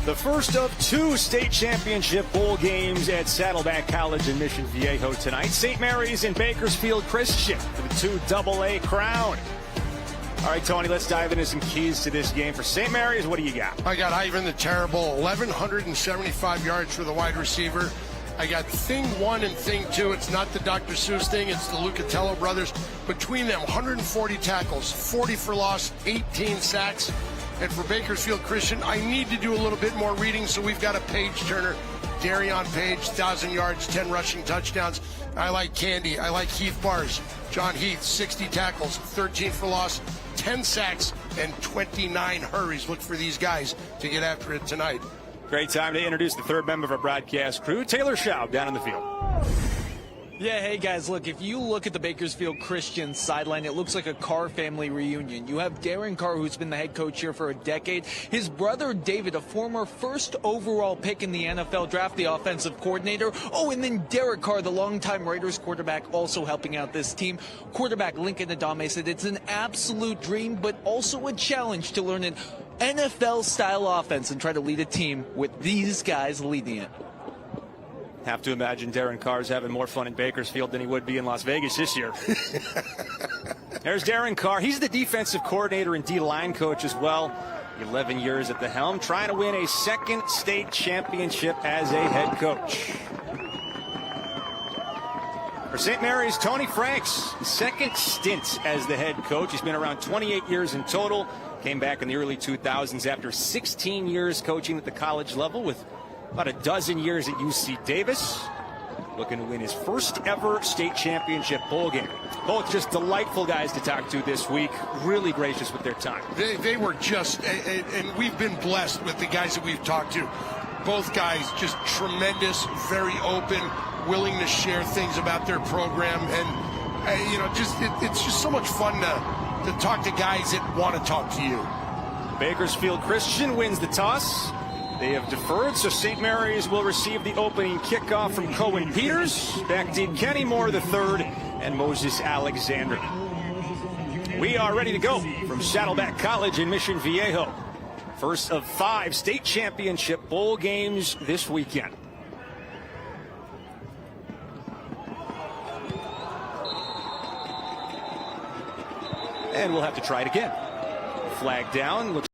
The first of two state championship bowl games at Saddleback College in Mission Viejo tonight. St. Mary's and Bakersfield Christian for the 2AA crown. All right, Tony, let's dive into some keys to this game. For St. Mary's, what do you got? I got Ivan the Terrible, 1,175 yards for the wide receiver. I got thing one and thing two. It's not the Dr. Seuss thing. It's the Lucatello brothers. Between them, 140 tackles, 40 for loss, 18 sacks. And for Bakersfield Christian, I need to do a little bit more reading, so we've got a page turner. Darion Page, 1,000 yards, 10 rushing touchdowns. I like Candy. I like Heath Bars. John Heath, 60 tackles, 13 for loss, 10 sacks, and 29 hurries. Look for these guys to get after it tonight. Great time to introduce the third member of our broadcast crew, Taylor Schaub, down in the field. Yeah, hey guys, look, if you look at the Bakersfield Christian sideline, it looks like a Carr family reunion. You have Darren Carr, who's been the head coach here for a decade. His brother David, a former first overall pick in the NFL draft, the offensive coordinator. Oh, and then Derek Carr, the longtime Raiders quarterback, also helping out this team. Quarterback Lincoln Adame said it's an absolute dream, but also a challenge to learn an NFL-style offense and try to lead a team with these guys leading it. Have to imagine Darren Carr's having more fun in Bakersfield than he would be in Las Vegas this year. There's Darren Carr. He's the defensive coordinator and D-line coach as well. 11 years at the helm, trying to win a second state championship as a head coach. For St. Mary's, Tony Franks, second stint as the head coach. He's been around 28 years in total. Came back in the early 2000s after 16 years coaching at the college level with about a dozen years at UC Davis. Looking to win his first ever state championship bowl game. Both just delightful guys to talk to this week. Really gracious with their time. They were just, and we've been blessed with the guys that we've talked to. Both guys just tremendous, very open, willing to share things about their program. And, you know, it's just so much fun to talk to guys that want to talk to you. Bakersfield Christian wins the toss. They have deferred, so St. Mary's will receive the opening kickoff from Cohen Peters, back deep Kenny Moore III, and Moses Alexander. We are ready to go from Saddleback College in Mission Viejo. First of 5 state championship bowl games this weekend. And we'll have to try it again. Flag down. Looks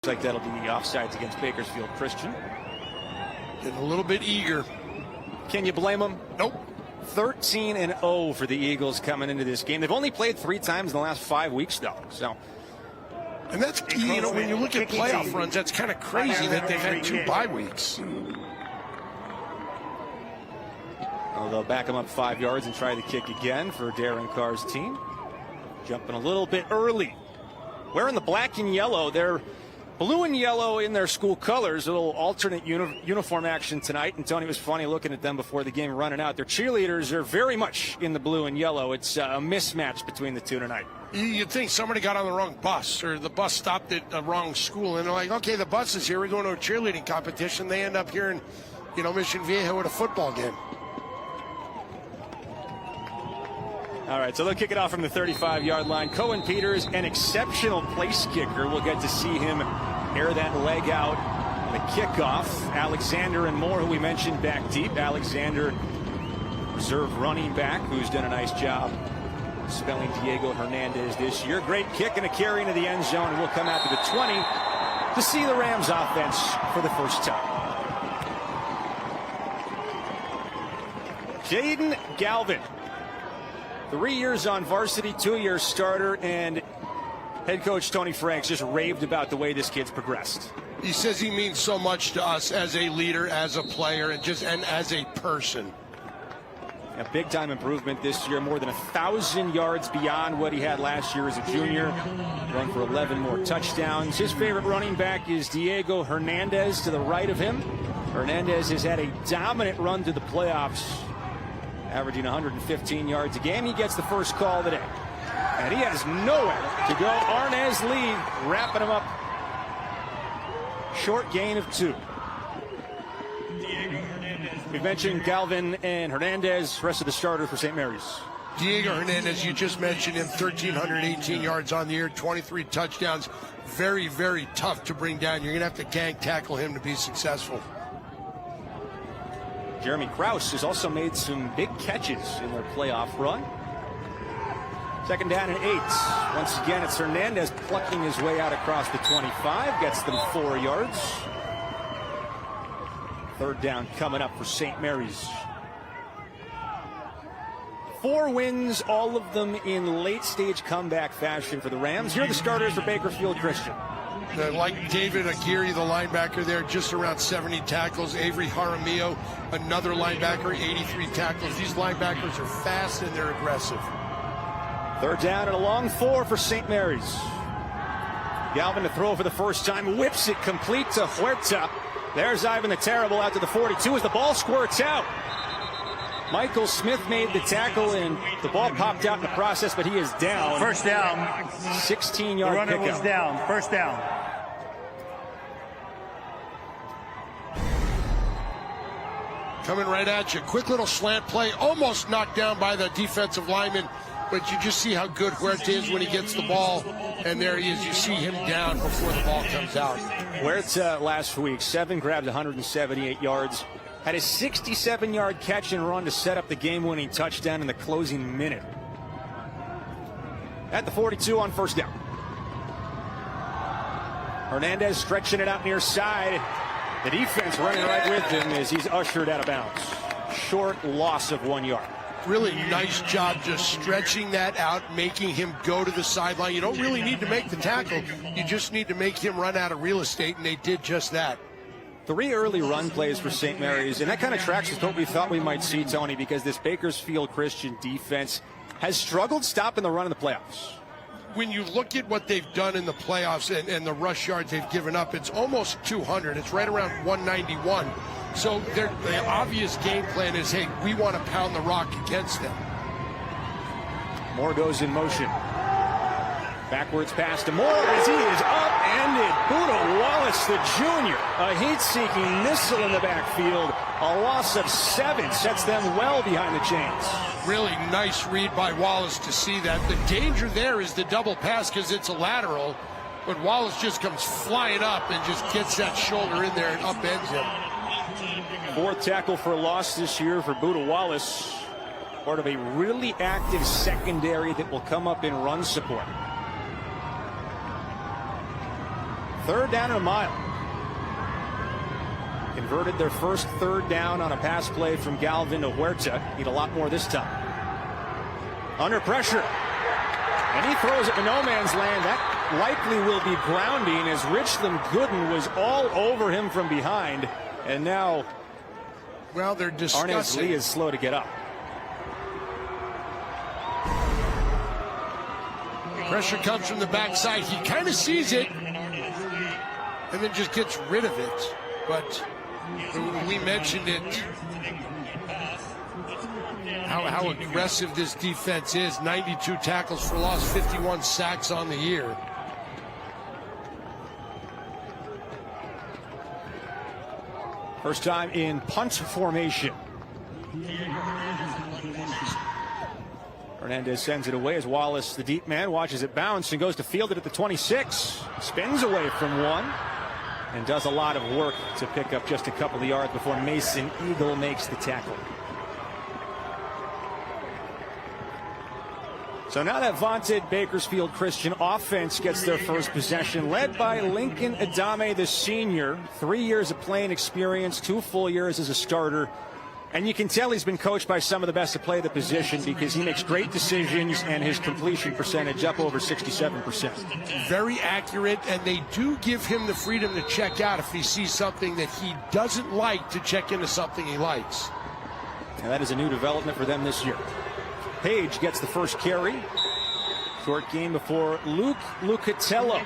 like that'll be offsides against Bakersfield Christian. Getting a little bit eager. Can you blame them? Nope. 13-0 for the Eagles coming into this game. They've only played 3 times in the last 5 weeks, though. So, and that's, you know, when you look at playoff runs, that's kind of crazy that they've had 2 bye weeks. Well, they'll back him up 5 yards and try the kick again for Darren Carr's team. Jumping a little bit early. Wearing the black and yellow. They're blue and yellow in their school colors. A little alternate uniform action tonight. And Tony, was funny looking at them before the game running out. Their cheerleaders are very much in the blue and yellow. It's a mismatch between the two tonight. You'd think somebody got on the wrong bus, or the bus stopped at the wrong school, and they're like, okay, the bus is here. We're going to a cheerleading competition. They end up here in, you know, Mission Viejo at a football game. All right, so they'll kick it off from the 35-yard line. Cohen Peters, an exceptional place kicker. We'll get to see him air that leg out on the kickoff. Alexander and Moore, who we mentioned back deep. Alexander, reserve running back, who's done a nice job spelling Diego Hernandez this year. Great kick and a carry into the end zone. We'll come out to the 20 to see the Rams offense for the first time. Jaden Galvin. 3 years on varsity, 2-year starter, and head coach Tony Franks just raved about the way this kid's progressed. He says he means so much to us as a leader, as a player, and as a person. A big-time improvement this year, more than 1,000 yards beyond what he had last year as a junior. Run for 11 more touchdowns. His favorite running back is Diego Hernandez to the right of him. Hernandez has had a dominant run to the playoffs, averaging 115 yards a game. He gets the first call today. And he has nowhere to go. Arnaz Lee wrapping him up. Short gain of 2. We've mentioned Galvin and Hernandez, rest of the starters for St. Mary's. Diego Hernandez, you just mentioned him, 1,318 yards on the year, 23 touchdowns. Very, very tough to bring down. You're going to have to gang tackle him to be successful. Jeremy Krause has also made some big catches in their playoff run. Second down and 8. Once again, it's Hernandez plucking his way out across the 25. Gets them 4 yards. Third down coming up for St. Mary's. 4 wins, all of them in late-stage comeback fashion for the Rams. Here are the starters for Bakersfield Christian. Like David Aguirre, the linebacker there, just around 70 tackles. Avery Jaramillo, another linebacker, 83 tackles. These linebackers are fast and they're aggressive. Third down and a long 4 for St. Mary's. Galvin to throw for the first time, whips it complete to Huerta. There's Ivan the Terrible out to the 42 as the ball squirts out. Michael Smith made the tackle and the ball popped out in the process, but he is down. First down. 16-yard runner pickup. was down. First down. Coming right at you. Quick little slant play, almost knocked down by the defensive lineman, but you just see how good Huerta is when he gets the ball. And there he is. You see him down before the ball comes out. Huerta last week, 7 grabs, 178 yards. Had a 67-yard catch and run to set up the game-winning touchdown in the closing minute. At the 42 on first down. Hernandez stretching it out near side. The defense running right with him as he's ushered out of bounds. Short loss of 1 yard. Really nice job just stretching that out, making him go to the sideline. You don't really need to make the tackle. You just need to make him run out of real estate, and they did just that. 3 early run plays for St. Mary's, and that kind of tracks with what we thought we might see, Tony, because this Bakersfield Christian defense has struggled stopping the run in the playoffs. When you look at what they've done in the playoffs and the rush yards they've given up, it's almost 200. It's right around 191. So the obvious game plan is, hey, we want to pound the rock against them. Moore goes in motion. Backwards pass to Moore as he is upended. Buda Wallace, the junior, a heat-seeking missile in the backfield. A loss of 7 sets them well behind the chains. Really nice read by Wallace to see that. The danger there is the double pass because it's a lateral, but Wallace just comes flying up and just gets that shoulder in there and upends him. 4th tackle for a loss this year for Buda Wallace. Part of a really active secondary that will come up in run support. 3rd down and a mile. Converted their first 3rd down on a pass play from Galvin to Huerta. Need a lot more this time. Under pressure. And he throws it to no man's land. That likely will be grounding as Richland Gooden was all over him from behind. And now, well, they're discussing. Arnaz Lee is slow to get up. Pressure comes from the backside. He kind of sees it and then just gets rid of it. But we mentioned it, how aggressive this defense is. 92 tackles for loss, 51 sacks on the year. First time in punt formation. Hernandez sends it away as Wallace, the deep man, watches it bounce and goes to field it at the 26. Spins away from 1 and does a lot of work to pick up just a couple of yards before Mason Eagle makes the tackle. So now that vaunted Bakersfield Christian offense gets their first possession, led by Lincoln Adame, the senior. 3 years of playing experience, 2 full years as a starter. And you can tell he's been coached by some of the best to play the position because he makes great decisions and his completion percentage up over 67%. Very accurate, and they do give him the freedom to check out if he sees something that he doesn't like, to check into something he likes. And that is a new development for them this year. Page gets the first carry. Short game before Luke Lucatello.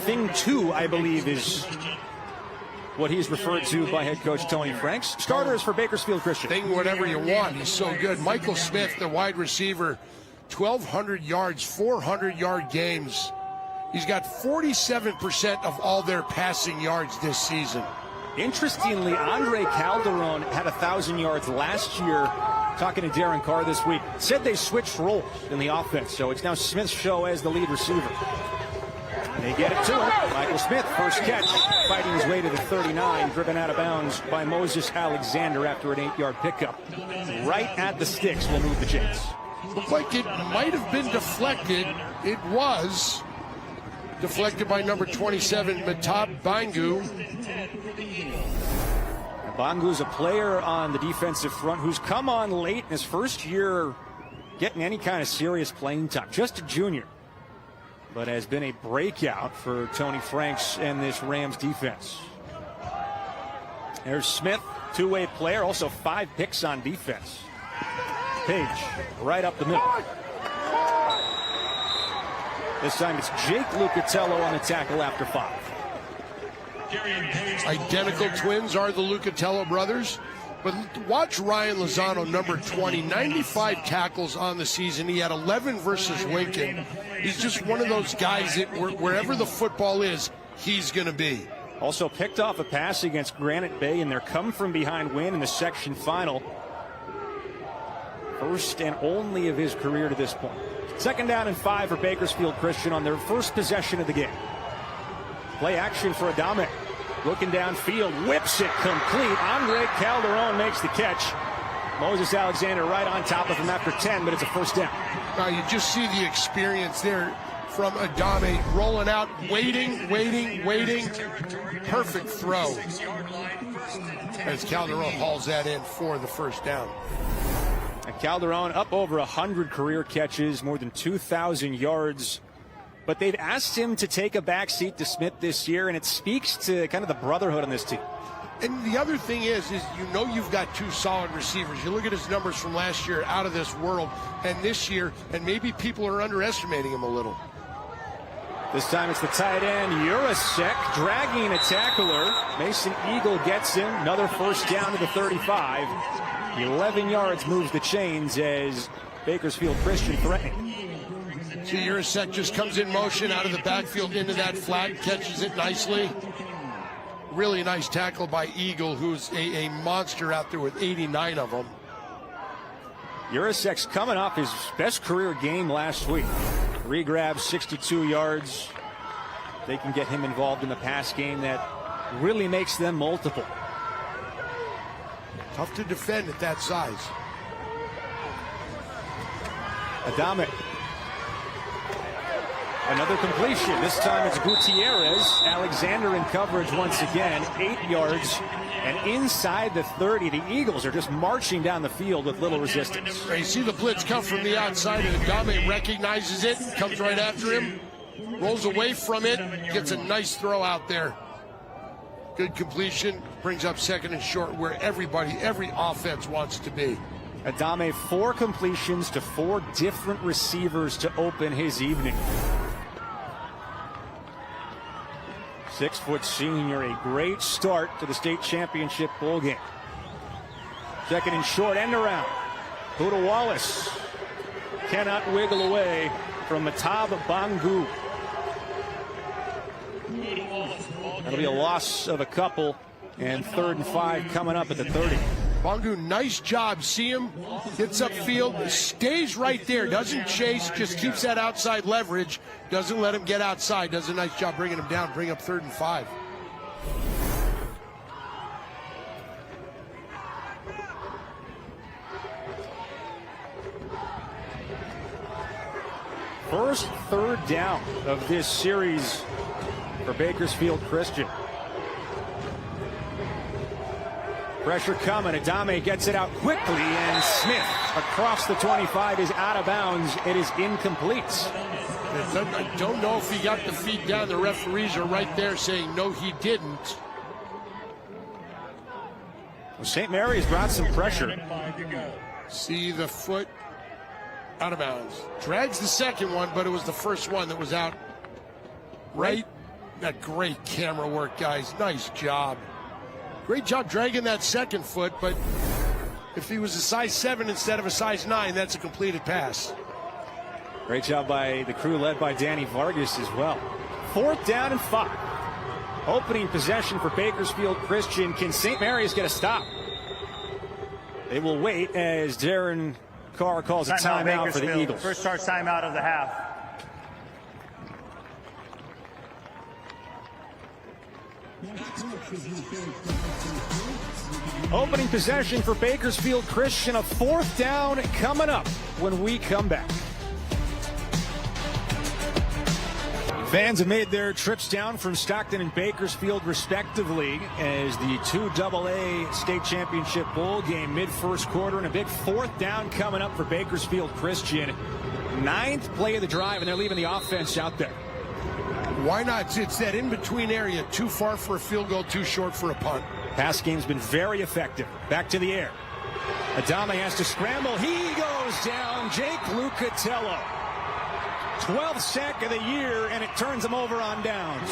Thing 2, I believe, is what he's referred to by head coach Tony Franks. Starters for Bakersfield Christian. Thing whatever you want. He's so good. Michael Smith, the wide receiver, 1,200 yards, 400-yard games. He's got 47% of all their passing yards this season. Interestingly, Andre Calderon had 1,000 yards last year. talking to Darren Carr this week, said they switched roles in the offense, so it's now Smith's show as the lead receiver. They get it to him. Michael Smith, first catch, fighting his way to the 39, driven out of bounds by Moses Alexander after an 8-yard pickup. Right at the sticks will move the chains. Looked like it might have been deflected. It was deflected by number 27, Matab Bangu. Bangu's a player on the defensive front who's come on late in his first year getting any kind of serious playing time. Just a junior, but has been a breakout for Tony Franks and this Rams defense. There's Smith, two-way player, also 5 picks on defense. Page right up the middle. This time it's Jake Lucatello on the tackle after 5. Identical twins are the Lucatello brothers. But watch Ryan Lozano, number 20, 95 tackles on the season. He had 11 versus Lincoln. He's just one of those guys that wherever the football is, he's going to be. Also picked off a pass against Granite Bay in their come-from-behind win in the section final. First and only of his career to this point. 2nd down and 5 for Bakersfield Christian on their first possession of the game. Play action for Adame. Looking downfield, whips it complete. Andre Calderon makes the catch. Moses Alexander right on top of him after 10, but it's a first down. Now you just see the experience there from Adame, rolling out, waiting. Perfect throw. As Calderon hauls that in for the first down. Calderon up over 100 career catches, more than 2,000 yards. But they've asked him to take a back seat to Smith this year, and it speaks to kind of the brotherhood on this team. And the other thing is you've got 2 solid receivers. You look at his numbers from last year, out of this world, and this year, and maybe people are underestimating him a little. This time it's the tight end, Urasek, dragging a tackler. Mason Eagle gets him. Another first down to the 35. 11 yards moves the chains as Bakersfield Christian threatening. See, Urasek just comes in motion out of the backfield into that flat, catches it nicely. Really nice tackle by Eagle, who's a monster out there with 89 of them. Urasek's coming off his best career game last week. 3 grabs, 62 yards. They can get him involved in the pass game that really makes them multiple. Tough to defend at that size. Adame. Another completion. This time it's Gutierrez. Alexander in coverage once again. 8 yards and inside the 30. The Eagles are just marching down the field with little resistance. You see the blitz come from the outside, and Adame recognizes it, comes right after him, rolls away from it, gets a nice throw out there. Good completion, brings up 2nd and short where every offense wants to be. Adame, 4 completions to 4 different receivers to open his evening. 6-foot senior, a great start to the state championship bowl game. 2nd and short, end around. Buda Wallace cannot wiggle away from Matab Bangu. That'll be a loss of a couple, and 3rd and 5 coming up at the 30. Bangu, nice job. See him, gets upfield, stays right there, doesn't chase, just keeps that outside leverage, doesn't let him get outside, does a nice job bringing him down, bring up 3rd and 5. First 3rd down of this series for Bakersfield Christian. Pressure coming. Adame gets it out quickly, and Smith across the 25 is out of bounds. It is incomplete. I don't know if he got the feet down. The referees are right there saying no, he didn't. Well, St. Mary's brought some pressure. See the foot out of bounds. Drags the second one, but it was the first one that was out. Right? That great camera work, guys. Nice job. Great job dragging that second foot, but if he was a size 7 instead of a size 9, that's a completed pass. Great job by the crew led by Danny Vargas as well. 4th down and 5. Opening possession for Bakersfield Christian. Can St. Mary's get a stop? They will wait as Darren Carr calls a timeout for the Eagles. First charge timeout of the half. Opening possession for Bakersfield Christian, a 4th down coming up when we come back. Fans have made their trips down from Stockton and Bakersfield respectively as the 2AA state championship bowl game mid-first quarter, and a big 4th down coming up for Bakersfield Christian. 9th play of the drive, and they're leaving the offense out there. Why not? It's that in-between area. Too far for a field goal, too short for a punt. Pass game's been very effective. Back to the air. Adame has to scramble. He goes down. Jake Lucatello. 12th sack of the year, and it turns him over on downs.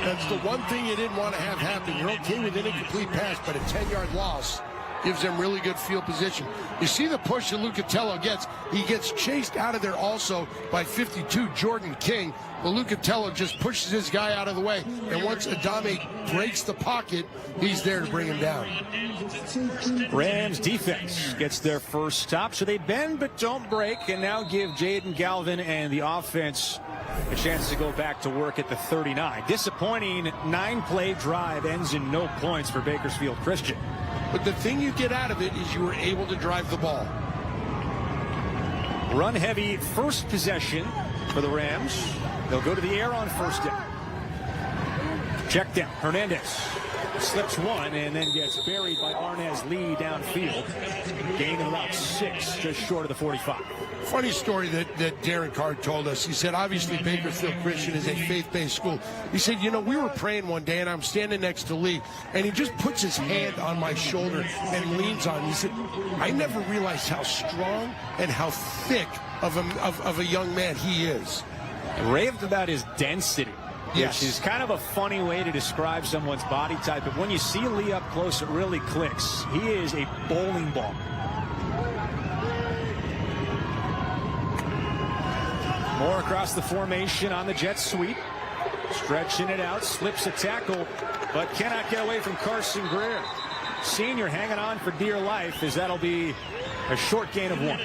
That's the one thing you didn't want to have happen. You're okay with an incomplete pass, but a 10-yard loss gives them really good field position. You see the push that Lucatello gets. He gets chased out of there also by 52, Jordan King. But Lucatello just pushes his guy out of the way. And once Adame breaks the pocket, he's there to bring him down. Rams defense gets their first stop. So they bend but don't break, and now give Jaden Galvin and the offense a chance to go back to work at the 39. Disappointing 9-play drive ends in no points for Bakersfield Christian. But the thing you get out of it is you were able to drive the ball. Run heavy first possession for the Rams. They'll go to the air on first down. Check down. Hernandez slips one and then gets buried by Arnaz Lee downfield. Gain of about 6, just short of the 45. Funny story that Darren Carr told us. He said, obviously, Bakersfield Christian is a faith-based school. He said, you know, we were praying one day, and I'm standing next to Lee, and he just puts his hand on my shoulder and leans on me. He said, I never realized how strong and how thick of a young man he is. Raved about his density. Yes. Which is kind of a funny way to describe someone's body type. But when you see Lee up close, it really clicks. He is a bowling ball. More across the formation on the jet sweep. Stretching it out, slips a tackle, but cannot get away from Carson Greer. Senior hanging on for dear life, as that'll be a short gain of 1.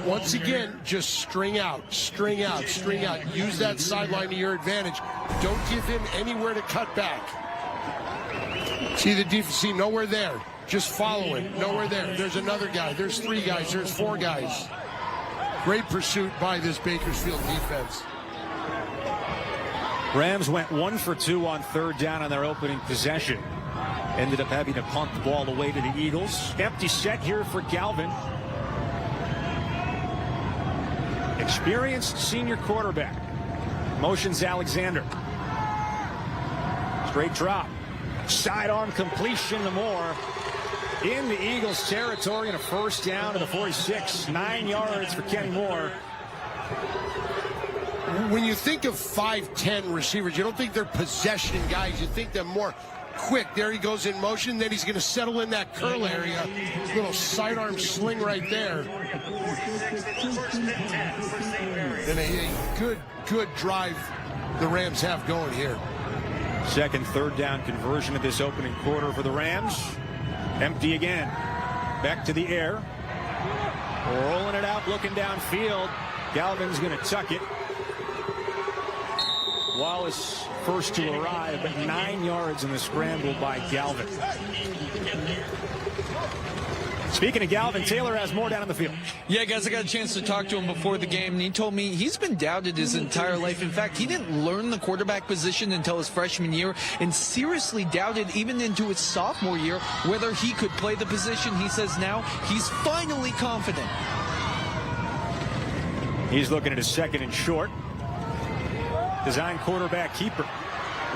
Once again, just string out, string out, string out. Use that sideline to your advantage. Don't give him anywhere to cut back. See the defense, see nowhere there. Just follow it, nowhere there. There's another guy, there's 3 guys, there's 4 guys. Great pursuit by this Bakersfield defense. Rams went 1 for 2 on 3rd down on their opening possession. Ended up having to punt the ball away to the Eagles. Empty set here for Galvin. Experienced senior quarterback. Motions Alexander. Straight drop. Sidearm completion to Moore. In the Eagles territory, and a first down to the 46. 9 yards for Kenny Moore. When you think of 5'10 receivers, you don't think they're possession guys. You think they're more quick. There he goes in motion. Then he's going to settle in that curl area. Little sidearm sling right there. And a good drive the Rams have going here. Second, 3rd down conversion of this opening quarter for the Rams. Empty again. Back to the air. Rolling it out, looking downfield. Galvin's going to tuck it. Wallace first to arrive, but 9 yards in the scramble by Galvin. Speaking of Galvin, Taylor has more down on the field. Yeah, guys, I got a chance to talk to him before the game, and he told me he's been doubted his entire life. In fact, he didn't learn the quarterback position until his freshman year, and seriously doubted even into his sophomore year whether he could play the position. He says now he's finally confident. He's looking at his 2nd and short. Design quarterback keeper.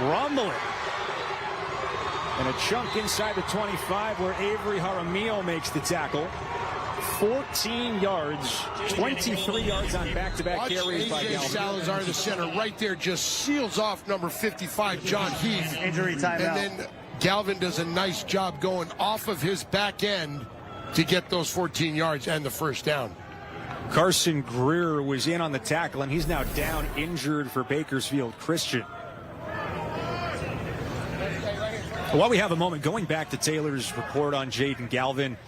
Rumbling. And a chunk inside the 25 where Avery Jaramillo makes the tackle. 14 yards, 23 yards on back-to-back carries by Galvin. Salazar, the center, right there, just seals off number 55, John Heath. Injury timeout. And then Galvin does a nice job going off of his back end to get those 14 yards and the first down. Carson Greer was in on the tackle, and he's now down injured for Bakersfield Christian. While we have a moment, going back to Taylor's report on Jaden Galvin,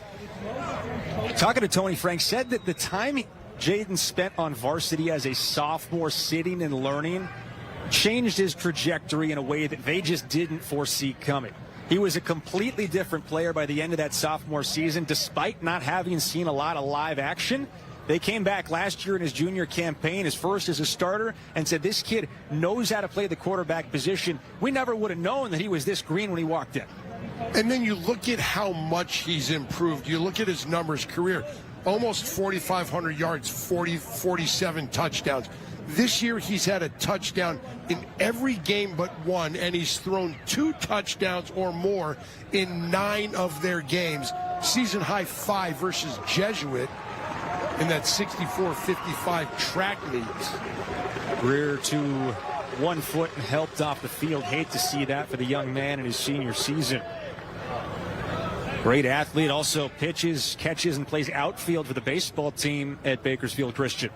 talking to Tony Frank, said that the time Jaden spent on varsity as a sophomore sitting and learning changed his trajectory in a way that they just didn't foresee coming. He was a completely different player by the end of that sophomore season, despite not having seen a lot of live action. They came back last year in his junior campaign, his first as a starter, and said this kid knows how to play the quarterback position. We never would have known that he was this green when he walked in. And then you look at how much he's improved. You look at his numbers, career, almost 4,500 yards, 47 touchdowns. This year he's had a touchdown in every game but one, and he's thrown 2 touchdowns or more in 9 of their games. Season high 5 versus Jesuit in that 64-55 track meets. Greer to 1 foot and helped off the field. Hate to see that for the young man in his senior season. Great athlete, also pitches, catches, and plays outfield for the baseball team at Bakersfield Christian.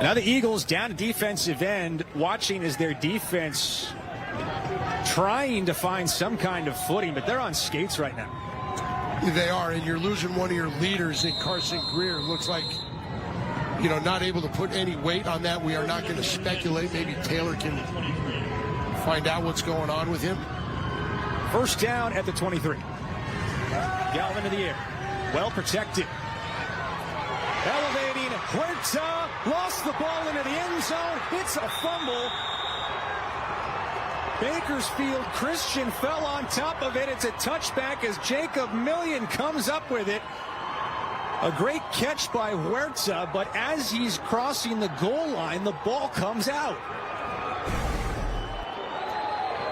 Now the Eagles down to defensive end, watching as their defense trying to find some kind of footing, but they're on skates right now. They are, and you're losing one of your leaders in Carson Greer. Looks like, not able to put any weight on that. We are not going to speculate. Maybe Taylor can find out what's going on with him. First down at the 23. Galvin in the air. Well protected. Elevating. Huerta lost the ball into the end zone. It's a fumble. Bakersfield Christian fell on top of it. It's a touchback as Jacob Million comes up with it. A great catch by Huerta, but as he's crossing the goal line, the ball comes out.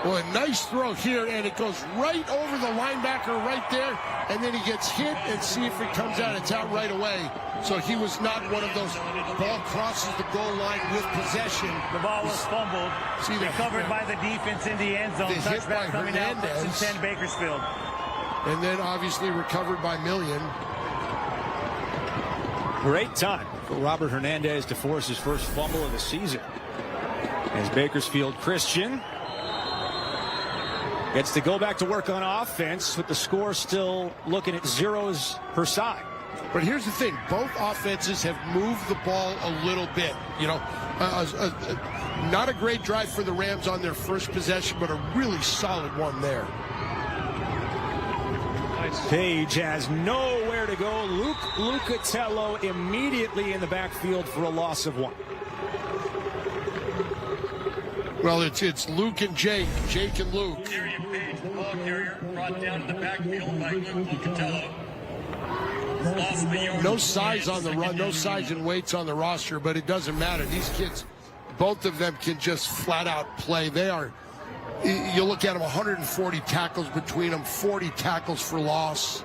Well, a nice throw here, and it goes right over the linebacker right there, and then he gets hit, and see if it comes out. It's out right away. So he was not one of those ball crosses the goal line with possession. The ball was fumbled. Recovered by the defense in the end zone. Touchback coming out, first and 10 Bakersfield. And then obviously recovered by Million. Great time for Robert Hernandez to force his first fumble of the season. As Bakersfield Christian gets to go back to work on offense with the score still looking at 0s per side. But here's the thing. Both offenses have moved the ball a little bit. Not a great drive for the Rams on their first possession, but a really solid one there. Page has nowhere to go. Luke Lucatello immediately in the backfield for a loss of 1. Well, it's Luke and Jake and Luke. Page, the ball carrier, brought down to the backfield by Luke Lucatello. No size on the run, no size and weights on the roster, but it doesn't matter. These kids, both of them can just flat out play. They are, you look at them, 140 tackles between them, 40 tackles for loss.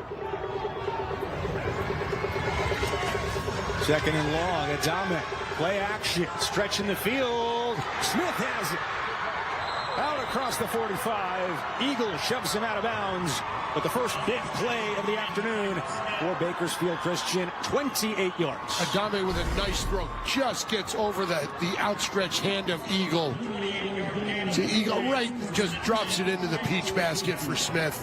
Second and long, Adame, play action, stretching the field. Smith has it. Out across the 45. Eagle shoves him out of bounds. But the first big play of the afternoon for Bakersfield Christian, 28 yards. Adame with a nice throw, just gets over the outstretched hand of Eagle. See, Eagle right just drops it into the peach basket for Smith.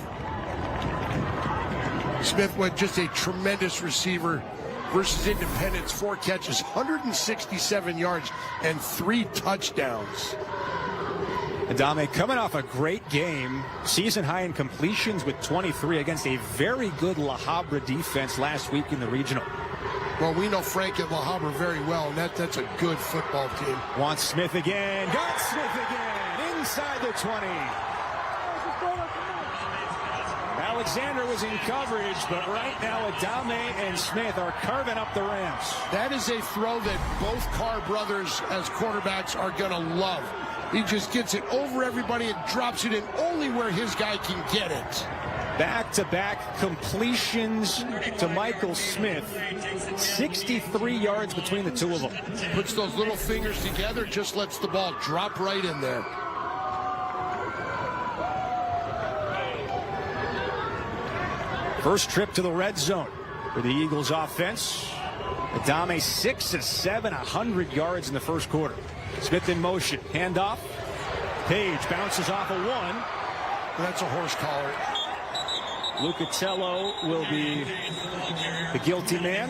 Smith was just a tremendous receiver versus Independence. 4 catches, 167 yards, and 3 touchdowns. Adame coming off a great game, season high in completions with 23 against a very good La Habra defense last week in the regional. Well, we know Frank at La Habra very well, and that's a good football team. Wants Smith again, got Smith again, inside the 20. Alexander was in coverage, but right now Adame and Smith are carving up the Rams. That is a throw that both Carr brothers as quarterbacks are going to love. He just gets it over everybody and drops it in only where his guy can get it. Back-to-back completions to Michael Smith. 63 yards between the two of them. Puts those little fingers together, just lets the ball drop right in there. First trip to the red zone for the Eagles offense. Adame 6 of 7, 100 yards in the first quarter. Smith in motion, handoff. Page bounces off a 1. That's a horse collar. Lucatello will be the guilty man.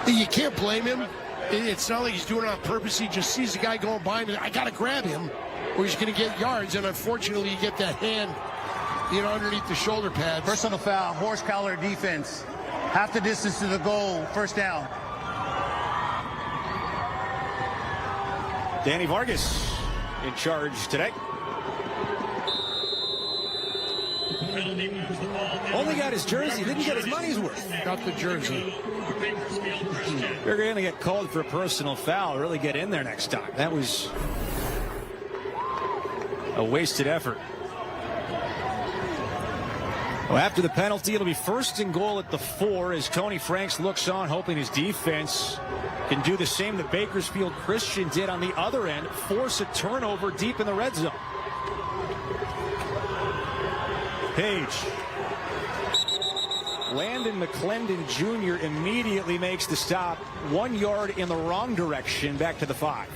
You can't blame him. It's not like he's doing it on purpose. He just sees the guy going by him. I got to grab him, or he's going to get yards. And unfortunately, you get that hand, underneath the shoulder pads. Personal foul, horse collar defense. Half the distance to the goal, first down. Danny Vargas in charge today. Only got his jersey, didn't get his money's worth. Got the jersey. They're going to get called for a personal foul. Really get in there next time. That was a wasted effort. Well, after the penalty, it'll be 1st and goal at the 4 as Tony Franks looks on, hoping his defense can do the same that Bakersfield Christian did on the other end, force a turnover deep in the red zone. Page. Landon McClendon Jr. immediately makes the stop. 1 yard in the wrong direction, back to the 5.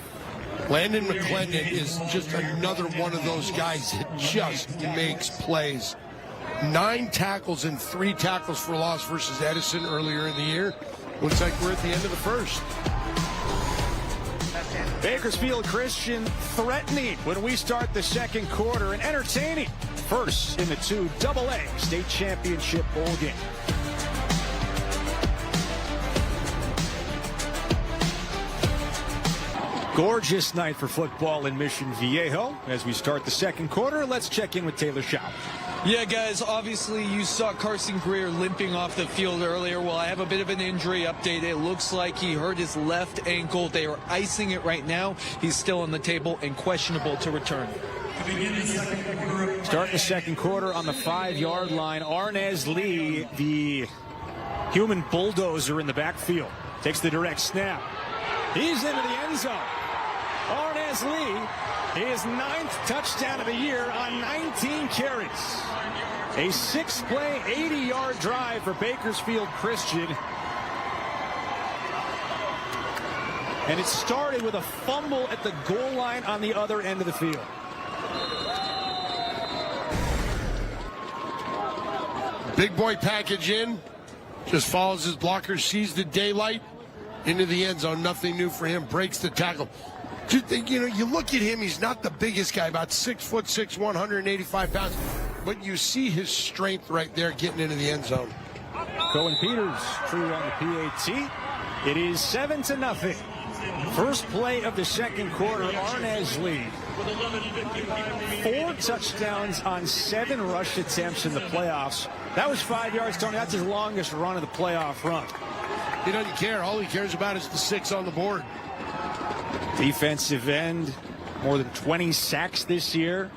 Landon McClendon is just another one of those guys that just makes plays. 9 tackles and 3 tackles for loss versus Edison earlier in the year. Looks like we're at the end of the first. Bakersfield Christian threatening when we start the second quarter and entertaining. First in the 2 AA state championship bowl game. Gorgeous night for football in Mission Viejo. As we start the second quarter, let's check in with Taylor Schaub. Yeah, guys, obviously you saw Carson Greer limping off the field earlier. Well, I have a bit of an injury update. It looks like he hurt his left ankle. They are icing it right now. He's still on the table and questionable to return. Start the second quarter on the 5-yard line. Arnaz Lee, the human bulldozer in the backfield, takes the direct snap. He's into the end zone. Arnaz Lee, his 9th touchdown of the year on 19 carries. A 6-play, 80-yard drive for Bakersfield Christian. And it started with a fumble at the goal line on the other end of the field. Big boy package in. Just follows his blocker, sees the daylight, into the end zone. Nothing new for him. Breaks the tackle. You look at him, he's not the biggest guy, about 6'6", 185 pounds. But you see his strength right there getting into the end zone. Cohen Peters, true on the PAT. It is 7-0. First play of the second quarter, Arnaz Lee. 4 touchdowns on 7 rush attempts in the playoffs. That was 5 yards, Tony. That's his longest run of the playoff run. He doesn't care. All he cares about is the 6 on the board. Defensive end, more than 20 sacks this year,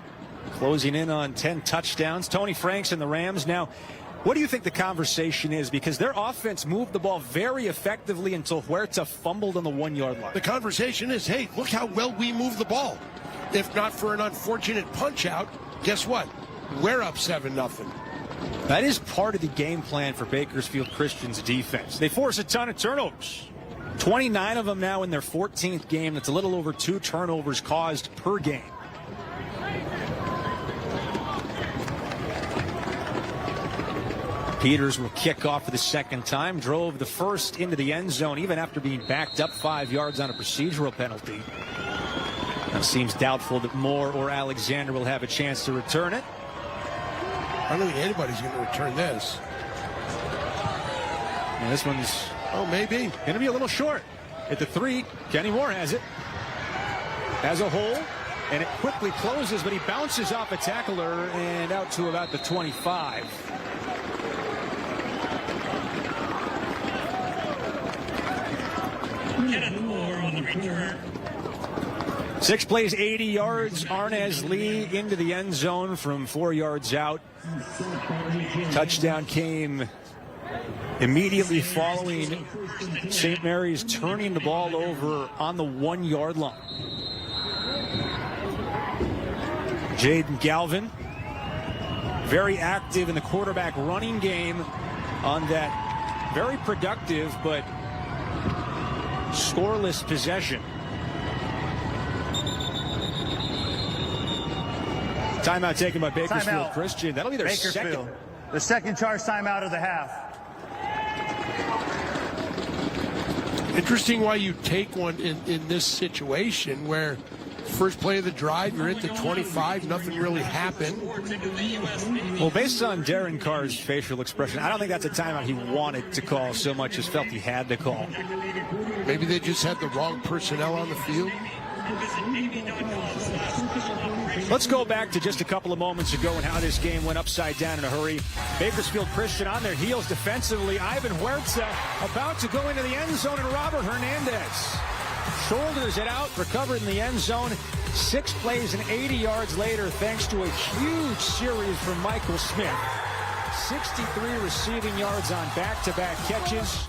closing in on 10 touchdowns. Tony Franks and the Rams. Now, what do you think the conversation is? Because their offense moved the ball very effectively until Huerta fumbled on the 1-yard line. The conversation is, hey, look how well we move the ball. If not for an unfortunate punch out, guess what? We're up 7-0. That is part of the game plan for Bakersfield Christian's defense. They force a ton of turnovers. 29 of them now in their 14th game. That's a little over 2 turnovers caused per game. Peters will kick off for the second time. Drove the first into the end zone even after being backed up 5 yards on a procedural penalty. Now seems doubtful that Moore or Alexander will have a chance to return it. I don't think anybody's going to return this. And this one's maybe going to be a little short. At the 3, Kenny Moore has it. Has a hole, and it quickly closes, but he bounces off a tackler and out to about the 25. Kenneth Moore on the return. 6 plays, 80 yards. Arnaz Lee into the end zone from 4 yards out. Touchdown came immediately following St. Mary's turning the ball over on the 1-yard line. Jaden Galvin, very active in the quarterback running game on that very productive but scoreless possession. Timeout taken by Bakersfield Timeout. Christian. That'll be their Bakersfield. second. The second charge timeout of the half. Interesting why you take one in this situation where first play of the drive, you're at the 25, nothing really happened. Well, based on Darren Carr's facial expression, I don't think that's a timeout he wanted to call so much as felt he had to call. Maybe they just had the wrong personnel on the field. Let's go back to just a couple of moments ago and how this game went upside down in a hurry. Bakersfield Christian on their heels defensively. Ivan Huerta about to go into the end zone, and Robert Hernandez shoulders it out, recovered in the end zone. 6 plays and 80 yards later, thanks to a huge series from Michael Smith. 63 receiving yards on back-to-back catches.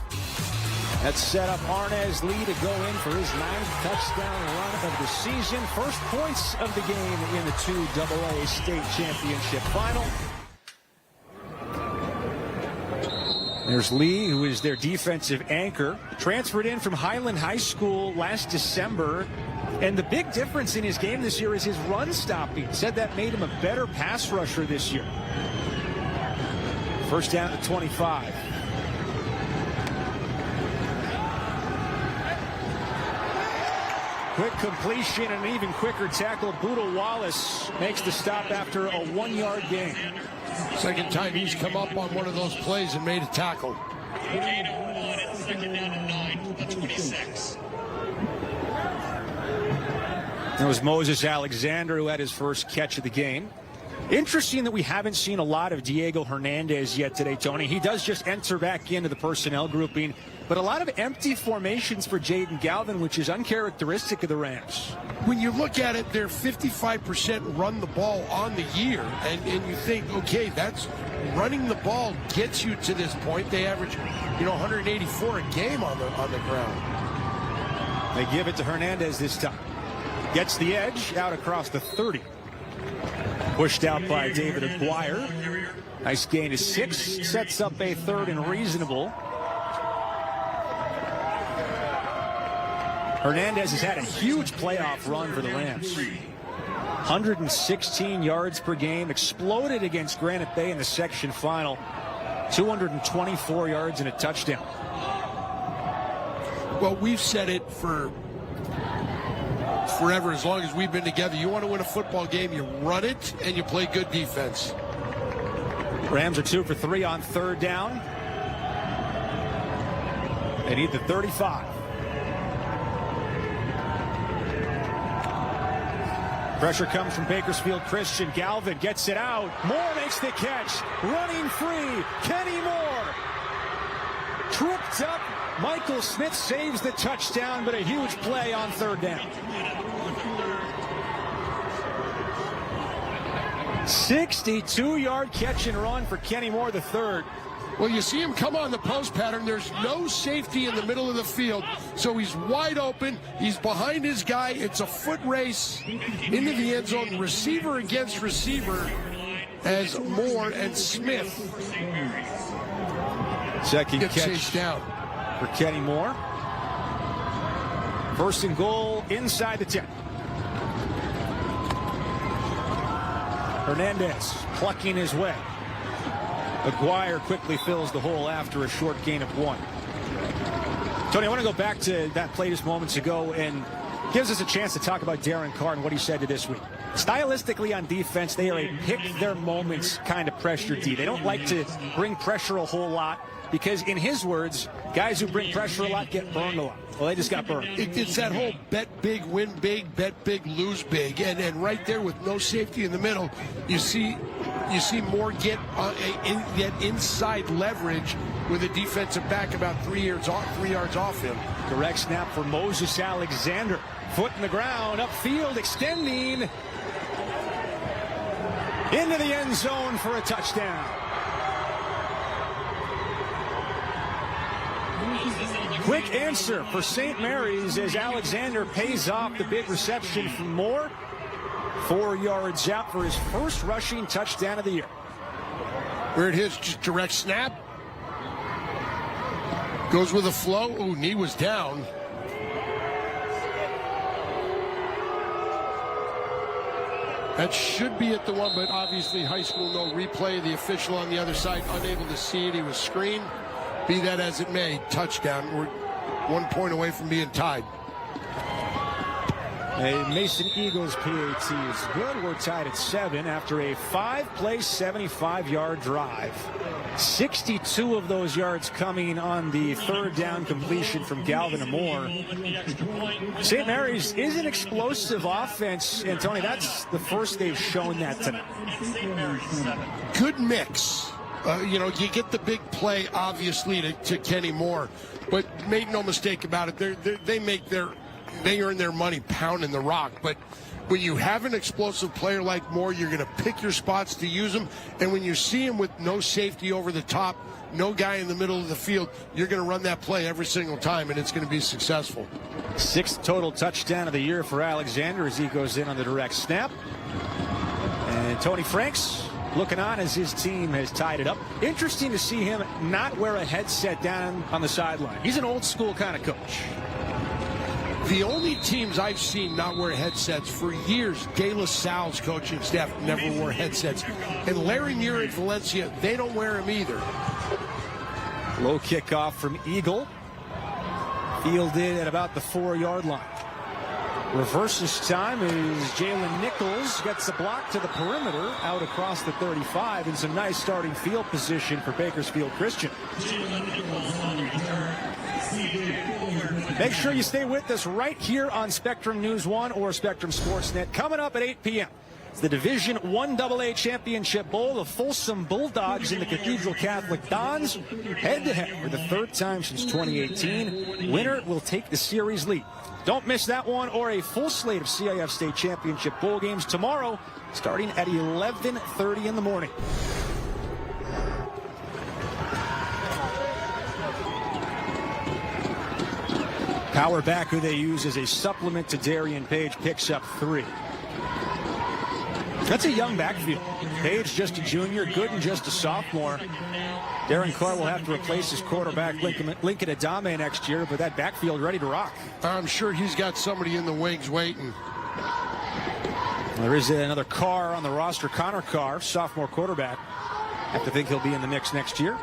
That set up Arnaz Lee to go in for his 9th touchdown run of the season. First points of the game in the 2AA state championship final. There's Lee, who is their defensive anchor. Transferred in from Highland High School last December. And the big difference in his game this year is his run stopping. Said that made him a better pass rusher this year. First down at the 25. Quick completion and an even quicker tackle. Boodle Wallace makes the stop after a 1-yard gain. Second time he's come up on one of those plays and made a tackle. Gain of 1 and second down and 9 from the 26. That was Moses Alexander who had his first catch of the game. Interesting that we haven't seen a lot of Diego Hernandez yet today, Tony. He does just enter back into the personnel grouping, but a lot of empty formations for Jaden Galvin, which is uncharacteristic of the Rams. When you look at it, they're 55% run the ball on the year, and you think, okay, that's running the ball gets you to this point. They average, 184 a game on the ground. They give it to Hernandez this time. Gets the edge out across the 30. Pushed out by David Aguirre. Nice gain of 6. Sets up a 3rd and reasonable. Hernandez has had a huge playoff run for the Rams. 116 yards per game. Exploded against Granite Bay in the section final. 224 yards and a touchdown. Well, we've said it for forever, as long as we've been together. You want to win a football game, you run it and you play good defense. Rams are 2 for 3 on 3rd down. They need the 35. Pressure comes from Bakersfield Christian. Galvin gets it out. Moore makes the catch. Running free. Kenny Moore. Tripped up. Michael Smith saves the touchdown, but a huge play on 3rd down. 62-yard catch and run for Kenny Moore, the 3rd. Well, you see him come on the post pattern. There's no safety in the middle of the field, so he's wide open. He's behind his guy. It's a foot race into the end zone, receiver against receiver, as Moore and Smith Second get catch chased down for Kenny Moore. 1st and goal inside the 10. Hernandez plucking his way. Aguirre quickly fills the hole after a short gain of 1. Tony, I want to go back to that play just moments ago and gives us a chance to talk about Darren Carr and what he said to this week. Stylistically on defense, they are a pick their moments kind of pressure D. They don't like to bring pressure a whole lot because, in his words, guys who bring pressure a lot get burned a lot. Well, they just got burned. It's that whole bet big, win big, bet big, lose big. And right there with no safety in the middle, you see Moore get that inside leverage with a defensive back about 3 yards off him. Direct snap for Moses Alexander. Foot in the ground, upfield, extending. Into the end zone for a touchdown. Quick answer for St. Mary's as Alexander pays off the big reception from Moore. 4 yards out for his first rushing touchdown of the year. Where it is, just direct snap. Goes with a flow. Ooh, knee was down. That should be at the 1, but obviously high school, no replay. The official on the other side, unable to see it. He was screened. Be that as it may, touchdown. We're 1 point away from being tied. A Mason Eagles PAT is good. We're tied at 7 after a 5-play, 75-yard drive. 62 of those yards coming on the 3rd down completion from Galvin Moore. St. Mary's is an explosive offense, and Tony, that's the first they've shown that tonight. Good mix. You get the big play, obviously, to Kenny Moore, but make no mistake about it, they earn their money pounding the rock. But when you have an explosive player like Moore, you're going to pick your spots to use him. And when you see him with no safety over the top, no guy in the middle of the field, you're going to run that play every single time, and it's going to be successful. 6th total touchdown of the year for Alexander as he goes in on the direct snap. And Tony Franks looking on as his team has tied it up. Interesting to see him not wear a headset down on the sideline. He's an old school kind of coach. The only teams I've seen not wear headsets for years, De La Salle's coaching staff never wore headsets. And Larry Muir at Valencia, they don't wear them either. Low kickoff from Eagle. Fielded at about the 4-yard line. Reverse this time is Jalen Nichols. Gets a block to the perimeter out across the 35. And some nice starting field position for Bakersfield Christian. Make sure you stay with us right here on Spectrum News 1 or Spectrum Sportsnet. Coming up at 8 p.m. It's the Division I AA Championship Bowl. The Folsom Bulldogs and the Cathedral Catholic Dons head-to-head for the 3rd time since 2018. Winner will take the series lead. Don't miss that one or a full slate of CIF State Championship Bowl games tomorrow starting at 11:30 in the morning. Power back, who they use as a supplement to Darian Page, picks up 3. That's a young backfield. Page just a junior, Gooden just a sophomore. Darren Carr will have to replace his quarterback Lincoln Adame next year, but that backfield ready to rock. I'm sure he's got somebody in the wings waiting. There is another Carr on the roster, Connor Carr, sophomore quarterback. Have to think he'll be in the mix next year.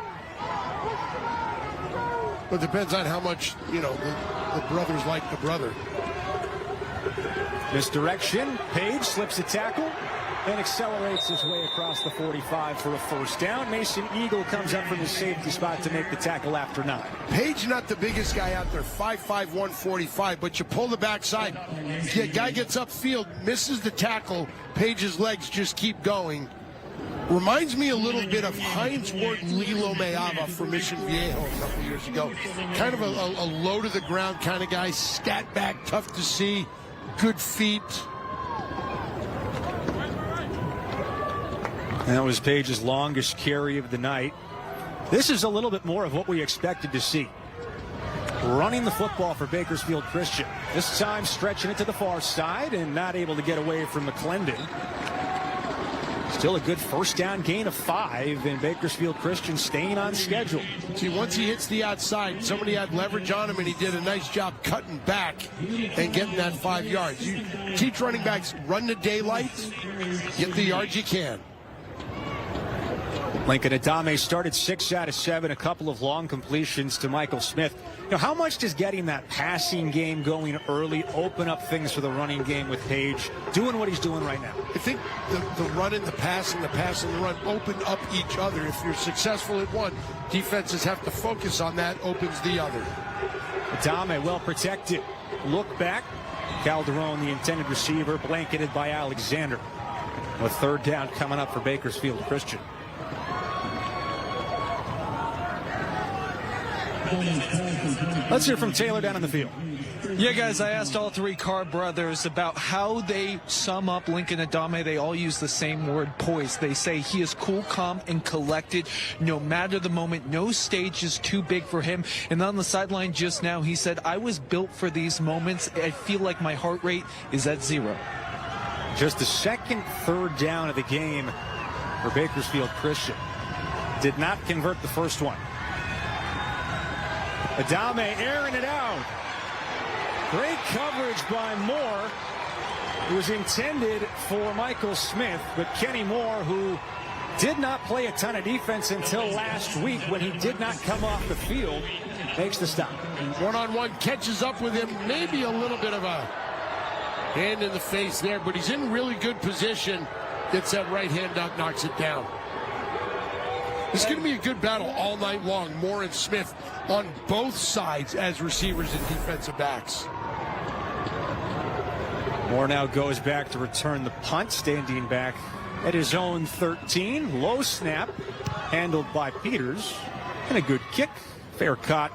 Well, it depends on how much, the brothers like the brother. Misdirection. Page slips a tackle and accelerates his way across the 45 for a 1st down. Mason Eagle comes up from his safety spot to make the tackle after 9. Page not the biggest guy out there, 5'5", 145, but you pull the backside. The guy gets upfield, misses the tackle. Page's legs just keep going. Reminds me a little bit of Heinz Ward Lilo Meava from Mission Viejo a couple years ago. Kind of a low to the ground kind of guy, scat back, tough to see, good feet. That was Page's longest carry of the night. This is a little bit more of what we expected to see. Running the football for Bakersfield Christian. This time stretching it to the far side and not able to get away from McClendon. Still a good 1st down gain of 5, and Bakersfield Christian staying on schedule. See, once he hits the outside, somebody had leverage on him, and he did a nice job cutting back and getting that 5 yards. You teach running backs, run the daylight, get the yards you can. Lincoln Adame started 6 out of 7, a couple of long completions to Michael Smith. How much does getting that passing game going early open up things for the running game with Page doing what he's doing right now? I think the run and the pass and the pass and the run open up each other. If you're successful at one, defenses have to focus on that, opens the other. Adame well protected. Look back. Calderon, the intended receiver, blanketed by Alexander. A 3rd down coming up for Bakersfield Christian. Let's hear from Taylor down in the field. Yeah, guys, I asked all 3 Carr brothers about how they sum up Lincoln Adame. They all use the same word, poised. They say he is cool, calm, and collected no matter the moment. No stage is too big for him. And on the sideline just now, he said, I was built for these moments. I feel like my heart rate is at 0. Just the 2nd 3rd down of the game for Bakersfield Christian. Did not convert the first one. Adame airing it out. Great coverage by Moore. It was intended for Michael Smith, but Kenny Moore, who did not play a ton of defense until last week when he did not come off the field, makes the stop. One-on-one catches up with him. Maybe a little bit of a hand in the face there, but he's in really good position. Gets that right hand up, knocks it down. It's going to be a good battle all night long. Moore and Smith on both sides as receivers and defensive backs. Moore now goes back to return the punt, standing back at his own 13. Low snap, handled by Peters. And a good kick. Fair caught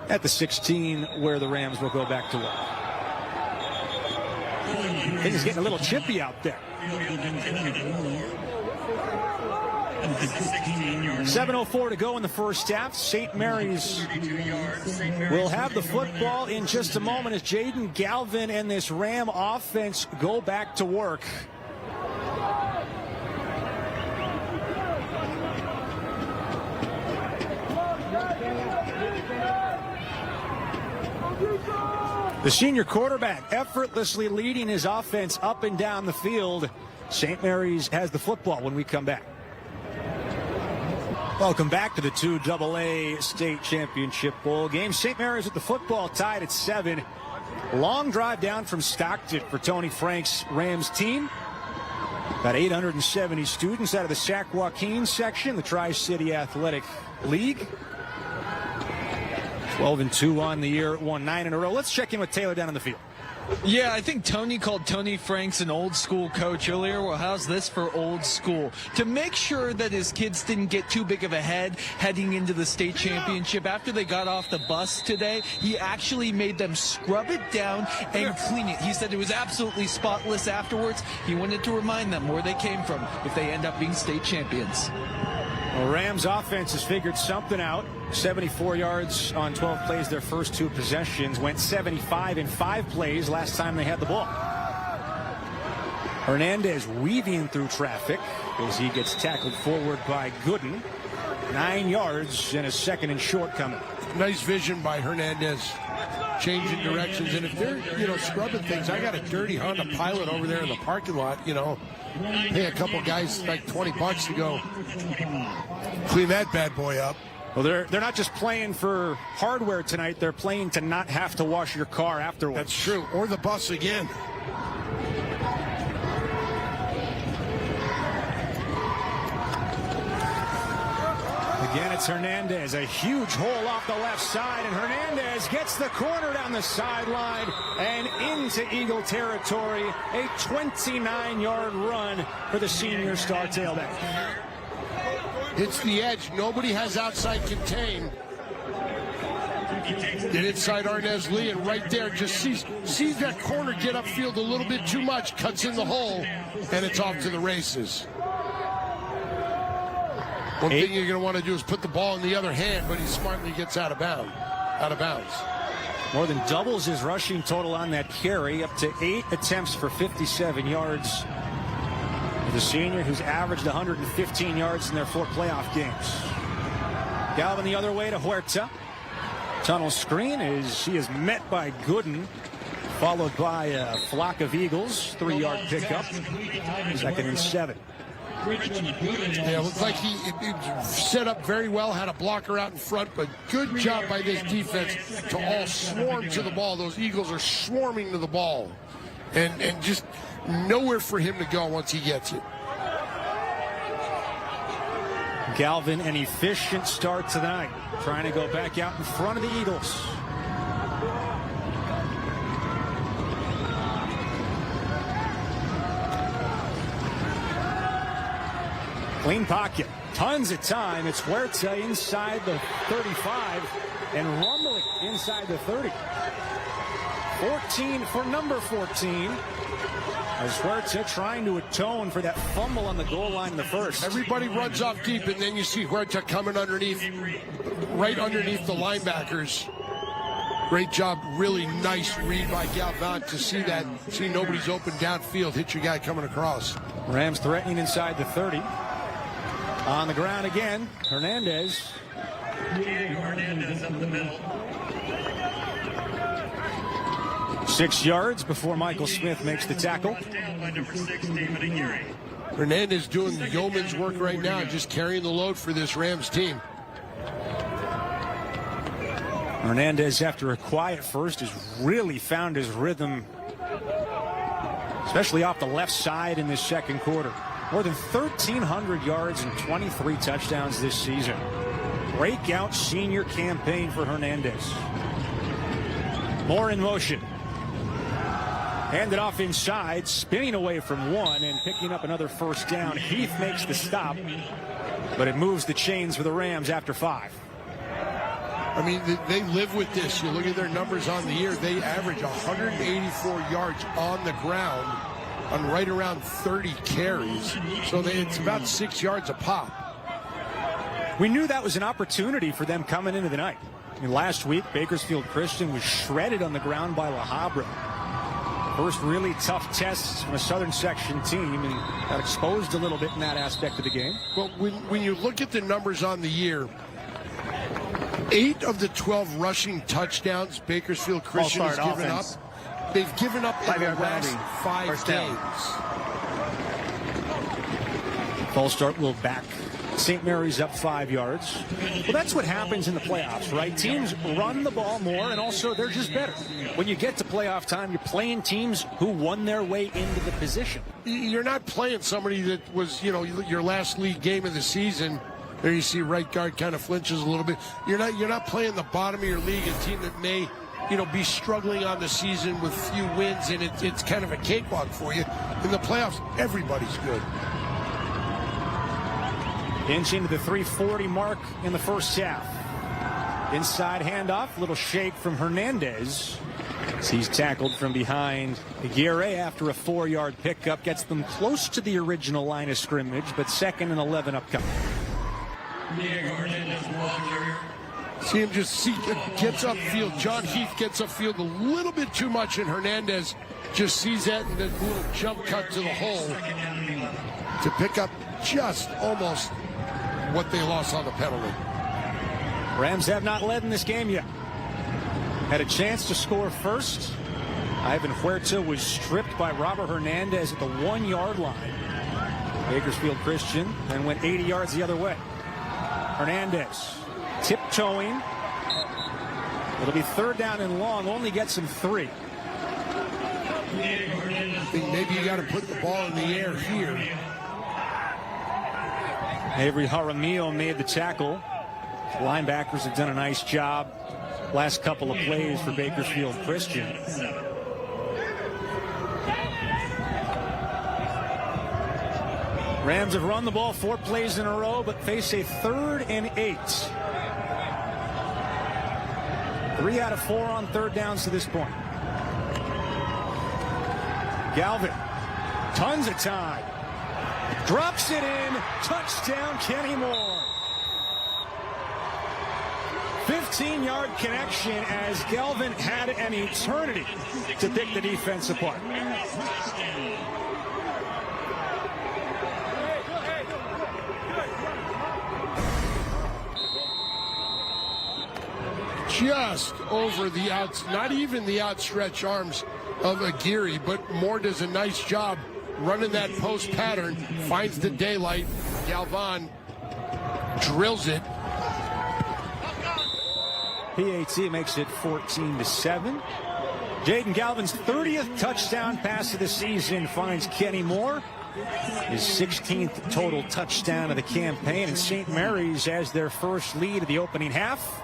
at the 16, where the Rams will go back to work. Things getting a little chippy out there. 7:04 to go in the first half. St. Mary's will have the football in just a moment as Jaden Galvin and this Ram offense go back to work. The senior quarterback effortlessly leading his offense up and down the field. St. Mary's has the football when we come back. Welcome back to the 2AA State Championship Bowl game. St. Mary's with the football tied at 7. Long drive down from Stockton for Tony Frank's Rams team. About 870 students out of the Sac Joaquin section, the Tri-City Athletic League. 12-2 on the year, won 9 in a row. Let's check in with Taylor down on the field. Yeah, I think Tony called Tony Franks an old school coach earlier. Well, how's this for old school? To make sure that his kids didn't get too big of a head heading into the state championship, after they got off the bus today, he actually made them scrub it down and clean it. He said it was absolutely spotless afterwards. He wanted to remind them where they came from if they end up being state champions. Well, Rams offense has figured something out. 74 yards on 12 plays their first 2 possessions. Went 75 in 5 plays last time they had the ball. Hernandez weaving through traffic as he gets tackled forward by Gooden. 9 yards and a second and short coming. Nice vision by Hernandez, changing directions. And if they're, scrubbing things, I got a dirty Honda Pilot over there in the parking lot, pay a couple guys like $20 to go clean that bad boy up. Well, they're not just playing for hardware tonight. They're playing to not have to wash your car afterwards. That's true. Or the bus again. Again, it's Hernandez. A huge hole off the left side, and Hernandez gets the corner down the sideline and into Eagle territory. A 29-yard run for the senior star tailback. Hits the edge. Nobody has outside contain. Get inside Arnez Lee, and right there just sees that corner get upfield a little bit too much, cuts in the hole, and it's off to the races. One thing you're going to want to do is put the ball in the other hand, but he smartly gets out of bounds. More than doubles his rushing total on that carry, up to 8 attempts for 57 yards. The senior who's averaged 115 yards in their 4 playoff games. Galvin the other way to Huerta. Tunnel screen as he is met by Gooden, followed by a flock of Eagles. 3-yard pickup. 2nd and 7. Yeah, it looks like he set up very well, had a blocker out in front, but good job by this defense to all swarm to the ball. Those Eagles are swarming to the ball, and just nowhere for him to go once he gets it. Galvin, an efficient start tonight, trying to go back out in front of the Eagles. Clean pocket, tons of time. It's Huerta inside the 35 and rumbling inside the 30. 14 for number 14. As Huerta trying to atone for that fumble on the goal line in the first. Everybody runs off deep, and then you see Huerta coming underneath, right underneath the linebackers. Great job, really nice read by Galvan to see nobody's open downfield, hit your guy coming across. Rams threatening inside the 30. On the ground again, Hernandez. Hernandez up the middle. 6 yards before Michael Smith makes the tackle. Down by number 6, David Aguirre. Hernandez doing the yeoman's work right now, just carrying the load for this Rams team. Hernandez, after a quiet first, has really found his rhythm, especially off the left side in this second quarter. More than 1,300 yards and 23 touchdowns this season. Breakout senior campaign for Hernandez. Moore in motion. Handed off inside, spinning away from one and picking up another first down. Heath makes the stop, but it moves the chains for the Rams after 5. I mean, they live with this. You look at their numbers on the year, they average 184 yards on the ground on right around 30 carries. So it's about 6 yards a pop. We knew that was an opportunity for them coming into the night. I mean, last week, Bakersfield Christian was shredded on the ground by La Habra. First really tough tests from a Southern Section team, and got exposed a little bit in that aspect of the game. Well, when you look at the numbers on the year, 8 of the 12 rushing touchdowns Bakersfield Christian has given up, they've given up in the last 5 games. False start will back St. Mary's up 5 yards. Well, that's what happens in the playoffs, right? Teams run the ball more, and also they're just better. When you get to playoff time, you're playing teams who won their way into the position. You're not playing somebody that was, your last league game of the season. There you see right guard kind of flinches a little bit. You're not playing the bottom of your league, a team that may, be struggling on the season with few wins, and it's kind of a cakewalk for you. In the playoffs, everybody's good. Inch into the 340 mark in the first half. Inside handoff, little shake from Hernandez. He's tackled from behind. Aguirre, after a 4-yard pickup, gets them close to the original line of scrimmage, but 2nd and 11 upcoming. See him gets upfield. John Heath gets upfield a little bit too much, and Hernandez just sees that and then little jump cut to the hole to pick up just almost what they lost on the penalty. Rams have not led in this game yet. Had a chance to score first. Ivan Huerta was stripped by Robert Hernandez at the 1-yard line. Bakersfield Christian then went 80 yards the other way. Hernandez tiptoeing. It'll be 3rd down and long. Only gets him 3. I think maybe you got to put the ball in the air here. Avery Jaramillo made the tackle. Linebackers have done a nice job last couple of plays for Bakersfield Christian. Rams have run the ball 4 plays in a row, but face a 3rd and 8. 3 out of 4 on 3rd downs to this point. Galvin, tons of time. Drops it in. Touchdown, Kenny Moore. 15-yard connection as Galvin had an eternity to pick the defense apart. Just over the outs, not even the outstretched arms of Aguirre, but Moore does a nice job running that post pattern, finds the daylight. Galvan drills it. PAT makes it 14-7. Jaden Galvin's 30th touchdown pass of the season finds Kenny Moore. His 16th total touchdown of the campaign, and St. Mary's has their first lead of the opening half.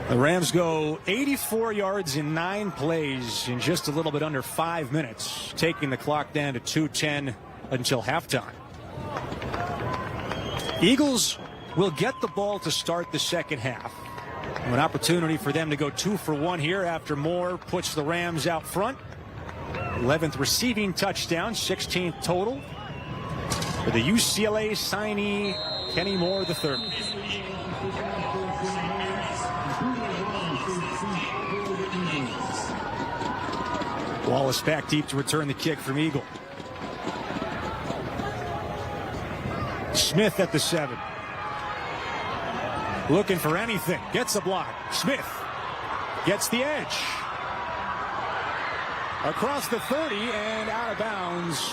The Rams go 84 yards in 9 plays in just a little bit under 5 minutes, taking the clock down to 2:10 until halftime. Eagles will get the ball to start the second half. An opportunity for them to go 2 for 1 here after Moore puts the Rams out front. 11th receiving touchdown, 16th total for the UCLA signee Kenny Moore III. Wallace back deep to return the kick from Eagle. Smith at the 7. Looking for anything. Gets a block. Smith gets the edge. Across the 30 and out of bounds.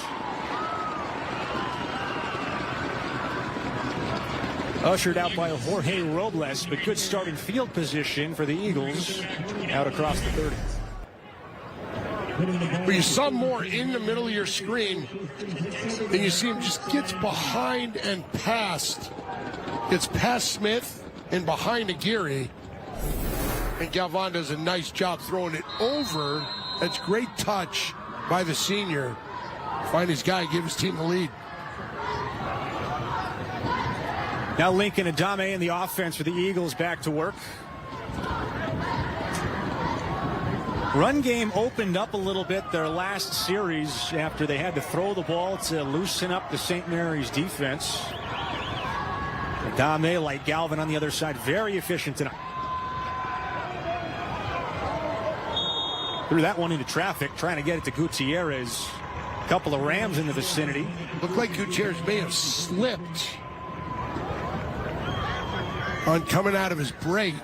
Ushered out by Jorge Robles, but good starting field position for the Eagles out across the 30. But you saw more in the middle of your screen, and you see him just gets behind and past. It's past Smith and behind Aguirre. And Galvan does a nice job throwing it over. That's great touch by the senior. Find his guy, give his team the lead. Now Lincoln Adame in the offense for the Eagles back to work. Run game opened up a little bit their last series after they had to throw the ball to loosen up the St. Mary's defense. Adame, like Galvin on the other side, very efficient tonight. Threw that one into traffic, trying to get it to Gutierrez. A couple of Rams in the vicinity. Looked like Gutierrez may have slipped on coming out of his break.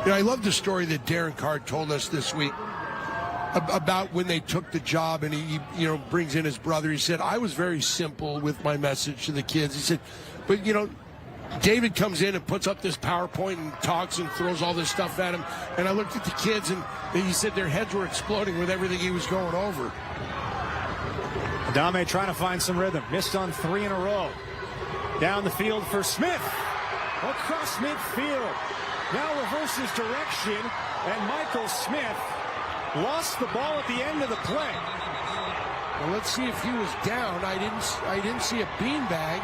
I love the story that Darren Carr told us this week about when they took the job, and he brings in his brother. He said, I was very simple with my message to the kids. He said, but David comes in and puts up this PowerPoint and talks and throws all this stuff at him. And I looked at the kids, and he said their heads were exploding with everything he was going over. Adame trying to find some rhythm. Missed on 3 in a row. Down the field for Smith. Across midfield. Now reverses direction, and Michael Smith lost the ball at the end of the play. Well, let's see if he was down. I didn't see a beanbag.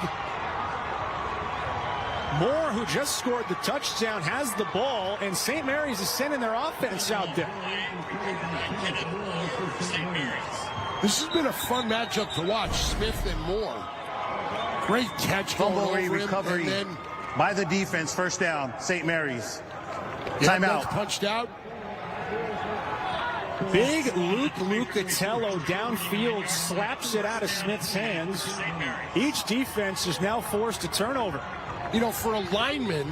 Moore, who just scored the touchdown, has the ball, and St. Mary's is sending their offense out there. This has been a fun matchup to watch, Smith and Moore. Great catch going over him, recovery and then by the defense, first down, St. Mary's. yeah, Timeout. Punched out. Big Luke Lucatello downfield slaps it out of Smith's hands. Each defense is now forced a turnover. For a lineman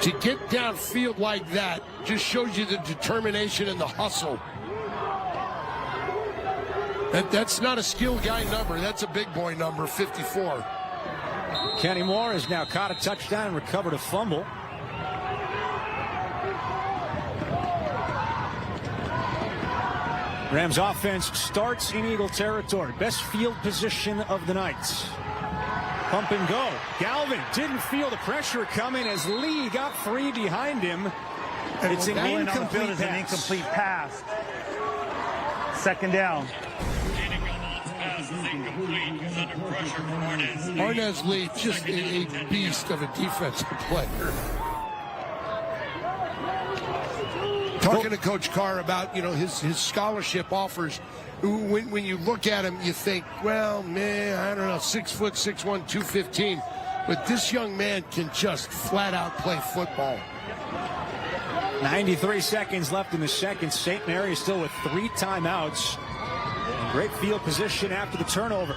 to get downfield like that just shows you the determination and the hustle. That's not a skill guy number. That's a big boy number, 54. Kenny Moore has now caught a touchdown and recovered a fumble. Rams offense starts in Eagle territory. Best field position of the night. Pump and go. Galvin didn't feel the pressure coming as Lee got free behind him. It's an incomplete pass. An incomplete pass. Second down. Arnaz Lee, just a beast of a defensive player. Talking to Coach Carr about, his scholarship offers. When you look at him, you think, well, man, I don't know, 6 foot, 6'1", 215. But this young man can just flat out play football. 93 seconds left in the second. St. Mary is still with 3 timeouts. And great field position after the turnover.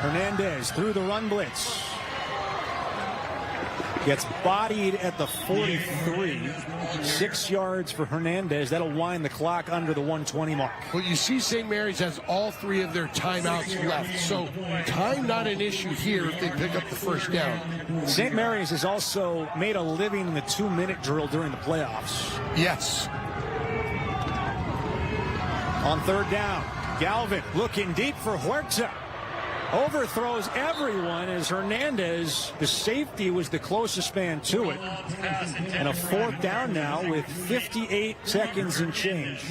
Hernandez through the run blitz. Gets bodied at the 43. 6 yards for Hernandez. That'll wind the clock under the 120 mark. Well, you see St. Mary's has all 3 of their timeouts left. So time not an issue here if they pick up the first down. St. Mary's has also made a living in the 2-minute drill during the playoffs. Yes. On third down, Galvin looking deep for Huerta. Overthrows everyone as Hernandez, the safety, was the closest man to it. And a fourth down now with 58 seconds and change.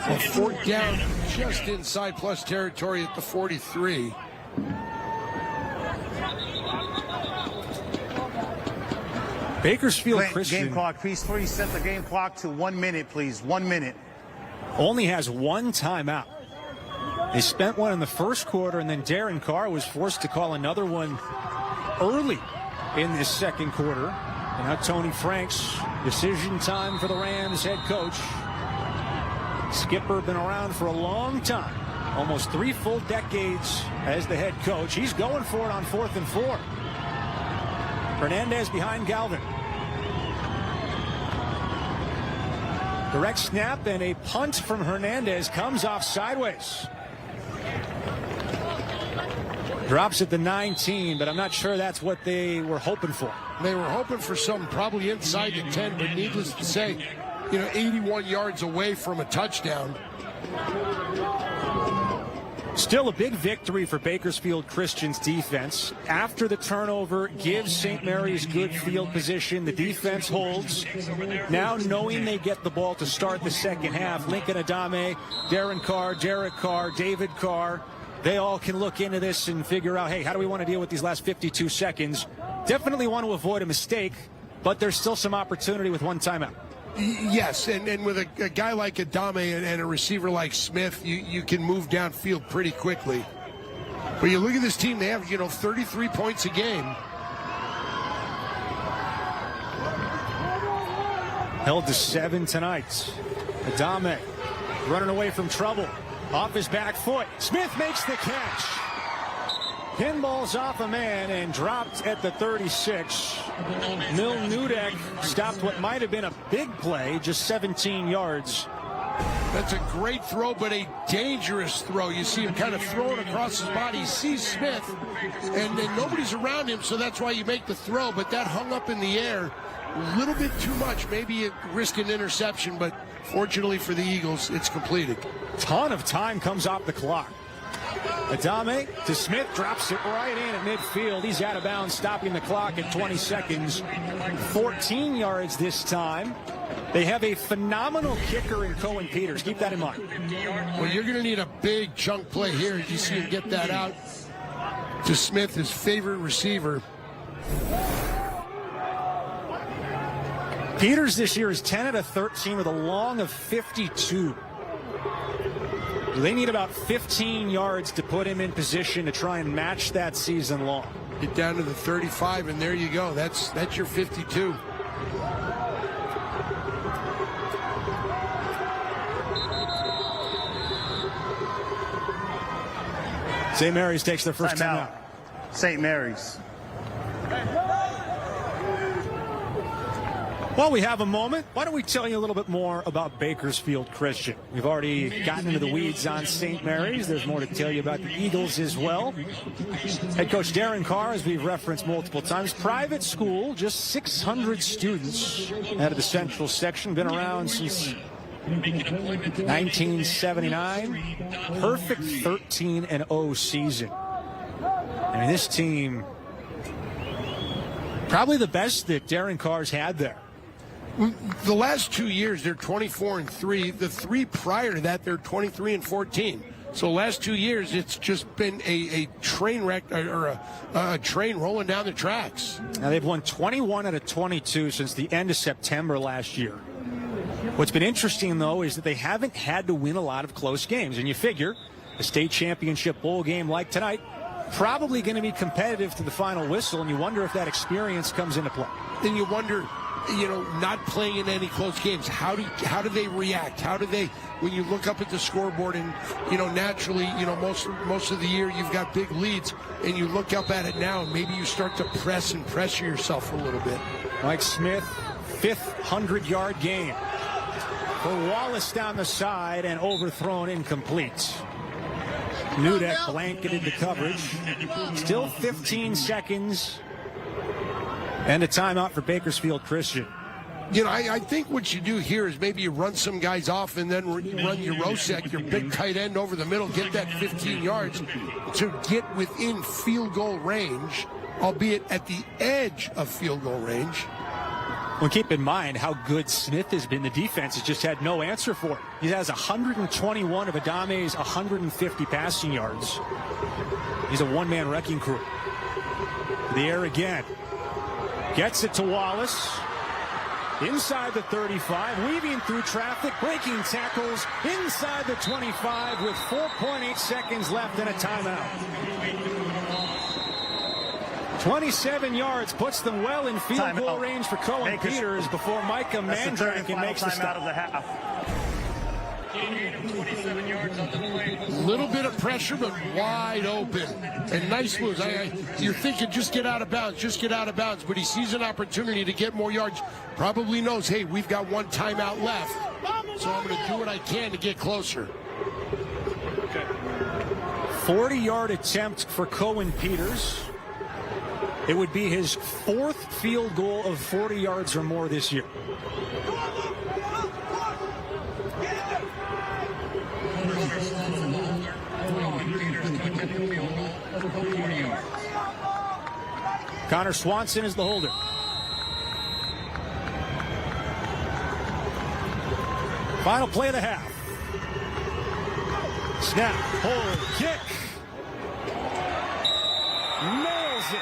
A fourth down just inside plus territory at the 43. Bakersfield Christian. Game clock, please set the game clock to 1 minute, please. 1 minute. Only has 1 timeout. They spent one in the first quarter, and then Darren Carr was forced to call another one early in this second quarter. And now Tony Frank's decision time for the Rams head coach. Skipper been around for a long time, almost 3 full decades as the head coach. He's going for it on 4th and 4. Hernandez behind Galvin. Direct snap and a punt from Hernandez comes off sideways. Drops at the 19, but I'm not sure that's what they were hoping for. They were hoping for something probably inside the 10, but needless to say, 81 yards away from a touchdown. Still a big victory for Bakersfield Christian's defense. After the turnover gives St. Mary's good field position. The defense holds. Now knowing they get the ball to start the second half, Lincoln Adame, Darren Carr, Derek Carr, David Carr, they all can look into this and figure out, hey, how do we want to deal with these last 52 seconds? Definitely want to avoid a mistake, but there's still some opportunity with one timeout. Yes, and with a guy like Adame and a receiver like Smith, you can move downfield pretty quickly. But you look at this team, they have, 33 points a game. Held to 7 tonight. Adame running away from trouble. Off his back foot. Smith makes the catch. Pinballs off a man and dropped at the 36. Mil Nudek stopped what might have been a big play, just 17 yards. That's a great throw, but a dangerous throw. You see him kind of throw it across his body. He sees Smith, and then nobody's around him, so that's why you make the throw. But that hung up in the air a little bit too much. Maybe it risked an interception, but fortunately for the Eagles, it's completed. Ton of time comes off the clock. Adame to Smith, drops it right in at midfield. He's out of bounds, stopping the clock at 20 seconds. 14 yards this time. They have a phenomenal kicker in Cohen Peters. Keep that in mind. Well, you're going to need a big chunk play here as you see him get that out to Smith, his favorite receiver. Peters this year is 10 out of 13 with a long of 52. They need about 15 yards to put him in position to try and match that season long. Get down to the 35, and there you go. That's your 52. St. Mary's takes their first time out. St. Mary's. While we have a moment, why don't we tell you a little bit more about Bakersfield Christian? We've already gotten into the weeds on St. Mary's. There's more to tell you about the Eagles as well. Head coach Darren Carr, as we've referenced multiple times, private school, just 600 students out of the central section, been around since 1979. Perfect 13-0 season. I mean, this team, probably the best that Darren Carr's had there. The last 2 years, they're 24-3. The 3 prior to that, they're 23-14. So last 2 years, it's just been a train wreck or a train rolling down the tracks. Now they've won 21 out of 22 since the end of September last year. What's been interesting, though, is that they haven't had to win a lot of close games. And you figure a state championship bowl game like tonight, probably going to be competitive to the final whistle, and you wonder if that experience comes into play. Then you wonder, not playing in any close games, how do they react? How do they, when you look up at the scoreboard and, naturally, most of the year you've got big leads, and you look up at it now, and maybe you start to press and pressure yourself a little bit. Mike Smith, 5th 100-yard game for Wallace down the side and overthrown, incomplete. Nudek blanketed the coverage. Still 15 seconds. And a timeout for Bakersfield Christian. I think what you do here is maybe you run some guys off and then run your Rosek, your big tight end, over the middle, get that 15 yards to get within field goal range, albeit at the edge of field goal range. Well, keep in mind how good Smith has been. The defense has just had no answer for it. He has 121 of Adame's 150 passing yards. He's a one-man wrecking crew. The air again. Gets it to Wallace. inside the 35, weaving through traffic, breaking tackles inside the 25 with 4.8 seconds left and a timeout. 27 yards puts them well in field goal range for Cohen Peters before Micah Mandrakin makes the stop. Of the half. Little bit of pressure, but wide open. And nice moves. You're thinking just get out of bounds, just get out of bounds. But he sees an opportunity to get more yards. Probably knows, hey, we've got one timeout left. So I'm going to do what I can to get closer. 40-yard attempt for Cohen Peters. It would be his 4th field goal of 40 yards or more this year. Connor Swanson is the holder. Final play of the half. Snap, hold, kick. Nails it.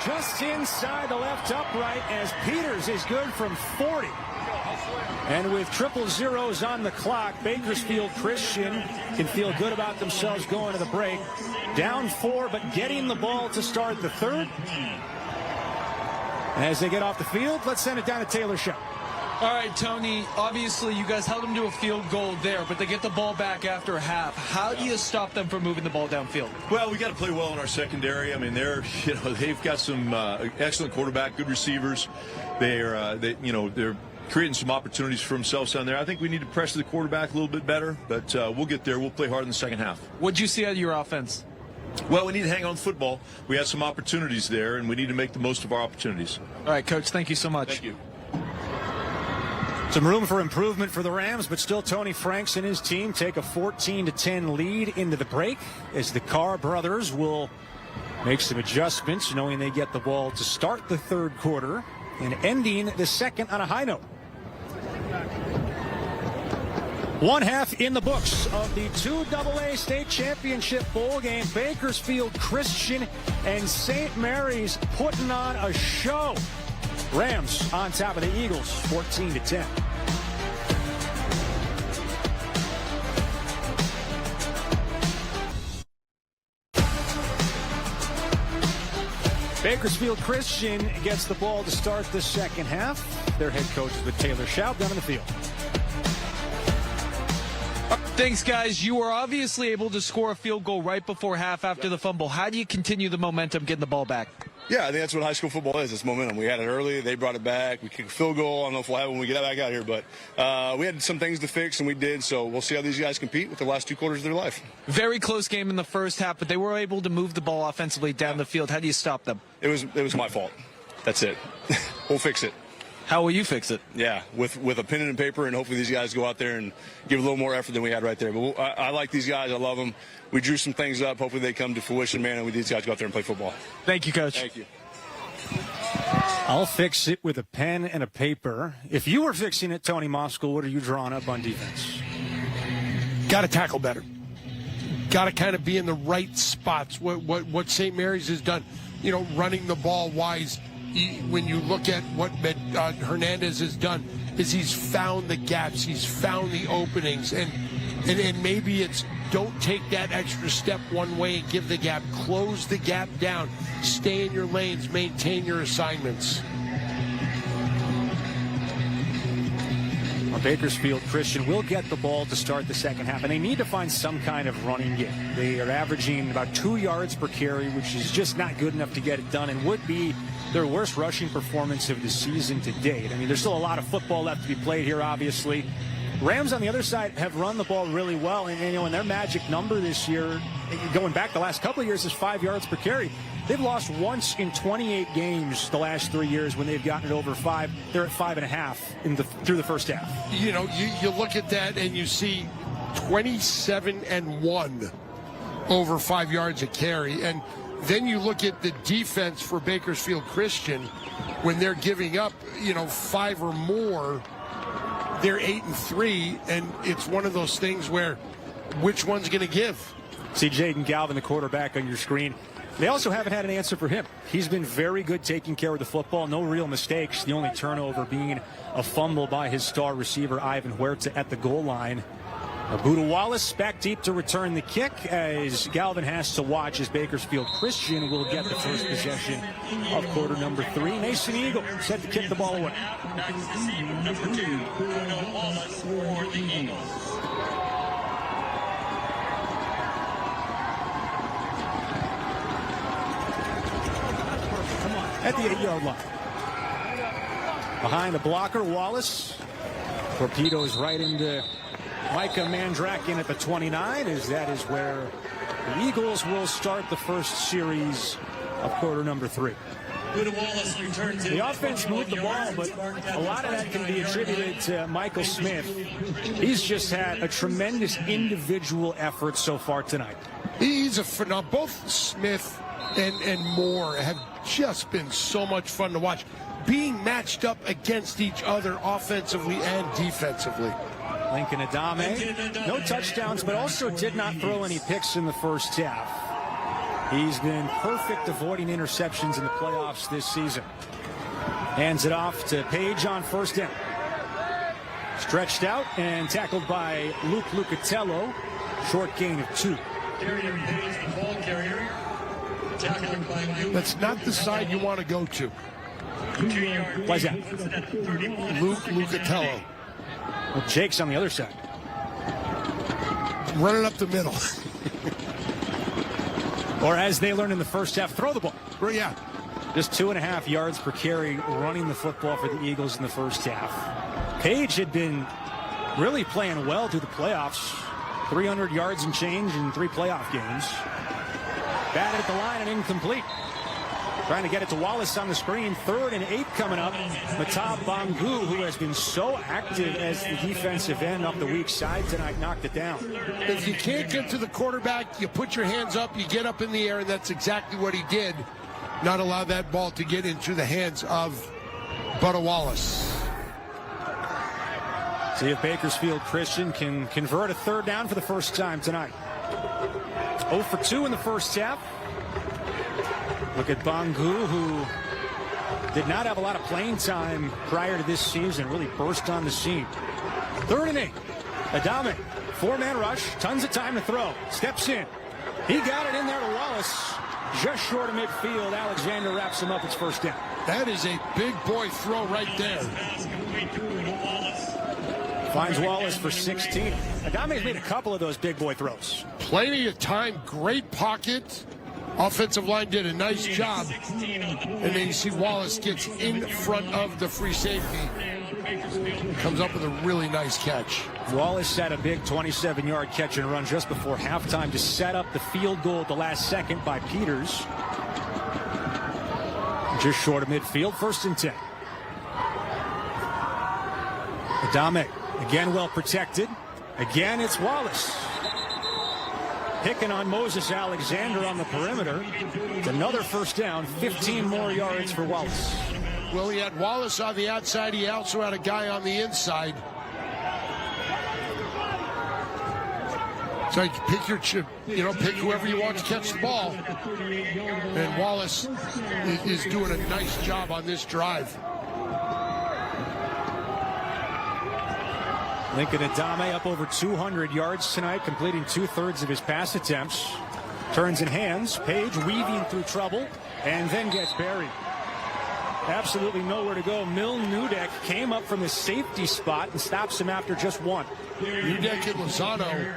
Just inside the left upright as Peters is good from 40. And with 0-0 on the clock, Bakersfield Christian can feel good about themselves going to the break. Down 4, but getting the ball to start the third. As they get off the field, let's send it down to Taylor Shep. All right, Tony, obviously you guys held them to a field goal there, but they get the ball back after half. How do you stop them from moving the ball downfield? Well, we got to play well in our secondary. I mean, they've got some excellent quarterback, good receivers. They're creating some opportunities for themselves down there. I think we need to pressure the quarterback a little bit better, but we'll get there. We'll play hard in the second half. What'd you see out of your offense? Well, we need to hang on to football. We had some opportunities there, and we need to make the most of our opportunities. All right, Coach, thank you so much. Thank you. Some room for improvement for the Rams, but still Tony Franks and his team take a 14-10 lead into the break as the Carr brothers will make some adjustments, knowing they get the ball to start the third quarter and ending the second on a high note. One half in the books of the 2AA State Championship Bowl game. Bakersfield Christian and St. Mary's putting on a show. Rams on top of the Eagles, 14-10. Bakersfield Christian gets the ball to start the second half. Their head coach is with Taylor Schaub down in the field. Thanks, guys. You were obviously able to score a field goal right before half after the fumble. How do you continue the momentum getting the ball back? Yeah, I think that's what high school football is. It's momentum. We had it early. They brought it back. We kicked a field goal. I don't know if we'll have it when we get back out here, but we had some things to fix, and we did. So we'll see how these guys compete with the last 2 quarters of their life. Very close game in the first half, but they were able to move the ball offensively down the field. How do you stop them? It was my fault. That's it. We'll fix it. How will you fix it? Yeah, with a pen and paper, and hopefully these guys go out there and give a little more effort than we had right there. But I like these guys. I love them. We drew some things up. Hopefully they come to fruition, man, and these guys go out there and play football. Thank you, Coach. Thank you. I'll fix it with a pen and a paper. If you were fixing it, Tony Moskal, what are you drawing up on defense? Got to tackle better. Got to kind of be in the right spots. What St. Mary's has done, running the ball wise. When you look at what Hernandez has done, is he's found the gaps, he's found the openings, and maybe it's don't take that extra step one way and give the gap. Close the gap down. Stay in your lanes. Maintain your assignments. Well, Bakersfield Christian will get the ball to start the second half, and they need to find some kind of running game. They are averaging about 2 yards per carry, which is just not good enough to get it done, and would be their worst rushing performance of the season to date. I mean, there's still a lot of football left to be played here, obviously. Rams on the other side have run the ball really well, and and their magic number this year, going back the last couple of years, is 5 yards per carry. They've lost once in 28 games the last 3 years when they've gotten it over 5. They're at 5.5 through the first half. You look at that and you see 27-1 over 5 yards a carry, and then you look at the defense for Bakersfield Christian when they're giving up 5 or more. They're 8-3, and it's one of those things where which one's going to give? See Jaden Galvin, the quarterback, on your screen. They also haven't had an answer for him. He's been very good taking care of the football. No real mistakes. The only turnover being a fumble by his star receiver, Ivan Huerta, at the goal line. Buda Wallace back deep to return the kick as Galvin has to watch as Bakersfield Christian will get the first possession of quarter number 3. Mason Eagle set to kick the ball away. Back to receiver number 2, Buda Wallace for the Eagles. At the 8-yard line. Behind the blocker, Wallace. Torpedoes right into Micah Mandrakin at the 29, as that is where the Eagles will start the first series of quarter number 3. The offense moved the ball, but a lot of that can be attributed to Michael Smith. He's just had a tremendous individual effort so far tonight. He's a phenomenal. Both Smith and Moore have just been so much fun to watch, being matched up against each other offensively and defensively. Lincoln Adame, no touchdowns, but also did not throw any picks in the first half. He's been perfect avoiding interceptions in the playoffs this season. Hands it off to Page on first down. Stretched out and tackled by Luke Lucatello. Short gain of 2. Carrier Page, the ball carrier. Tackled by Luke. That's not the side you want to go to. 2-yard. Why's that? Luke Lucatello. Well, Jake's on the other side. Running up the middle. Or as they learned in the first half, throw the ball. Well, yeah. Just 2.5 yards per carry running the football for the Eagles in the first half. Page had been really playing well through the playoffs. 300 yards and change in 3 playoff games. Batted at the line and incomplete. Trying to get it to Wallace on the screen. 3rd and 8 coming up. Matab Bangu, who has been so active as the defensive end up the weak side tonight, knocked it down. If you can't get to the quarterback, you put your hands up, you get up in the air, and that's exactly what he did. Not allow that ball to get into the hands of Buda Wallace. See if Bakersfield Christian can convert a 3rd down for the first time tonight. 0 for 2 in the first half. Look at Bangu, who did not have a lot of playing time prior to this season. Really burst on the scene. 3rd and 8. Adame, 4-man rush, tons of time to throw. Steps in. He got it in there to Wallace. Just short of midfield. Alexander wraps him up. It's first down. That is a big boy throw right there. Finds Wallace for 16. Adame's made a couple of those big boy throws. Plenty of time. Great pocket. Offensive line did a nice job. And then you see Wallace gets in front of the free safety. Comes up with a really nice catch. Wallace had a big 27-yard catch and run just before halftime to set up the field goal at the last second by Peters. Just short of midfield, 1st and 10. Adame, again well protected. Again, it's Wallace. Picking on Moses Alexander on the perimeter. It's another first down, 15 more yards for Wallace. Well, he had Wallace on the outside. He also had a guy on the inside. So you pick your chip, pick whoever you want to catch the ball. And Wallace is doing a nice job on this drive. Lincoln Adame up over 200 yards tonight, completing 2/3 of his pass attempts. Turns and hands. Page weaving through trouble and then gets buried. Absolutely nowhere to go. Milne Nudek came up from the safety spot and stops him after just 1. Nudek and Lozano.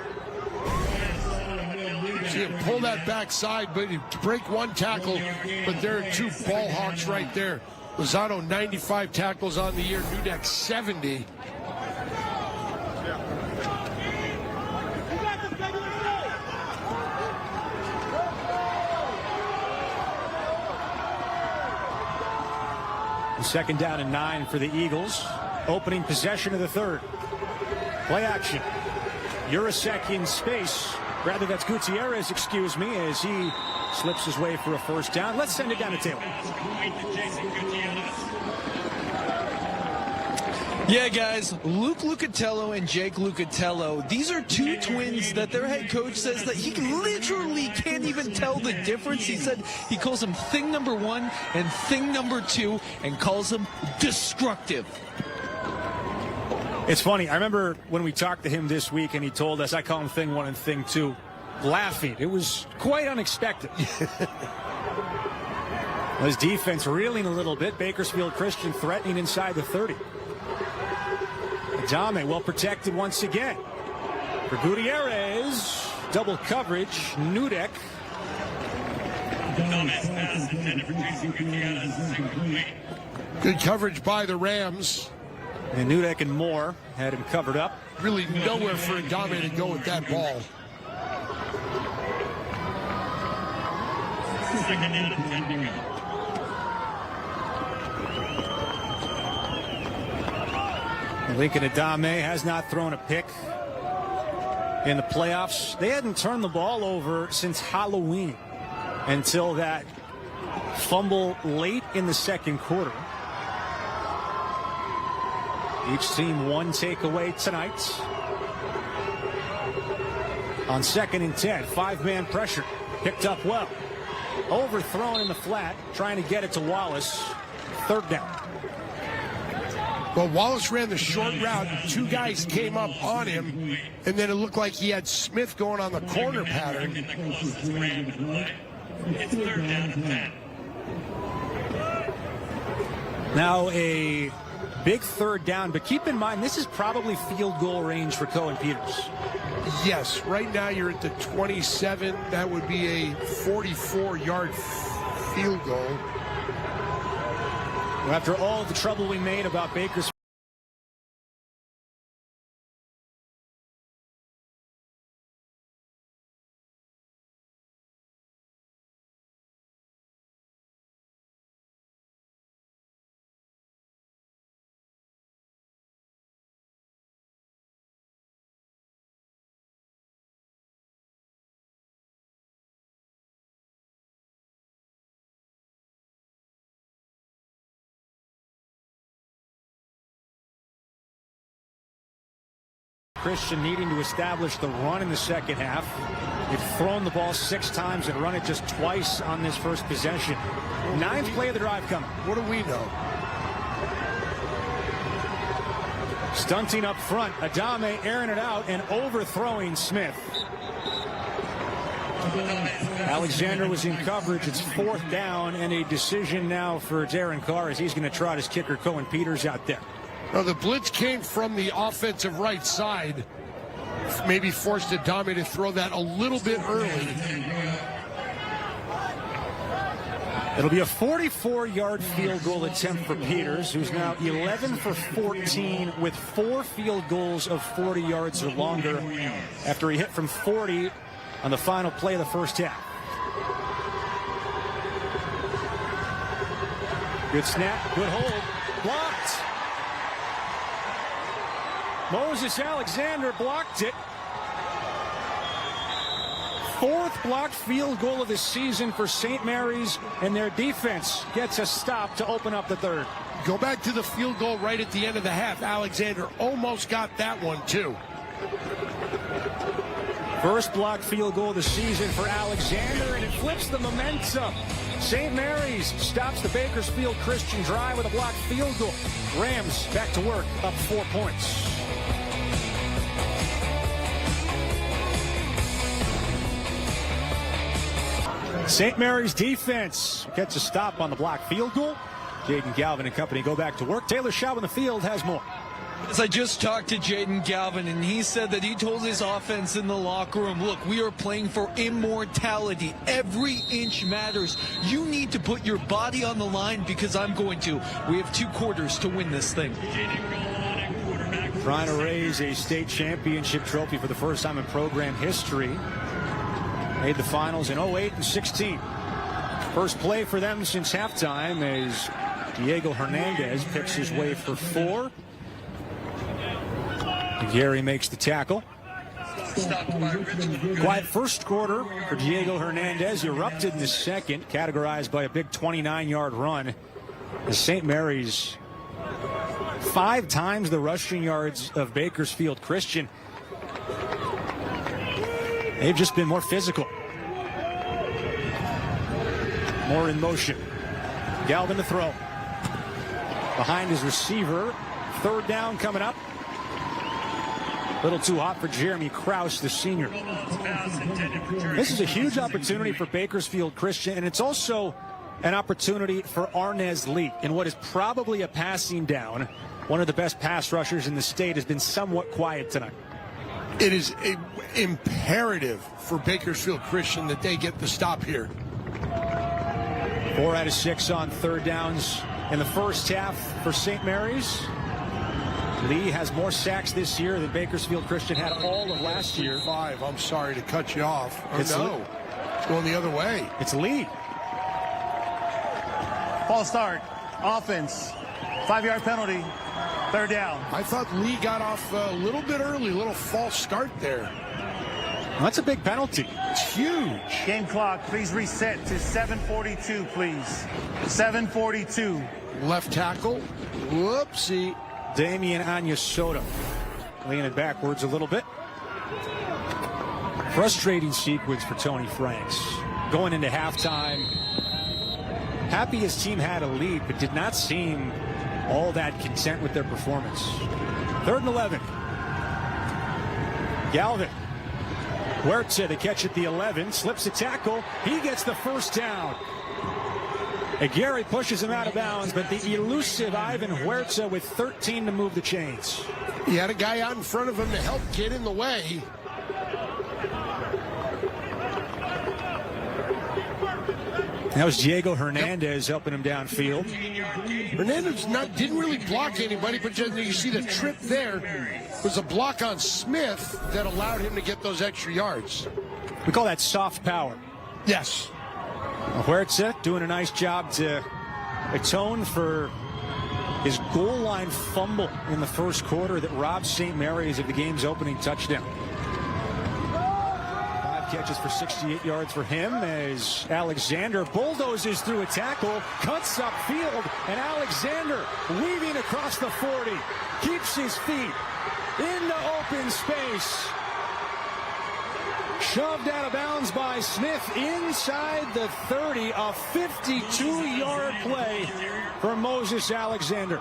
See him pull that backside, but he break 1 tackle. But there are 2 ball hawks right there. Lozano 95 tackles on the year. Nudek 70. Second down and 9 for the Eagles. Opening possession of the 3rd. Play action. Urasek in space. Rather, that's Gutierrez, excuse me, as he slips his way for a first down. Let's send it down to Taylor. Yeah, guys, Luke Lucatello and Jake Lucatello, these are two twins that their head coach says that he literally can't even tell the difference. He said he calls them thing number one and thing number two and calls them destructive. It's funny. I remember when we talked to him this week and he told us, I call him thing one and thing two, laughing. It was quite unexpected. His defense reeling a little bit. Bakersfield Christian threatening inside the 30. Adame well protected once again. For Gutierrez, double coverage. Nudek. Good coverage by the Rams. And Nudek and Moore had him covered up. Really nowhere for Adame to go with that ball. Second down and 10 to go. Lincoln Adame has not thrown a pick in the playoffs. They hadn't turned the ball over since Halloween until that fumble late in the second quarter. Each team one takeaway tonight. On 2nd and 10, 5-man pressure. Picked up well. Overthrown in the flat, trying to get it to Wallace. 3rd down. Well, Wallace ran the short route. 2 guys came up on him, and then it looked like he had Smith going on the corner pattern. It's 3rd down and 10. Now a big 3rd down, but keep in mind this is probably field goal range for Cohen Peters. Yes, right now you're at the 27. That would be a 44-yard field goal. After all the trouble we made about Bakersfield. Christian needing to establish the run in the second half. They've thrown the ball 6 times and run it just twice on this first possession. 9th play of the drive coming. What do we know? Stunting up front. Adame airing it out and overthrowing Smith. Alexander was in coverage. It's 4th down and a decision now for Darren Carr as he's going to trot his kicker Cohen Peters out there. Now, the blitz came from the offensive right side. Maybe forced Adame to throw that a little bit early. It'll be a 44-yard field goal attempt for Peters, who's now 11 for 14 with 4 field goals of 40 yards or longer after he hit from 40 on the final play of the first half. Good snap, good hold, blocked. Moses Alexander blocked it. 4th blocked field goal of the season for St. Mary's, and their defense gets a stop to open up the 3rd. Go back to the field goal right at the end of the half. Alexander almost got that one, too. First blocked field goal of the season for Alexander, and it flips the momentum. St. Mary's stops the Bakersfield Christian drive with a blocked field goal. Rams back to work, up 4 points. St. Mary's defense gets a stop on the blocked field goal. Jaden Galvin and company go back to work. Taylor Shaw in the field has more. As I just talked to Jaden Galvin, and he said that he told his offense in the locker room, look, we are playing for immortality. Every inch matters. You need to put your body on the line because I'm going to. We have 2 quarters to win this thing. Trying to raise a state championship trophy for the first time in program history. Made the finals in 08 and 16. First play for them since halftime as Diego Hernandez picks his way for 4. Gary makes the tackle. Quiet first quarter for Diego Hernandez. Erupted in the second, categorized by a big 29-yard run. As St. Mary's 5 times the rushing yards of Bakersfield Christian. They've just been more physical, more in motion. Galvin to throw. Behind his receiver. 3rd down coming up. A little too hot for Jeremy Krause, the senior. This is a huge opportunity for Bakersfield Christian, and it's also an opportunity for Arnez Lee in what is probably a passing down. One of the best pass rushers in the state has been somewhat quiet tonight. It is imperative for Bakersfield Christian that they get the stop here. 4 out of 6 on 3rd downs in the first half for St. Mary's. Lee has more sacks this year than Bakersfield Christian had all of last year. 5. I'm sorry to cut you off. Oh, It's it's going the other way. It's Lee. False start. Offense. 5-yard penalty. 3rd down. I thought Lee got off a little bit early, a little false start there. That's a big penalty. It's huge. Game clock, please reset to 7:42, please. 7:42. Left tackle. Whoopsie. Damian Anyasota leaning backwards a little bit. Frustrating sequence for Tony Franks. Going into halftime, happy his team had a lead, but did not seem all that content with their performance. 3rd and 11. Galvin. Huerta to catch at the 11. Slips a tackle. He gets the 1st down. Aguirre pushes him out of bounds, but the elusive Ivan Huerta with 13 to move the chains. He had a guy out in front of him to help get in the way. That was Diego Hernandez helping him downfield. Hernandez didn't really block anybody, but you see the trip there was a block on Smith that allowed him to get those extra yards. We call that soft power. Yes. Huerta doing a nice job to atone for his goal line fumble in the first quarter that robbed St. Mary's of the game's opening touchdown. 5 catches for 68 yards for him as Alexander bulldozes through a tackle, cuts upfield, and Alexander weaving across the 40, keeps his feet into open space. Shoved out of bounds by Smith inside the 30, a 52-yard play for Moses Alexander.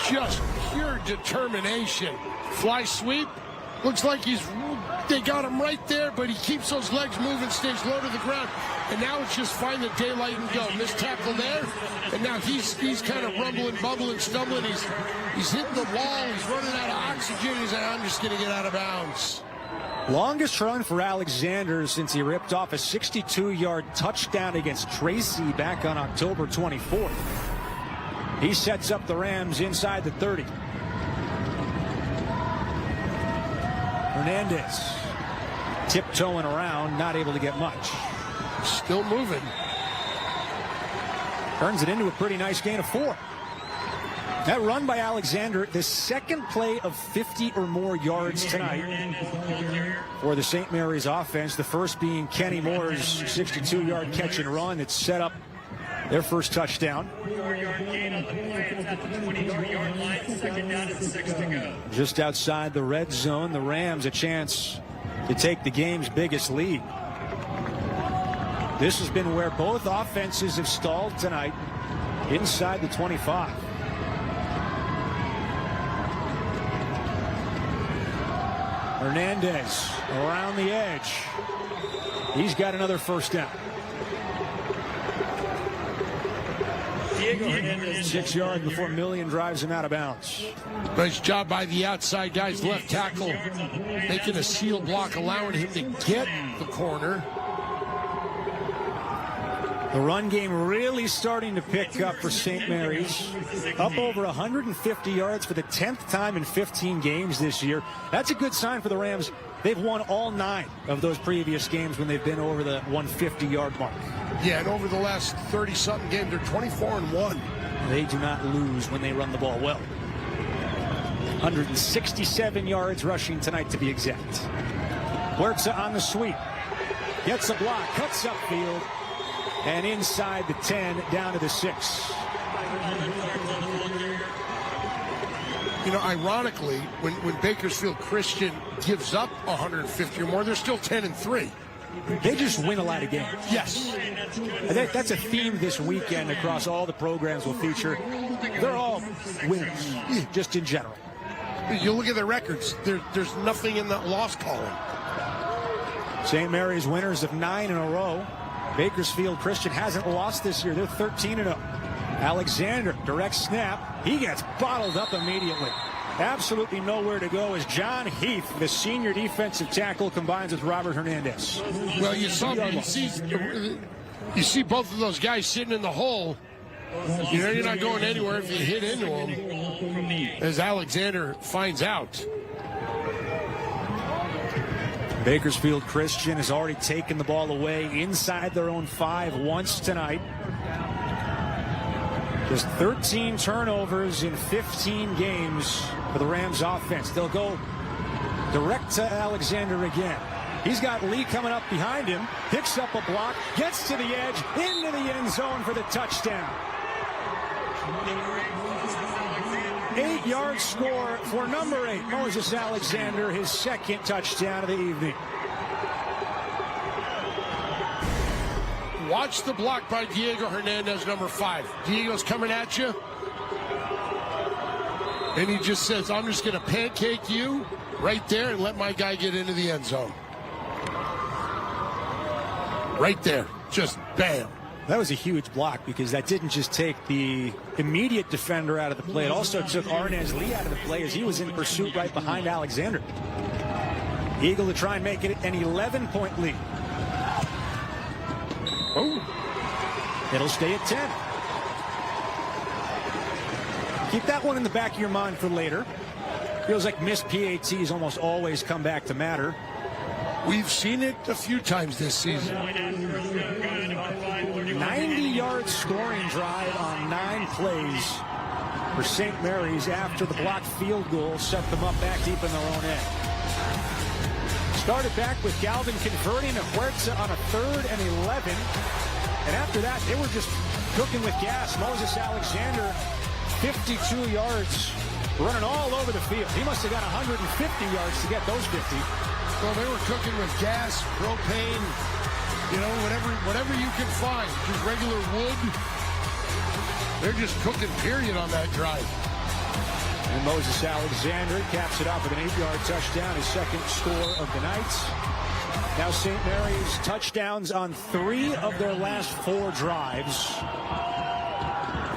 Just pure determination. Fly sweep. Looks like they got him right there, but he keeps those legs moving, stays low to the ground. And now it's just find the daylight and go. Missed tackle there, and now he's kind of rumbling, bubbling, stumbling. He's hitting the wall. He's running out of oxygen. He's like, I'm just going to get out of bounds. Longest run for Alexander since he ripped off a 62-yard touchdown against Tracy back on October 24th. He sets up the Rams inside the 30. Hernandez tiptoeing around, not able to get much. Still moving. Turns it into a pretty nice gain of 4. That run by Alexander, the second play of 50 or more yards tonight for the St. Mary's offense. The first being Kenny Moore's 62-yard catch and run that set up their first touchdown. 4-yard gain on the play. It's at the 22-yard line. 2nd down and 6 to go. Just outside the red zone, the Rams a chance to take the game's biggest lead. This has been where both offenses have stalled tonight, inside the 25. Hernandez around the edge. He's got another 1st down. 6 yards before Million drives him out of bounds. Nice job by the outside guys, left tackle, making a seal block, allowing him to get the corner. The run game really starting to pick up for St. Mary's. Up over 150 yards for the 10th time in 15 games this year. That's a good sign for the Rams. They've won all 9 of those previous games when they've been over the 150-yard mark. Yeah, and over the last 30-something games, they're 24-1. They do not lose when they run the ball well. 167 yards rushing tonight, to be exact. Huerta on the sweep. Gets a block, cuts upfield, and inside the 10, down to the 6. You know, ironically, when Bakersfield Christian gives up 150 or more, they're still 10-3. They just win a lot of games. Yes. That's a theme this weekend across all the programs we'll feature. They're all winners, just in general. You look at their records, there's nothing in the loss column. St. Mary's winners of 9 in a row. Bakersfield Christian hasn't lost this year. They're 13-0. Alexander, direct snap. He gets bottled up immediately. Absolutely nowhere to go as John Heath, the senior defensive tackle, combines with Robert Hernandez. Well, you see both of those guys sitting in the hole. You know you're not going anywhere if you hit into them, as Alexander finds out. Bakersfield Christian has already taken the ball away inside their own 5 once tonight. Just 13 turnovers in 15 games for the Rams offense. They'll go direct to Alexander again. He's got Lee coming up behind him, picks up a block, gets to the edge, into the end zone for the touchdown. 8-yard score for number 8, Moses Alexander, his second touchdown of the evening. Watch the block by Diego Hernandez, number 5. Diego's coming at you. And he just says, I'm just going to pancake you right there and let my guy get into the end zone. Right there. Just bam. That was a huge block because that didn't just take the immediate defender out of the play. It also took Arnaz Lee out of the play as he was in pursuit right behind Alexander. Eagle to try and make it an 11-point lead. Oh, it'll stay at 10. Keep that one in the back of your mind for later. Feels like missed PATs almost always come back to matter. We've seen it a few times this season. 90-yard scoring drive on 9 plays for St. Mary's after the blocked field goal set them up back deep in their own end. Started back with Galvin converting a Huerta on a 3rd and 11. And after that, they were just cooking with gas. Moses Alexander, 52 yards, running all over the field. He must have got 150 yards to get those 50. Well, they were cooking with gas, propane, you know, whatever you can find. Just regular wood. They're just cooking, period, on that drive. And Moses Alexander caps it off with an 8-yard touchdown, his second score of the night. Now St. Mary's touchdowns on 3 of their last 4 drives.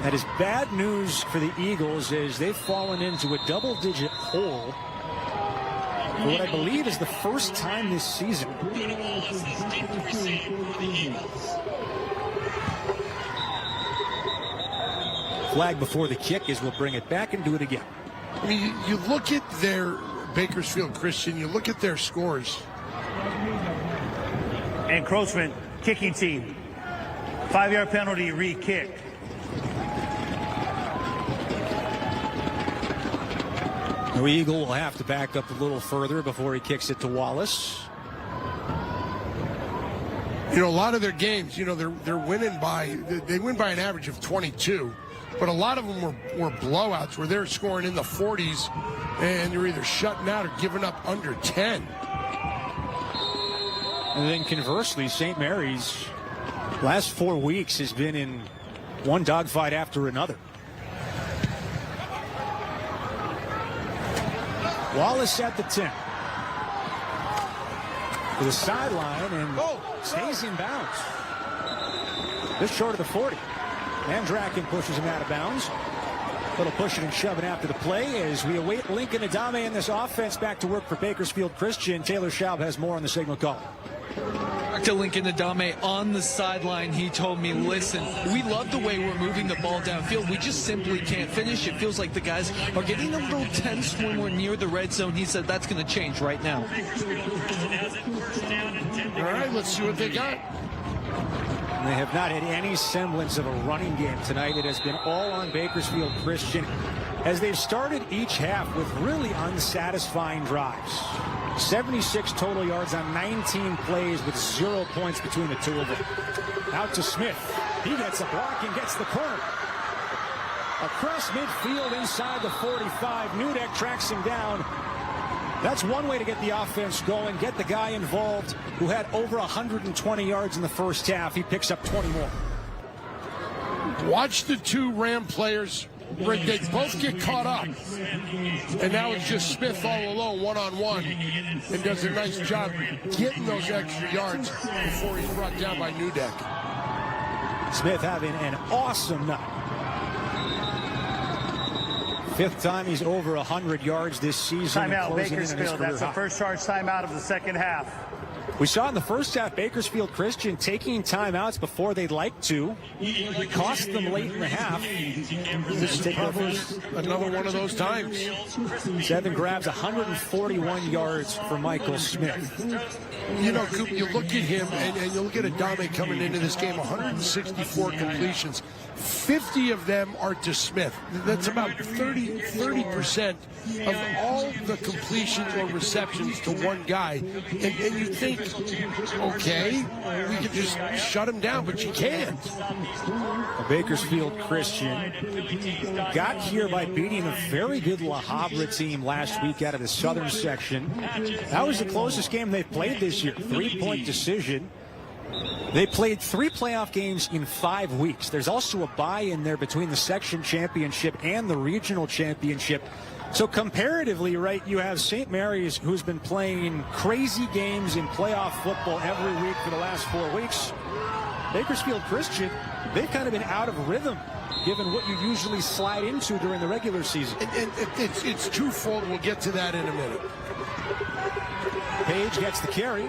That is bad news for the Eagles as they've fallen into a double-digit hole for what I believe is the first time this season. Flag before the kick is we'll bring it back and do it again. I mean, you look at their Bakersfield Christian, you look at their scores. Encroachment, kicking team. 5-yard penalty, re-kick. The Eagle will have to back up a little further before he kicks it to Wallace. You know, a lot of their games, you know, they're winning by, they win by an average of 22. But a lot of them were blowouts where they're scoring in the 40s and you're either shutting out or giving up under 10. And then conversely, St. Mary's last 4 weeks has been in one dogfight after another. Wallace at the 10. To the sideline and stays in bounds. Just short of the 40. Mandrakin pushes him out of bounds. Little pushing and shoving after the play as we await Lincoln Adame in this offense back to work for Bakersfield Christian. Taylor Schaub has more on the signal call. Back to Lincoln Adame on the sideline. He told me, listen, we love the way we're moving the ball downfield. We just simply can't finish. It feels like the guys are getting a little tense when we're near the red zone. He said that's going to change right now. All right, let's see what they got. They have not had any semblance of a running game tonight. It has been all on Bakersfield Christian as they've started each half with really unsatisfying drives. 76 total yards on 19 plays with 0 points between the two of them. Out to Smith. He gets a block and gets the corner. across midfield inside the 45. Nudek tracks him down. That's one way to get the offense going, get the guy involved who had over 120 yards in the first half. He picks up 20 more. Watch the two Ram players. They both get caught up. And now it's just Smith all alone, one-on-one, and does a nice job getting those extra yards before he's brought down by Nudek. Smith having an awesome night. Fifth time he's over 100 yards this season. Timeout, Bakersfield. That's the first charge timeout of the second half. We saw in the first half Bakersfield Christian taking timeouts before they'd like to. It cost them late in the half. This is probably another one of those times. Seven grabs, 141 yards for Michael Smith. You know, Coop, you look at him and you look at Adame coming into this game, 164 completions. 50 of them are to Smith. That's about 30% of all the completions or receptions to one guy. And you think, okay, we can just shut him down, but you can't. Bakersfield Christian got here by beating a very good La Habra team last week out of the southern section. That was the closest game they've played this year. 3-point decision. They played 3 playoff games in 5 weeks. There's also a bye in there between the section championship and the regional championship. So comparatively, right, you have St. Mary's, who's been playing crazy games in playoff football every week for the last 4 weeks. Bakersfield Christian, they've kind of been out of rhythm, given what you usually slide into during the regular season. It's twofold. We'll get to that in a minute. Page gets the carry.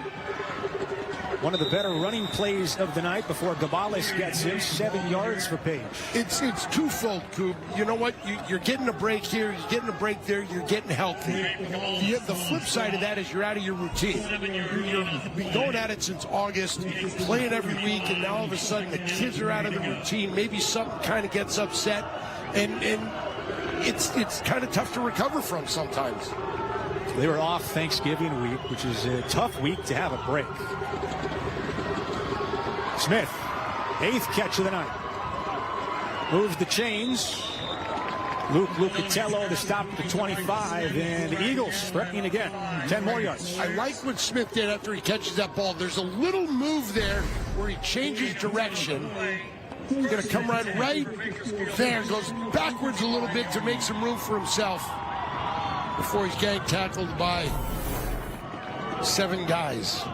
One of the better running plays of the night before Gabales gets him. 7 yards for Page. It's twofold, Coop. You know what? You're getting a break here. You're getting a break there. You're getting healthy. The flip side of that is you're out of your routine. You've been going at it since August, playing every week, and now all of a sudden the kids are out of the routine. Maybe something kind of gets upset, and it's kind of tough to recover from sometimes. They were off Thanksgiving week, which is a tough week to have a break. Smith, 8th catch of the night. Moves the chains. Lucatello to stop at the 25, and the Eagles threatening again. 10 more yards. I like what Smith did after he catches that ball. There's a little move there where he changes direction. He's going to come right there. Goes backwards a little bit to make some room for himself before he's gang tackled by 7 guys.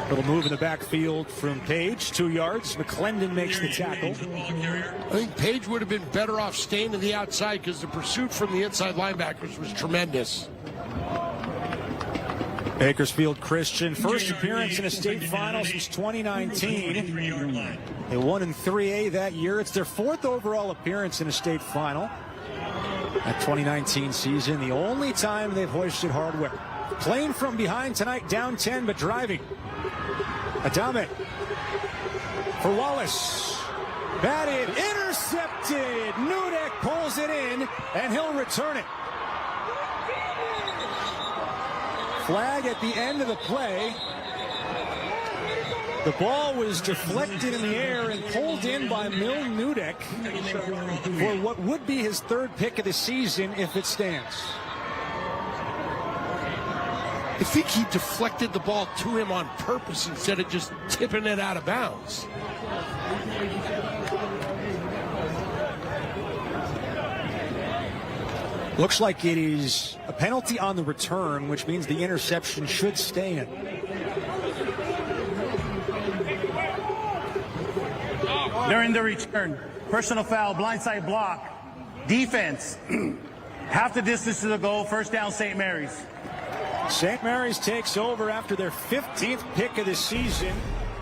Little move in the backfield from Page, 2 yards. McClendon makes the tackle. I think Page would have been better off staying to the outside because the pursuit from the inside linebackers was tremendous. Bakersfield Christian, first appearance in a state final since 2019. They won in 3A that year. It's their 4th overall appearance in a state final. That 2019 season, the only time they've hoisted hardware. Playing from behind tonight, down 10, but driving. Adame for Wallace. Batted, intercepted. Nudek pulls it in, and he'll return it. Flag at the end of the play. The ball was deflected in the air and pulled in by Mil Nudek for what would be his 3rd pick of the season if it stands. I think he deflected the ball to him on purpose instead of just tipping it out of bounds. Looks like it is a penalty on the return, which means the interception should stay in. During the return, personal foul, blindside block, defense, half the distance to the goal, first down St. Mary's. St. Mary's takes over after their 15th pick of the season.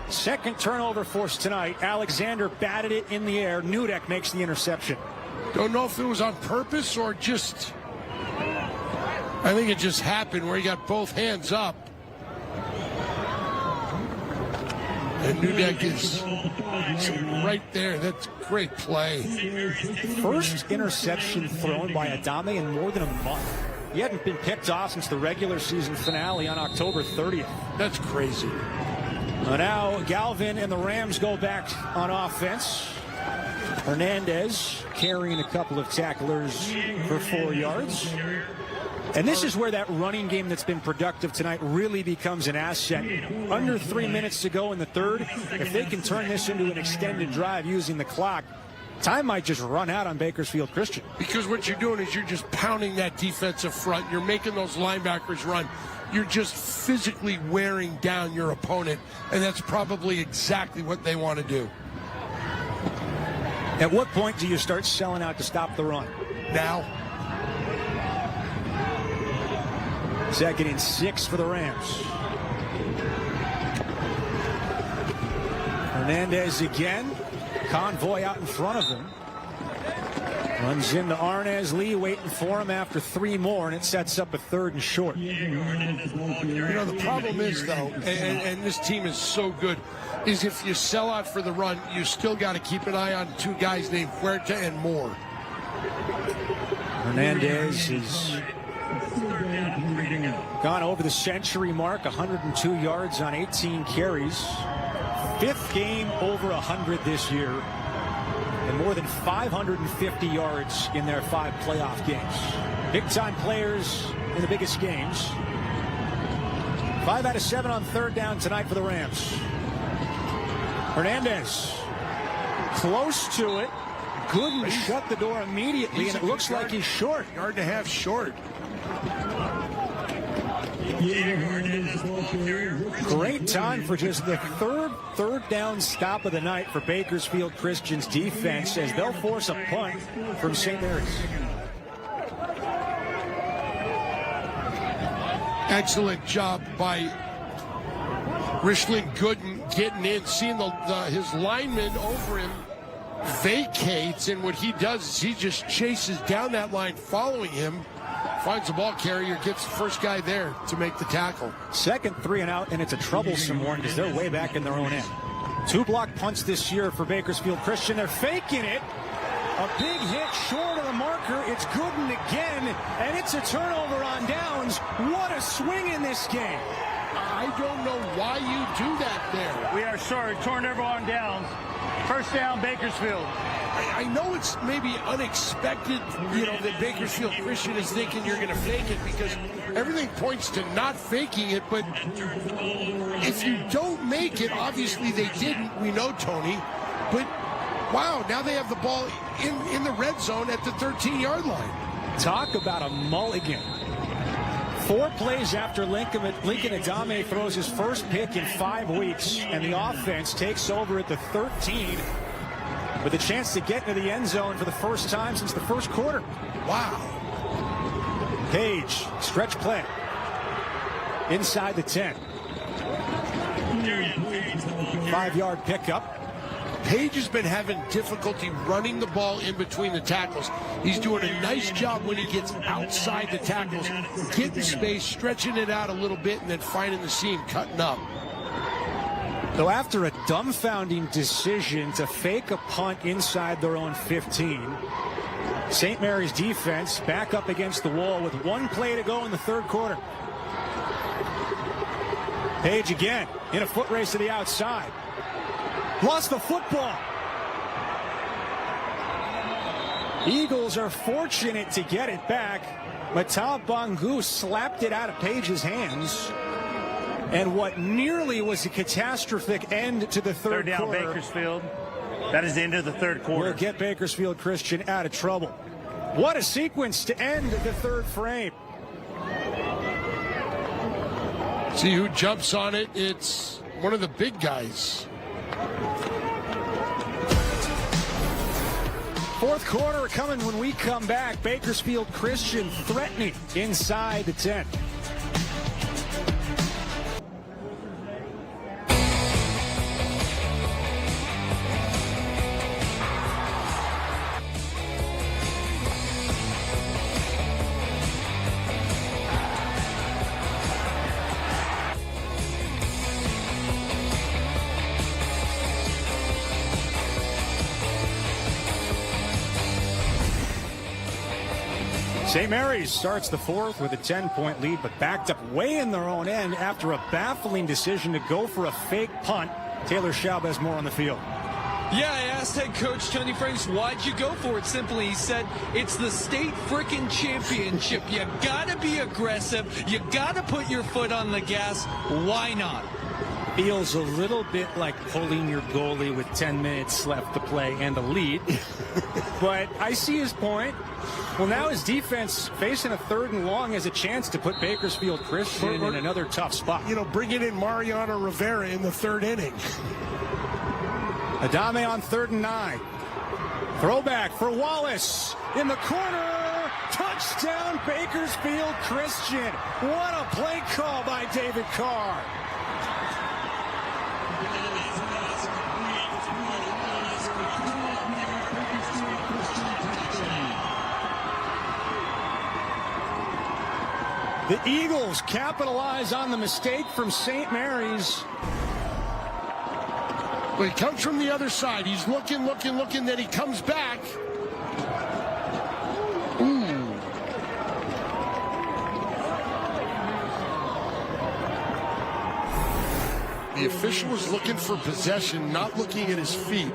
2nd turnover forced tonight. Alexander batted it in the air. Nudek makes the interception. Don't know if it was on purpose or just... I think it just happened where he got both hands up. And Nudek is right there. That's great play. First interception thrown by Adame in more than a month. He hadn't been picked off since the regular season finale on October 30th. That's crazy. Now Galvin and the Rams go back on offense. Hernandez carrying a couple of tacklers for 4 yards. And this is where that running game that's been productive tonight really becomes an asset. Under 3 minutes to go in the third. If they can turn this into an extended drive using the clock, time might just run out on Bakersfield Christian. Because what you're doing is you're just pounding that defensive front. You're making those linebackers run. You're just physically wearing down your opponent. And that's probably exactly what they want to do. At what point do you start selling out to stop the run? Now. 2nd and 6 for the Rams. Hernandez again. Convoy out in front of him. Runs into Arnaz Lee waiting for him after 3 more, and it sets up a 3rd and short. You know, the problem is, though, and this team is so good, is if you sell out for the run, you still got to keep an eye on 2 guys named Huerta and Moore. Hernandez is gone over the century mark, 102 yards on 18 carries. 5th game over 100 this year, and more than 550 yards in their 5 playoff games. Big-time players in the biggest games. 5 out of 7 on 3rd down tonight for the Rams. Hernandez close to it. Gooden shut the door immediately, and it looks like he's short. 1.5 yards short. Great time for just the third down stop of the night for Bakersfield Christian's defense, as they'll force a punt from St. Mary's. Excellent job by Richland Gooden getting in, seeing his lineman over him, vacates, and what he does is he just chases down that line following him, finds the ball carrier, gets the first guy there to make the tackle. 2nd 3 and out, and it's a troublesome one because they're way back in their own end. 2 block punts this year for Bakersfield Christian. They're faking it. A big hit short of the marker. It's Gooden again, and it's a turnover on downs. What a swing in this game. I don't know why you do that there. We are short. Turnover on downs. 1st down, Bakersfield. I know it's maybe unexpected, that Bakersfield Christian is thinking you're going to fake it, because everything points to not faking it. But if you don't make it, obviously they didn't. We know, Tony. But, wow, now they have the ball in the red zone at the 13-yard line. Talk about a mulligan. 4 plays after Lincoln Adame throws his first pick in 5 weeks, and the offense takes over at the 13 with a chance to get into the end zone for the first time since the first quarter. Wow. Page, stretch play. Inside the 10. 5-yard pickup. Page has been having difficulty running the ball in between the tackles. He's doing a nice job when he gets outside the tackles, getting space, stretching it out a little bit, and then finding the seam, cutting up. So after a dumbfounding decision to fake a punt inside their own 15, St. Mary's defense back up against the wall with 1 play to go in the 3rd quarter. Page again in a foot race to the outside. Lost the football. Eagles are fortunate to get it back. Matau Bangu slapped it out of Page's hands. And what nearly was a catastrophic end to the third down, quarter. Bakersfield. That is the end of the 3rd quarter. Will get Bakersfield Christian out of trouble. What a sequence to end the 3rd frame. See who jumps on it. It's one of the big guys. 4th quarter coming when we come back. Bakersfield Christian threatening inside the 10. St. Mary's starts the fourth with a 10-point lead, but backed up way in their own end after a baffling decision to go for a fake punt. Taylor Schaub has more on the field. Yeah, I asked head coach Tony Franks, why'd you go for it? Simply, he said, it's the state frickin' championship. You gotta be aggressive. You gotta put your foot on the gas. Why not? Feels a little bit like pulling your goalie with 10 minutes left to play and a lead. But I see his point. Well, now his defense facing a 3rd and long has a chance to put Bakersfield Christian in another tough spot. You know, bringing in Mariano Rivera in the 3rd inning. Adame on 3rd and 9. Throwback for Wallace in the corner. Touchdown Bakersfield Christian. What a play call by David Carr. The Eagles capitalize on the mistake from St. Mary's. Well, he comes from the other side. He's looking, then he comes back. Ooh. The official is looking for possession, not looking at his feet.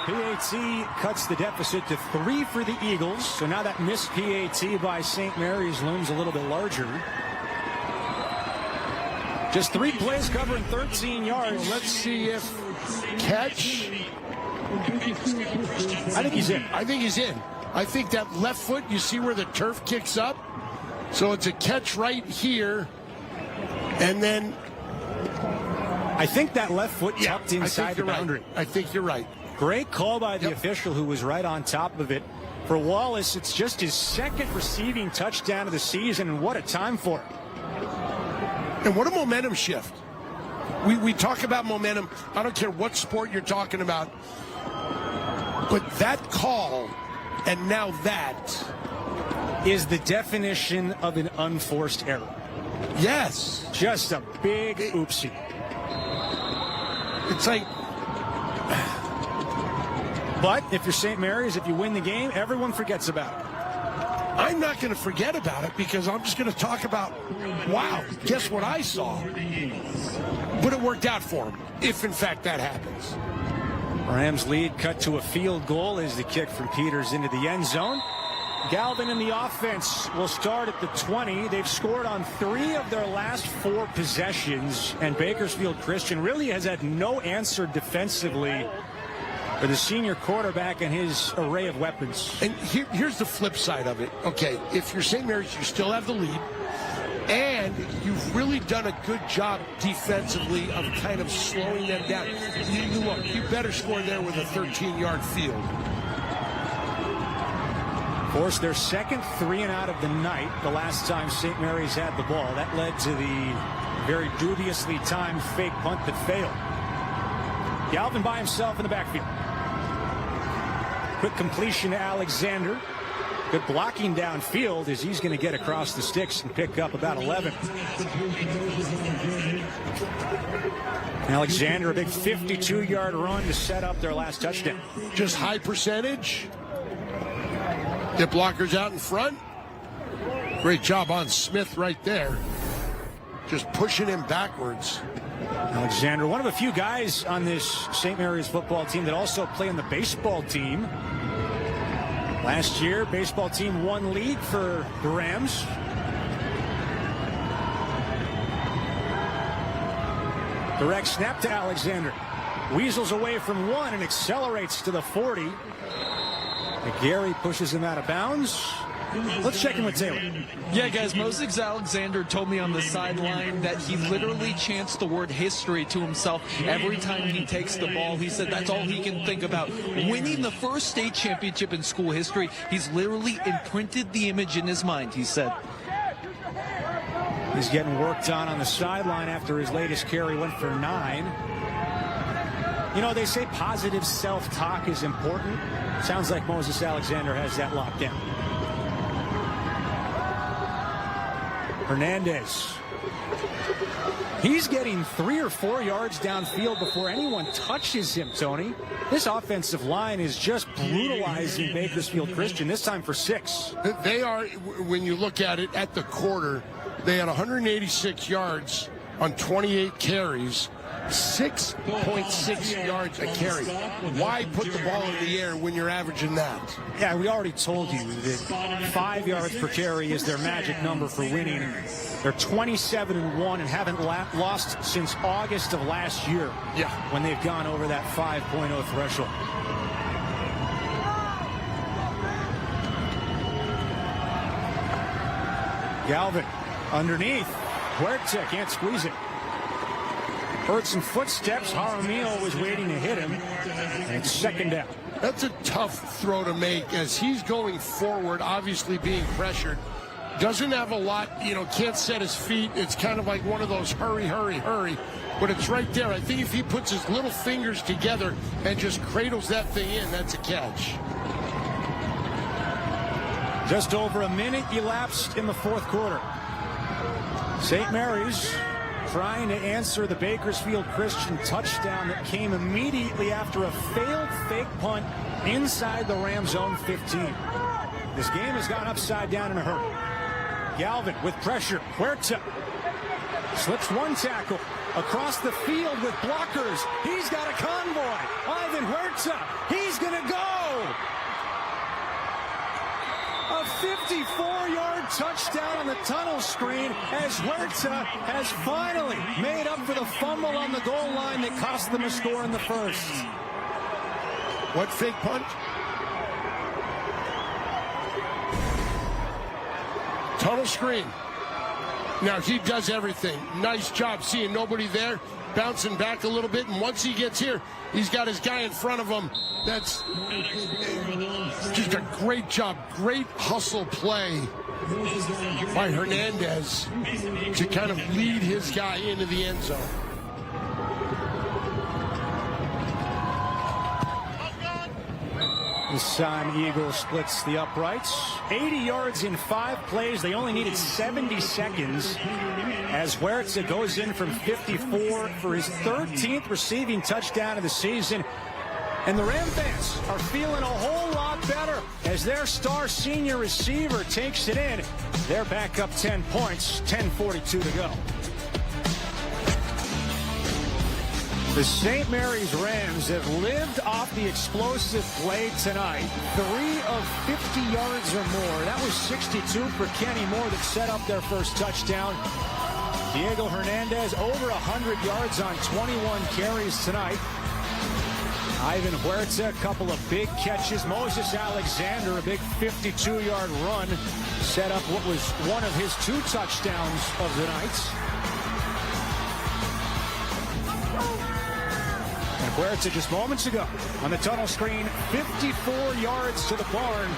PAT cuts the deficit to 3 for the Eagles. So now that missed PAT by St. Mary's looms a little bit larger. Just 3 plays covering 13 yards. Well, let's see if catch. I think he's in. I think he's in. I think that left foot, you see where the turf kicks up? So it's a catch right here. And then I think that left foot tucked inside the boundary. Right. I think you're right. Great call by the official who was right on top of it. For Wallace, it's just his 2nd receiving touchdown of the season, and what a time for it. And what a momentum shift. We talk about momentum. I don't care what sport you're talking about. But that call and now that is the definition of an unforced error. Yes. Just a big oopsie. It's like... But if you're St. Mary's, if you win the game, everyone forgets about it. I'm not going to forget about it because I'm just going to talk about, wow, guess what I saw? But it worked out for him, if in fact that happens. Rams lead cut to a field goal as the kick from Peters into the end zone. Galvin in the offense will start at the 20. They've scored on 3 of their last 4 possessions, and Bakersfield Christian really has had no answer defensively for the senior quarterback and his array of weapons. And here's the flip side of it. Okay, if you're St. Mary's, you still have the lead, and you've really done a good job defensively of kind of slowing them down. You better score there with a 13-yard field. Forced their 2nd 3-and-out of the night the last time St. Mary's had the ball. That led to the very dubiously timed fake punt that failed. Galvin by himself in the backfield. Quick completion to Alexander. Good blocking downfield as he's going to get across the sticks and pick up about 11. Alexander, a big 52-yard run to set up their last touchdown. Just high percentage. Get blockers out in front. Great job on Smith right there. Just pushing him backwards. Alexander, one of a few guys on this St. Mary's football team that also play on the baseball team. Last year, baseball team won league for the Rams. Direct snap to Alexander. Weasels away from 1 and accelerates to the 40. Gary pushes him out of bounds. Let's check in with Taylor. Yeah, guys, Moses Alexander told me on the sideline that he literally chants the word history to himself every time he takes the ball. He said that's all he can think about. Winning the first state championship in school history, he's literally imprinted the image in his mind, he said. He's getting worked on the sideline after his latest carry went for 9. You know, they say positive self-talk is important. Sounds like Moses Alexander has that locked down. Hernandez. He's getting 3 or 4 yards downfield before anyone touches him, Tony. This offensive line is just brutalizing Bakersfield Christian, this time for 6. They are, when you look at it at the quarter, they had 186 yards on 28 carries, 6.6 yards a carry. Why put the ball in the air when you're averaging that? Yeah, we already told you that 5 yards per carry is their magic number for winning. They're 27-1 and haven't lost since August of last year. Yeah, when they've gone over that 5.0 threshold. Galvin underneath. Huerta can't squeeze it. Heard some footsteps. Jaramillo was waiting to hit him. And it's 2nd down. That's a tough throw to make as he's going forward, obviously being pressured. Doesn't have a lot, can't set his feet. It's kind of like one of those hurry, hurry, hurry. But it's right there. I think if he puts his little fingers together and just cradles that thing in, that's a catch. Just over a minute elapsed in the 4th quarter. St. Mary's trying to answer the Bakersfield Christian touchdown that came immediately after a failed fake punt inside the Rams' own 15. This game has gone upside down in a hurry. Galvin with pressure. Huerta slips 1 tackle across the field with blockers. He's got a convoy. Ivan Huerta. He's going to go. A 54-yard touchdown on the tunnel screen as Huerta has finally made up for the fumble on the goal line that cost them a score in the first. What fake punt? Tunnel screen. Now he does everything. Nice job seeing nobody there, bouncing back a little bit, and once he gets here, he's got his guy in front of him. That's just a great job. Great hustle play by Hernandez to kind of lead his guy into the end zone. This time, Eagles splits the uprights. 80 yards in 5 plays. They only needed 70 seconds as Huerta goes in from 54 for his 13th receiving touchdown of the season. And the Ram fans are feeling a whole lot better as their star senior receiver takes it in. They're back up 10 points, 10:42 to go. The St. Mary's Rams have lived off the explosive play tonight. 3 of 50 yards or more. That was 62 for Kenny Moore that set up their first touchdown. Diego Hernandez over 100 yards on 21 carries tonight. Ivan Huerta, a couple of big catches. Moses Alexander, a big 52-yard run, set up what was one of his 2 touchdowns of the night. And Huerta just moments ago on the tunnel screen, 54 yards to the barn.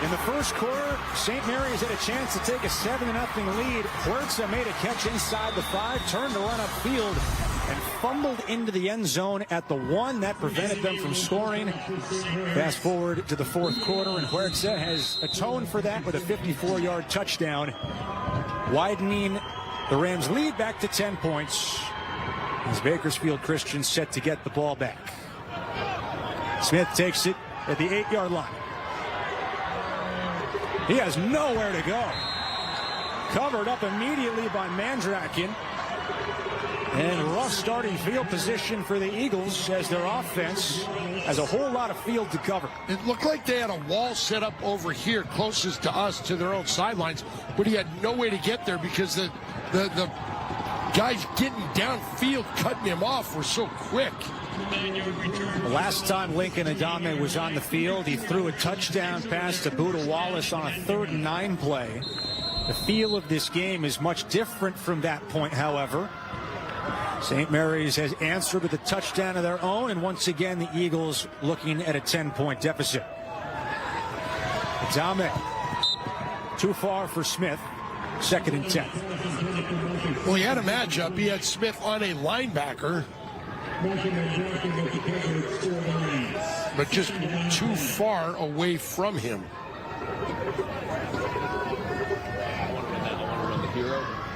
In the first quarter, St. Mary's had a chance to take a 7-0 lead. Huerta made a catch inside the 5, turned to run upfield, and fumbled into the end zone at the 1. That prevented them from scoring. Fast forward to the 4th quarter, and Huerta has atoned for that with a 54-yard touchdown, widening the Rams' lead back to 10 points as Bakersfield Christian set to get the ball back. Smith takes it at the 8-yard line. He has nowhere to go. Covered up immediately by Mandrakin. And rough starting field position for the Eagles as their offense has a whole lot of field to cover. It looked like they had a wall set up over here closest to us, to their own sidelines, but he had no way to get there because the guys getting downfield, cutting him off, were so quick. The last time Lincoln Adame was on the field, he threw a touchdown pass to Buda Wallace on a 3rd and 9 play. The feel of this game is much different from that point, however. St. Mary's has answered with a touchdown of their own, and once again the Eagles looking at a 10-point deficit. Adame too far for Smith. 2nd and 10. Well, he had a matchup. He had Smith on a linebacker, but just too far away from him.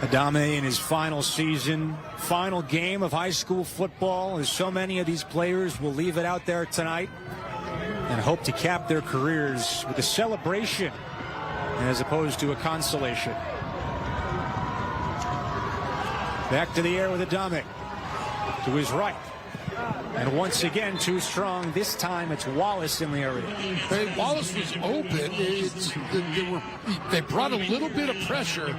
Adame in his final season, final game of high school football, as so many of these players will leave it out there tonight and hope to cap their careers with a celebration as opposed to a consolation. Back to the air with Adame. To his right. And once again, too strong. This time it's Wallace in the area. Hey, Wallace was open. They brought a little bit of pressure.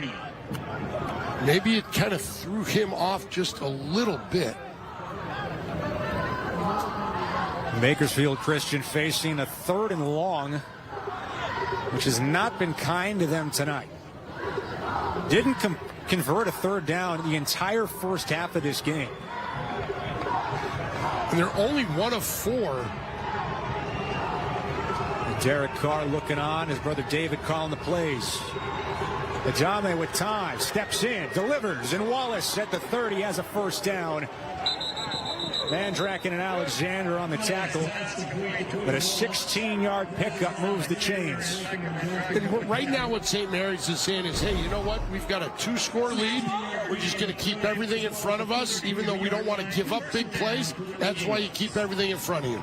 Maybe it kind of threw him off just a little bit. Bakersfield Christian facing a 3rd and long, which has not been kind to them tonight. Didn't convert a 3rd down the entire first half of this game. And they're only 1 of 4. And Derek Carr looking on, his brother David calling the plays. Adame with time, steps in, delivers, and Wallace at the 30 has a 1st down. Mandrake and Alexander on the tackle, but a 16-yard pickup moves the chains. And right now what St. Mary's is saying is, hey, you know what? We've got a 2-score lead. We're just going to keep everything in front of us, even though we don't want to give up big plays. That's why you keep everything in front of you.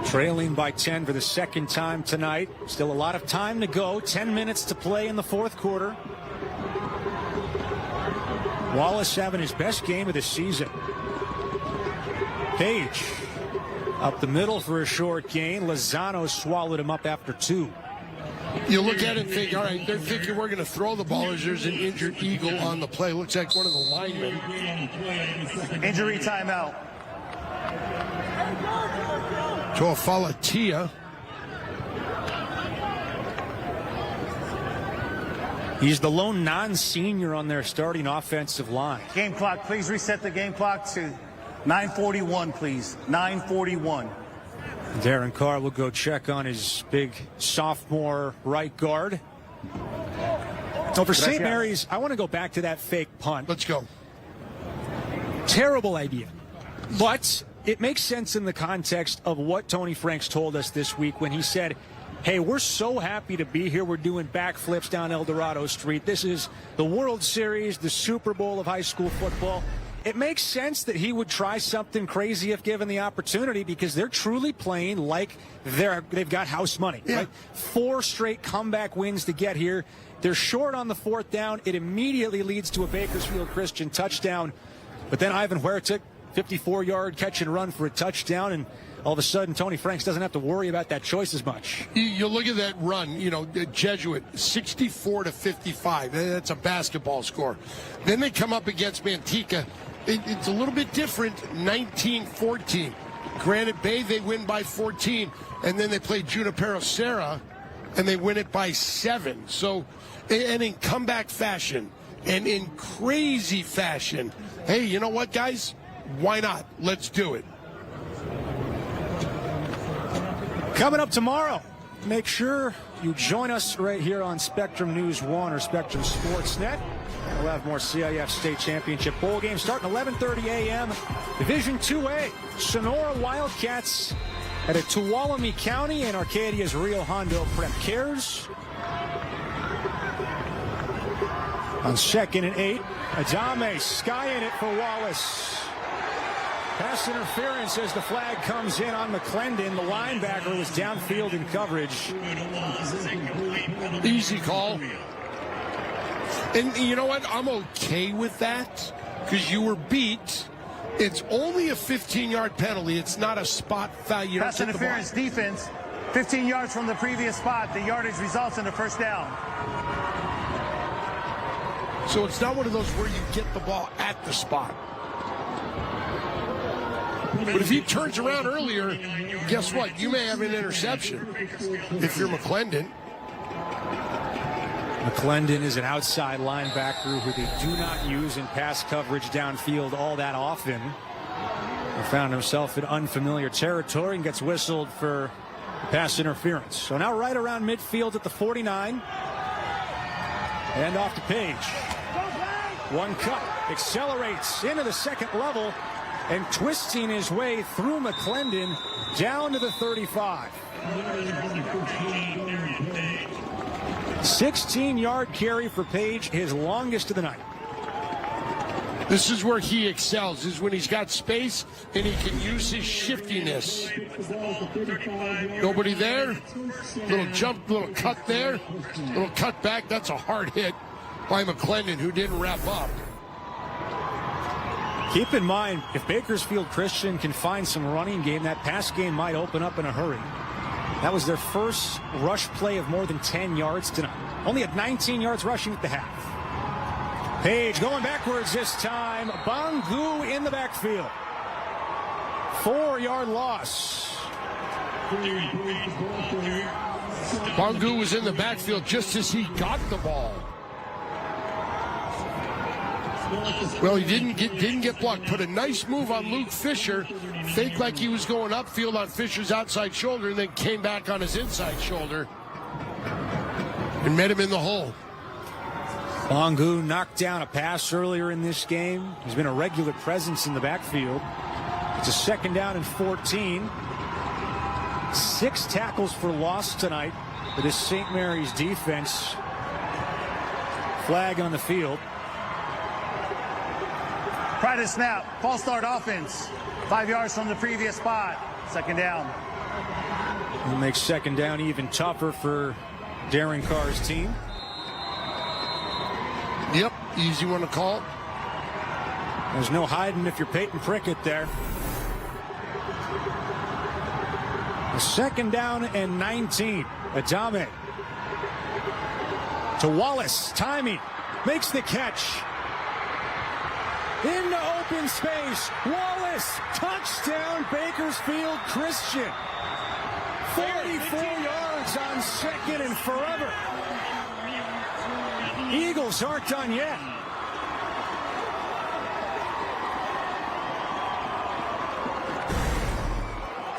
Trailing by 10 for the 2nd time tonight. Still a lot of time to go. 10 minutes to play in the 4th quarter. Wallace having his best game of the season. Page up the middle for a short gain. Lozano swallowed him up after 2. You look at it and think, all right, they're thinking we're going to throw the ball as there's an injured Eagle on the play. Looks like one of the linemen. Injury timeout. Toafalatia. He's the lone non-senior on their starting offensive line. Game clock, please reset the game clock to 9:41, please. 9:41. Darren Carr will go check on his big sophomore right guard. So for St. Mary's, I want to go back to that fake punt. Let's go. Terrible idea. But it makes sense in the context of what Tony Franks told us this week when he said, hey, we're so happy to be here. We're doing backflips down El Dorado Street. This is the World Series, the Super Bowl of high school football. It makes sense that he would try something crazy if given the opportunity because they're truly playing like they've got house money. Yeah. Right? 4 straight comeback wins to get here. They're short on the 4th down. It immediately leads to a Bakersfield Christian touchdown. But then Ivan Huertic, 54-yard catch and run for a touchdown, and all of a sudden Tony Franks doesn't have to worry about that choice as much. You look at that run, Jesuit, 64-55. That's a basketball score. Then they come up against Manteca. It's a little bit different, 19-14. Granite Bay, they win by 14, and then they play Junipero Serra, and they win it by 7. So, and in comeback fashion, and in crazy fashion, hey, you know what, guys? Why not? Let's do it. Coming up tomorrow, make sure you join us right here on Spectrum News 1 or Spectrum Sportsnet. We'll have more CIF State Championship Bowl games starting 11:30 a.m. Division 2A, Sonora Wildcats at a Tuolumne County and Arcadia's Rio Hondo Prep Cares. On 2nd and 8, Adame skying it for Wallace. Pass interference as the flag comes in on McClendon. The linebacker was downfield in coverage. Easy call. And you know what? I'm okay with that because you were beat. It's only a 15-yard penalty. It's not a spot foul. Pass interference defense. 15 yards from the previous spot. The yardage results in a 1st down. So it's not one of those where you get the ball at the spot. But if he turns around earlier, guess what? You may have an interception if you're McClendon. McClendon is an outside linebacker who they do not use in pass coverage downfield all that often. He found himself in unfamiliar territory and gets whistled for pass interference. So now right around midfield at the 49. And off to Page. One cut, accelerates into the 2nd level, and twisting his way through McClendon down to the 35. 16-yard carry for Page, his longest of the night. This is where he excels, is when he's got space and he can use his shiftiness. Nobody there. Little jump, little cut there. Little cut back. That's a hard hit by McClendon, who didn't wrap up. Keep in mind, if Bakersfield Christian can find some running game, that pass game might open up in a hurry. That was their first rush play of more than 10 yards tonight. Only at 19 yards rushing at the half. Page going backwards this time. Bangu in the backfield. 4-yard loss. Bangu was in the backfield just as he got the ball. Well, he didn't get blocked. Put a nice move on Luke Fisher. Faked like he was going upfield on Fisher's outside shoulder, and then came back on his inside shoulder and met him in the hole. Bangu knocked down a pass earlier in this game. He's been a regular presence in the backfield. It's a 2nd down and 14. 6 tackles for loss tonight for this St. Mary's defense. Flag on the field. Practice snap. False start offense. 5 yards from the previous spot. 2nd down. It'll make 2nd down even tougher for Darren Carr's team. Yep, easy one to call. There's no hiding if you're Peyton Prickett there. A 2nd down and 19. Adame to Wallace. Timing. Makes the catch. Into open space. Wallace. Touchdown Bakersfield Christian. 44 yards on 2nd and forever. Eagles aren't done yet.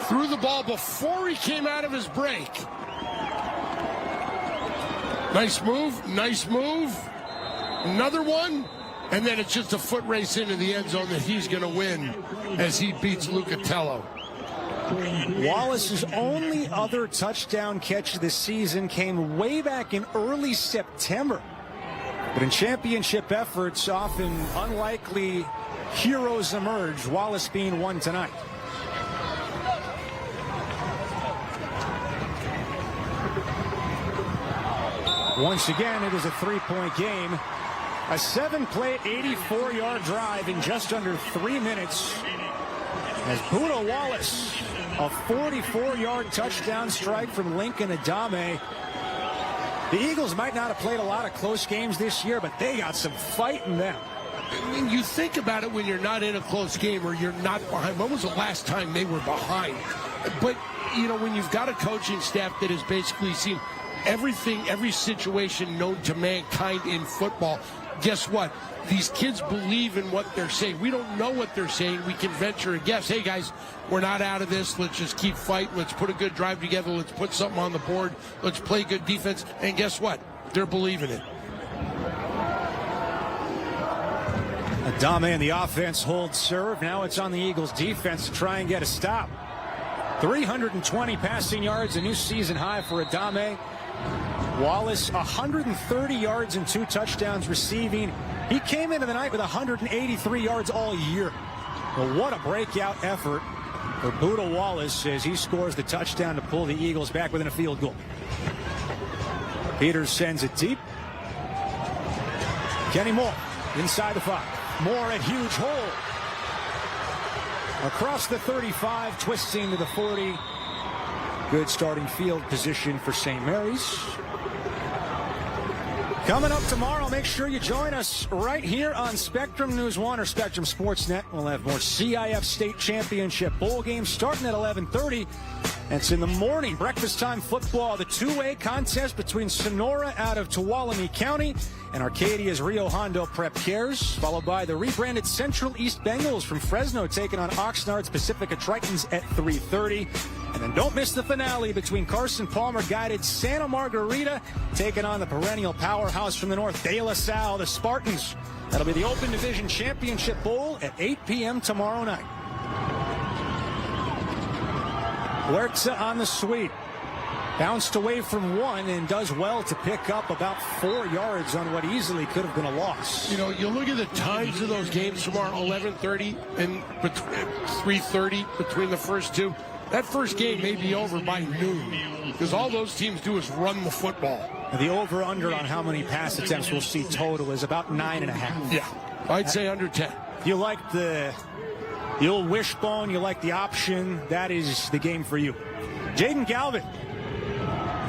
Threw the ball before he came out of his break. Nice move, nice move. Another one. And then it's just a foot race into the end zone that he's going to win as he beats Lucatello. Wallace's only other touchdown catch this season came way back in early September. But in championship efforts, often unlikely heroes emerge, Wallace being one tonight. Once again, it is a 3-point game. A 7-play, 84-yard drive in just under 3 minutes. As Buda Wallace, a 44-yard touchdown strike from Lincoln Adame. The Eagles might not have played a lot of close games this year, but they got some fight in them. I mean, you think about it when you're not in a close game or you're not behind. When was the last time they were behind? But, you know, when you've got a coaching staff that has basically seen everything, every situation known to mankind in football, guess what? These kids believe in what they're saying. We don't know what they're saying. We can venture a guess. Hey, guys, we're not out of this. Let's just keep fighting. Let's put a good drive together. Let's put something on the board. Let's play good defense. And guess what? They're believing it. Adame and the offense hold serve. Now it's on the Eagles defense to try and get a stop. 320 passing yards, a new season high for Adame. Wallace, 130 yards and 2 touchdowns receiving. He came into the night with 183 yards all year. Well, what a breakout effort for Buda Wallace as he scores the touchdown to pull the Eagles back within a field goal. Peters sends it deep. Kenny Moore inside the 5. Moore at huge hole. Across the 35, twisting to the 40. Good starting field position for St. Mary's. Coming up tomorrow, make sure you join us right here on Spectrum News 1 or Spectrum Sportsnet. We'll have more CIF State Championship Bowl games starting at 11:30. And it's in the morning, breakfast time football, the two-way contest between Sonora out of Tuolumne County and Arcadia's Rio Hondo Prep Cares, followed by the rebranded Central East Bengals from Fresno taking on Oxnard's Pacifica Tritons at 3:30. And then don't miss the finale between Carson Palmer guided Santa Margarita taking on the perennial powerhouse from the north, De La Salle, the Spartans. That'll be the Open Division Championship Bowl at 8 p.m. tomorrow night. Huerta on the sweep. Bounced away from one and does well to pick up about 4 yards on what easily could have been a loss. You know, you look at the times of those games tomorrow, 11:30 and 3:30 between the first two. That first game may be over by noon because all those teams do is run the football. The over-under on how many pass attempts we'll see total is about 9.5. Yeah, I'd say under 10. You like the old wishbone, you like the option, that is the game for you. Jaden Galvin,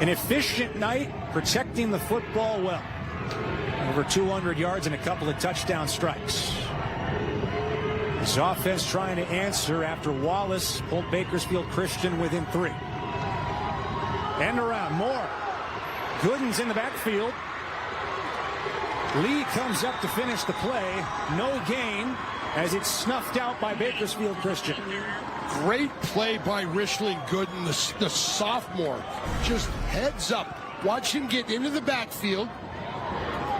an efficient night, protecting the football well. Over 200 yards and a couple of touchdown strikes. His offense trying to answer after Wallace pulled Bakersfield Christian within 3. End around, more. Gooden's in the backfield. Lee comes up to finish the play. No gain as it's snuffed out by Bakersfield Christian. Great play by Richland Gooden, the sophomore. Just heads up. Watch him get into the backfield.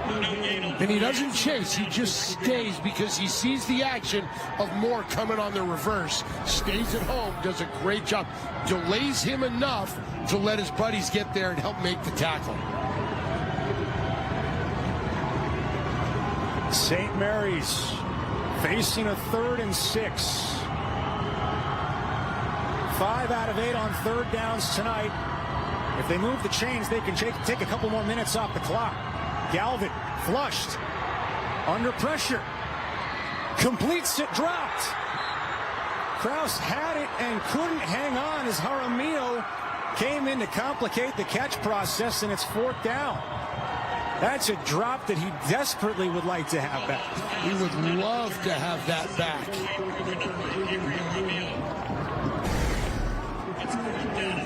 And he doesn't chase. He just stays because he sees the action of Moore coming on the reverse. Stays at home, does a great job. Delays him enough to let his buddies get there and help make the tackle. St. Mary's facing a 3rd and 6. 5 out of 8 on 3rd downs tonight. If they move the chains, they can take a couple more minutes off the clock. Galvin flushed. Under pressure. Completes it, dropped. Kraus had it and couldn't hang on as Jaramillo came in to complicate the catch process, and it's 4th down. That's a drop that he desperately would like to have back. He would love to have that back.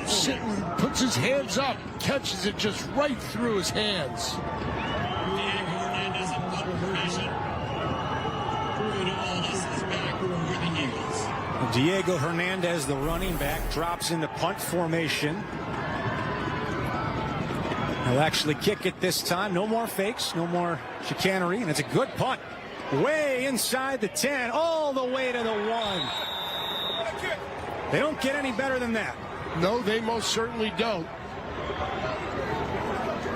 Sitting, puts his hands up, catches it just right through his hands. Diego Hernandez, the running back, drops into punt formation. He'll actually kick it this time. No more fakes, no more chicanery, and it's a good punt. Way inside the 10, all the way to the 1. They don't get any better than that. No, they most certainly don't.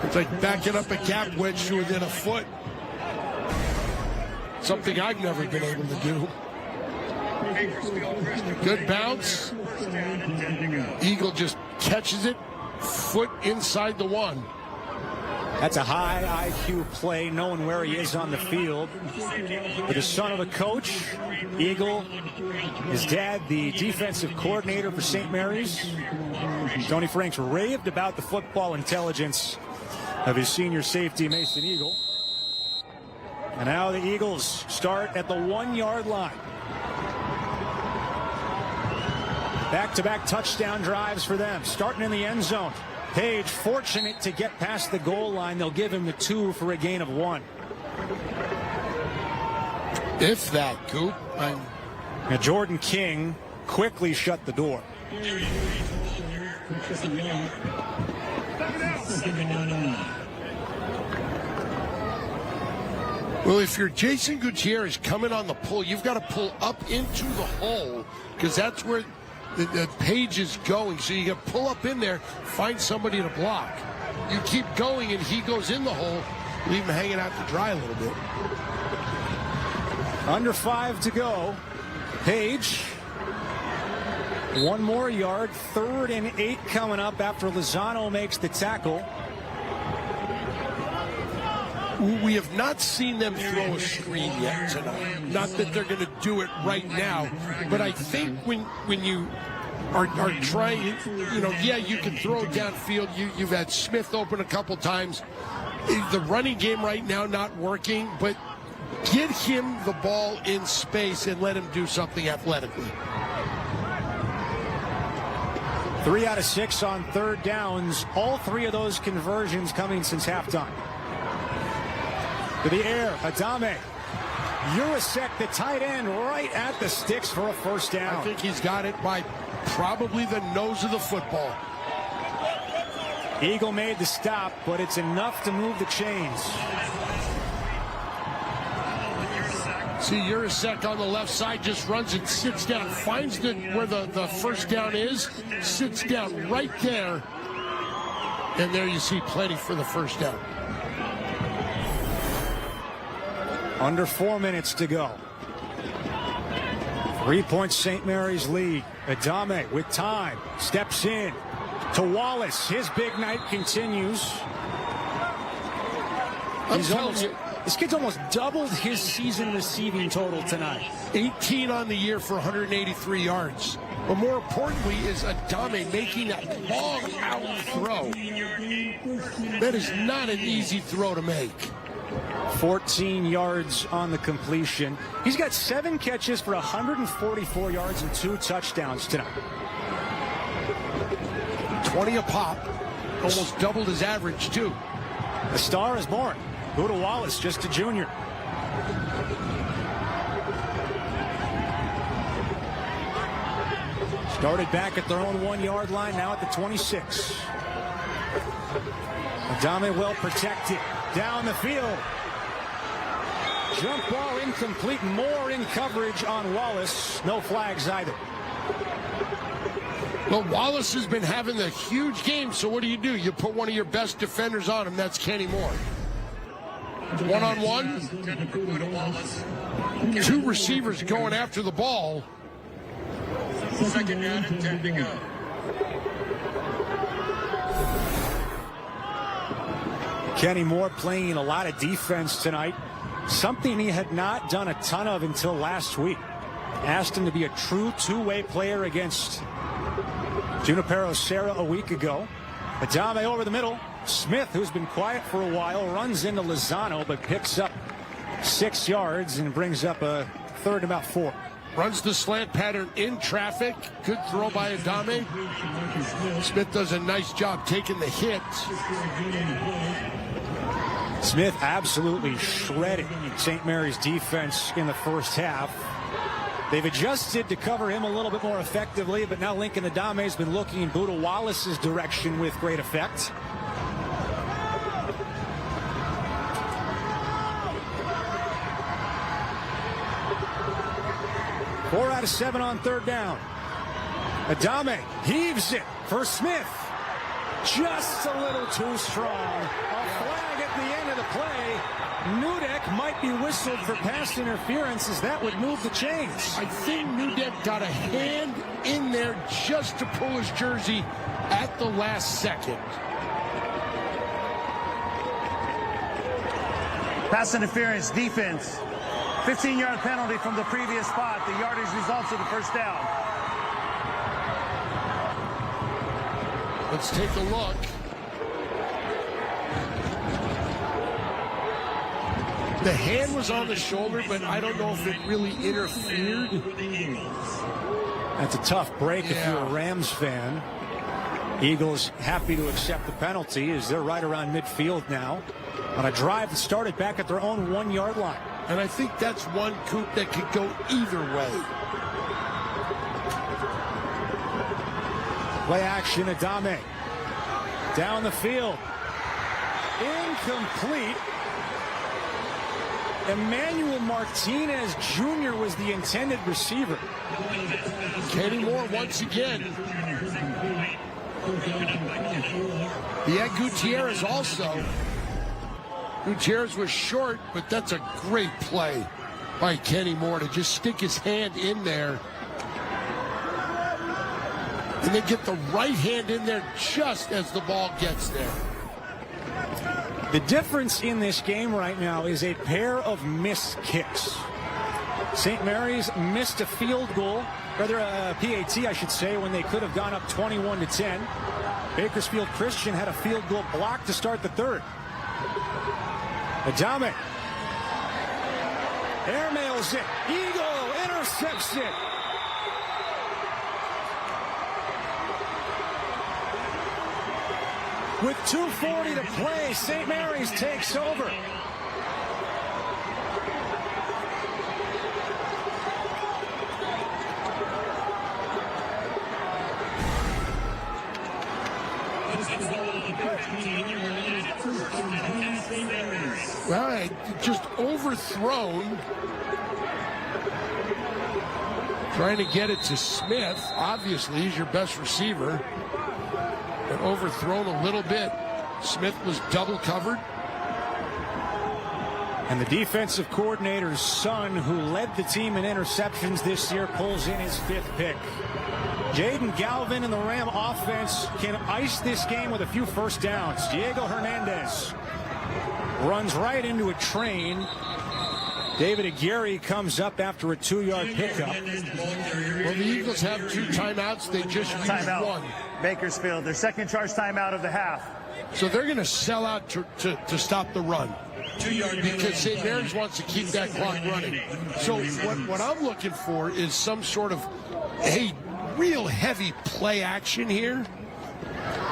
It's like backing up a gap wedge to within a foot. Something I've never been able to do. Good bounce. Eagle just catches it, foot inside the 1. That's a high IQ play, knowing where he is on the field. But the son of a coach, Eagle, his dad, the defensive coordinator for St. Mary's. Tony Franks raved about the football intelligence of his senior safety, Mason Eagle. And now the Eagles start at the 1-yard line. Back-to-back touchdown drives for them, starting in the end zone. Page fortunate to get past the goal line. They'll give him the 2 for a gain of 1. If that, Coop. Now Jordan King quickly shut the door. Well, if you're Jason Gutierrez coming on the pull, you've got to pull up into the hole because that's where the page is going. So you got to pull up in there, find somebody to block. You keep going and he goes in the hole, leave him hanging out to dry a little bit. Under 5 to go. Page. 1 more yard. 3rd and 8 coming up after Lozano makes the tackle. We have not seen them throw a screen yet tonight. Not that they're going to do it right now, but I think when you are trying, yeah, you can throw it downfield. You've had Smith open a couple times. The running game right now not working, but get him the ball in space and let him do something athletically. 3 out of 6 on 3rd downs. All 3 of those conversions coming since halftime. To the air, Adame. Urasek, the tight end, right at the sticks for a 1st down. I think he's got it by probably the nose of the football. Eagle made the stop, but it's enough to move the chains. See, Urasek on the left side just runs and sits down, finds where the first down is, sits down right there, and there you see plenty for the first down. Under 4 minutes to go. 3-point St. Mary's lead. Adame with time, steps in to Wallace. His big night continues. This kid's almost doubled his season receiving total tonight. 18 on the year for 183 yards. But more importantly is Adame making that long out throw. That is not an easy throw to make. 14 yards on the completion. He's got 7 catches for 144 yards and 2 touchdowns tonight. 20 a pop. Almost doubled his average, too. The star is born. Buda Wallace, just a junior. Started back at their own 1-yard line, now at the 26. Adame well protected. Down the field. Jump ball incomplete. More in coverage on Wallace. No flags either. Well, Wallace has been having a huge game, so what do? You put one of your best defenders on him. That's Kenny Moore. One-on-one. 2 receivers going after the ball. Second down and 10 to go. Kenny Moore playing a lot of defense tonight. Something he had not done a ton of until last week. Asked him to be a true two-way player against Junipero Serra a week ago. Adame over the middle. Smith, who's been quiet for a while, runs into Lozano, but picks up 6 yards and brings up a third and about 4. Runs the slant pattern in traffic. Good throw by Adame. Smith does a nice job taking the hit. Smith absolutely shredded St. Mary's defense in the first half. They've adjusted to cover him a little bit more effectively, but now Lincoln Adame has been looking in Buda Wallace's direction with great effect. Four out of 7 on third down. Adame heaves it for Smith. Just a little too strong. A flag at the end of the play. Nudek might be whistled for pass interference, as that would move the chains. I think Nudek got a hand in there just to pull his jersey at the last second. Pass interference, defense. 15-yard penalty from the previous spot. The yardage results in the first down. Let's take a look. The hand was on the shoulder, but I don't know if it really interfered. That's a tough break if you're a Rams fan. Eagles happy to accept the penalty as they're right around midfield now on a drive that started back at their own 1-yard line. And I think that's one, Coop, that could go either way. Play action, Adame. Down the field. Incomplete. Emmanuel Martinez Jr. was the intended receiver. Kenny Moore once again. Yeah, Gutierrez also. Gutierrez was short, but that's a great play by Kenny Moore to just stick his hand in there. And then get the right hand in there just as the ball gets there. The difference in this game right now is a pair of missed kicks. St. Mary's missed a field goal, rather a PAT, I should say, when they could have gone up 21-10. Bakersfield Christian had a field goal blocked to start the third. Adame airmails it. Eagle intercepts it. With 2:40 to play, St. Mary's takes over. St. Mary's. Well, just overthrown. Trying to get it to Smith. Obviously, he's your best receiver. But overthrown a little bit. Smith was double covered. And the defensive coordinator's son, who led the team in interceptions this year, pulls in his 5th pick. Jaden Galvin and the Ram offense can ice this game with a few first downs. Diego Hernandez runs right into a train. David Aguirre comes up after a 2-yard pickup. Well, the Eagles have 2 timeouts. They just used one. Bakersfield, their second charge timeout of the half. So they're going to sell out to stop the run. Because St. Mary's wants to keep that clock running. So what I'm looking for is some sort of real heavy play action here.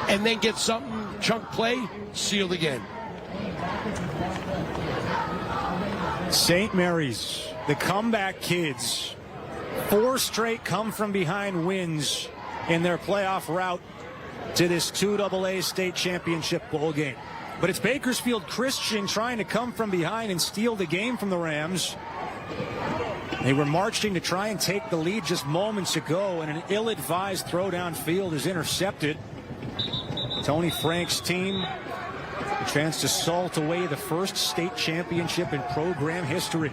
And then get something, chunk play, sealed again. St. Mary's, the comeback kids, 4 straight come-from-behind wins in their playoff route to this 2AA state championship bowl game. But it's Bakersfield Christian trying to come from behind and steal the game from the Rams. They were marching to try and take the lead just moments ago, and an ill-advised throw downfield is intercepted. Tony Frank's team, a chance to salt away the first state championship in program history.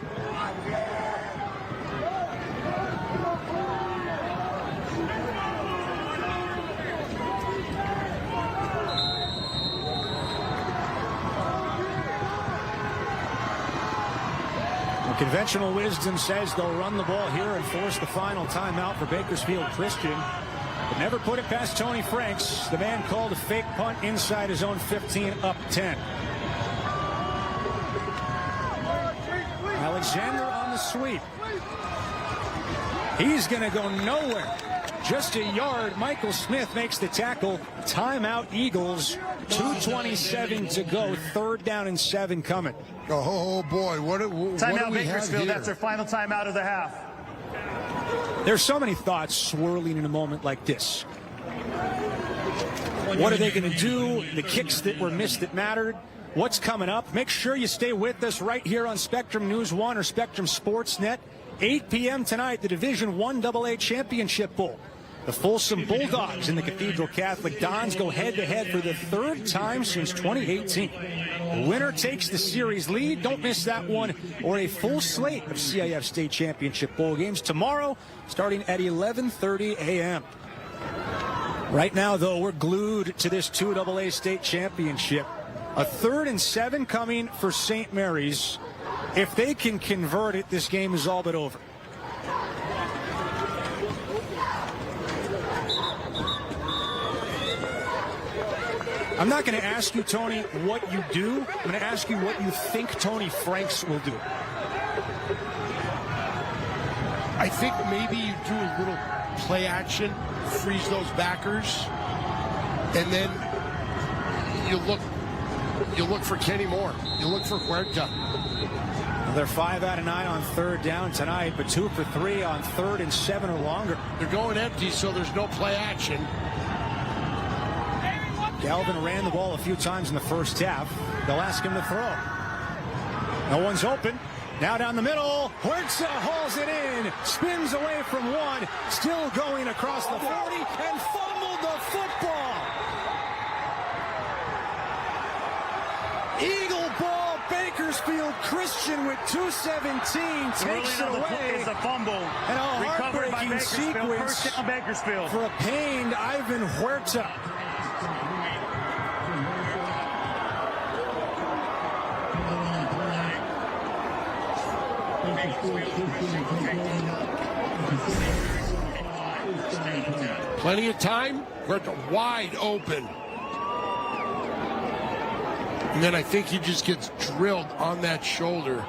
Conventional wisdom says they'll run the ball here and force the final timeout for Bakersfield Christian. But never put it past Tony Franks. The man called a fake punt inside his own 15, up 10. Alexander on the sweep. He's going to go nowhere. Just a yard. Michael Smith makes the tackle. Timeout Eagles. 2:27 to go. 3rd down and 7 coming. Oh boy, what do we have Bakersfield, here? that's their final timeout of the half. There's so many thoughts swirling in a moment like this. What are they going to do? The kicks that were missed that mattered. What's coming up? Make sure you stay with us right here on Spectrum News 1 or Spectrum Sportsnet. 8 p.m. tonight, the Division I AA Championship Bowl. The Folsom Bulldogs and the Cathedral Catholic Dons go head-to-head for the 3rd time since 2018. The winner takes the series lead. Don't miss that one or a full slate of CIF State Championship Bowl games tomorrow starting at 11:30 a.m. Right now, though, we're glued to this 2AA State Championship. A 3rd and 7 coming for St. Mary's. If they can convert it, this game is all but over. I'm not going to ask you, Tony, what you do. I'm going to ask you what you think Tony Franks will do. I think maybe you do a little play action, freeze those backers, and then you look for Kenny Moore. You look for Huerta. Well, they're 5 out of 9 on 3rd down tonight, but 2 for 3 on 3rd and 7 or longer. They're going empty, so there's no play action. Galvin ran the ball a few times in the first half. They'll ask him to throw. No one's open. Now down the middle. Huerta hauls it in. Spins away from one. Still going across the 40 and fumbled the football. Eagle ball. Bakersfield Christian with 2:17 takes it away. It's a fumble. And a heartbreaking sequence First down, Bakersfield. for a pained Ivan Huerta. Plenty of time. Huerta wide open. And then I think he just gets drilled on that shoulder.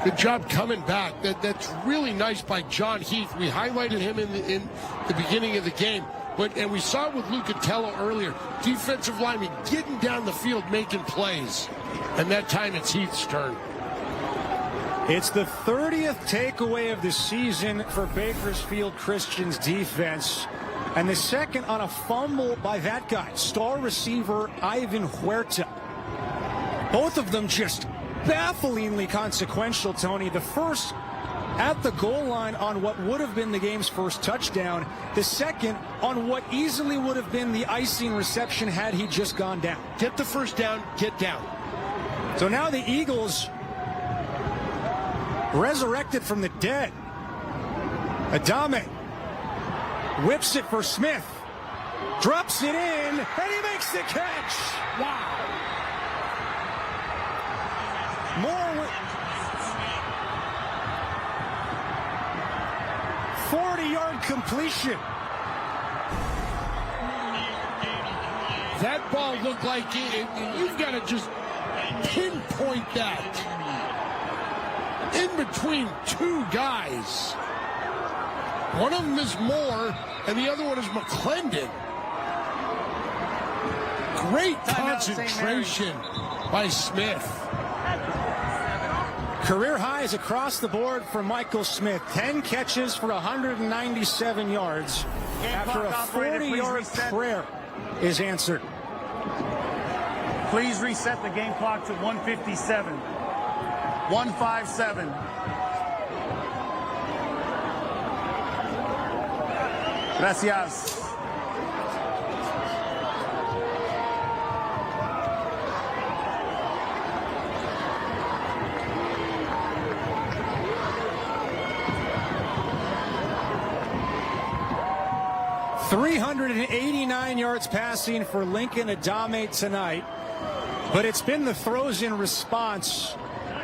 Good job coming back. That's really nice by John Heath. We highlighted him in the beginning of the game. And we saw it with Lucatello earlier. Defensive lineman getting down the field, making plays. And that time it's Heath's turn. It's the 30th takeaway of the season for Bakersfield Christian's defense. And the second on a fumble by that guy, star receiver Ivan Huerta. Both of them just bafflingly consequential, Tony. The first at the goal line on what would have been the game's first touchdown. The second on what easily would have been the icing reception had he just gone down. Get the first down, get down. So now the Eagles resurrected from the dead. Adame whips it for Smith. Drops it in, and he makes the catch. Wow. More 40-yard completion. That ball looked like you've got to just pinpoint that in between two guys. One of them is Moore, and the other one is McClendon. Great concentration by Smith. Career highs across the board for Michael Smith. 10 catches for 197 yards after a 40-yard prayer is answered. Please reset the game clock to 157. 157. Gracias. .389 yards passing for Lincoln Adame tonight, but it's been the throws in response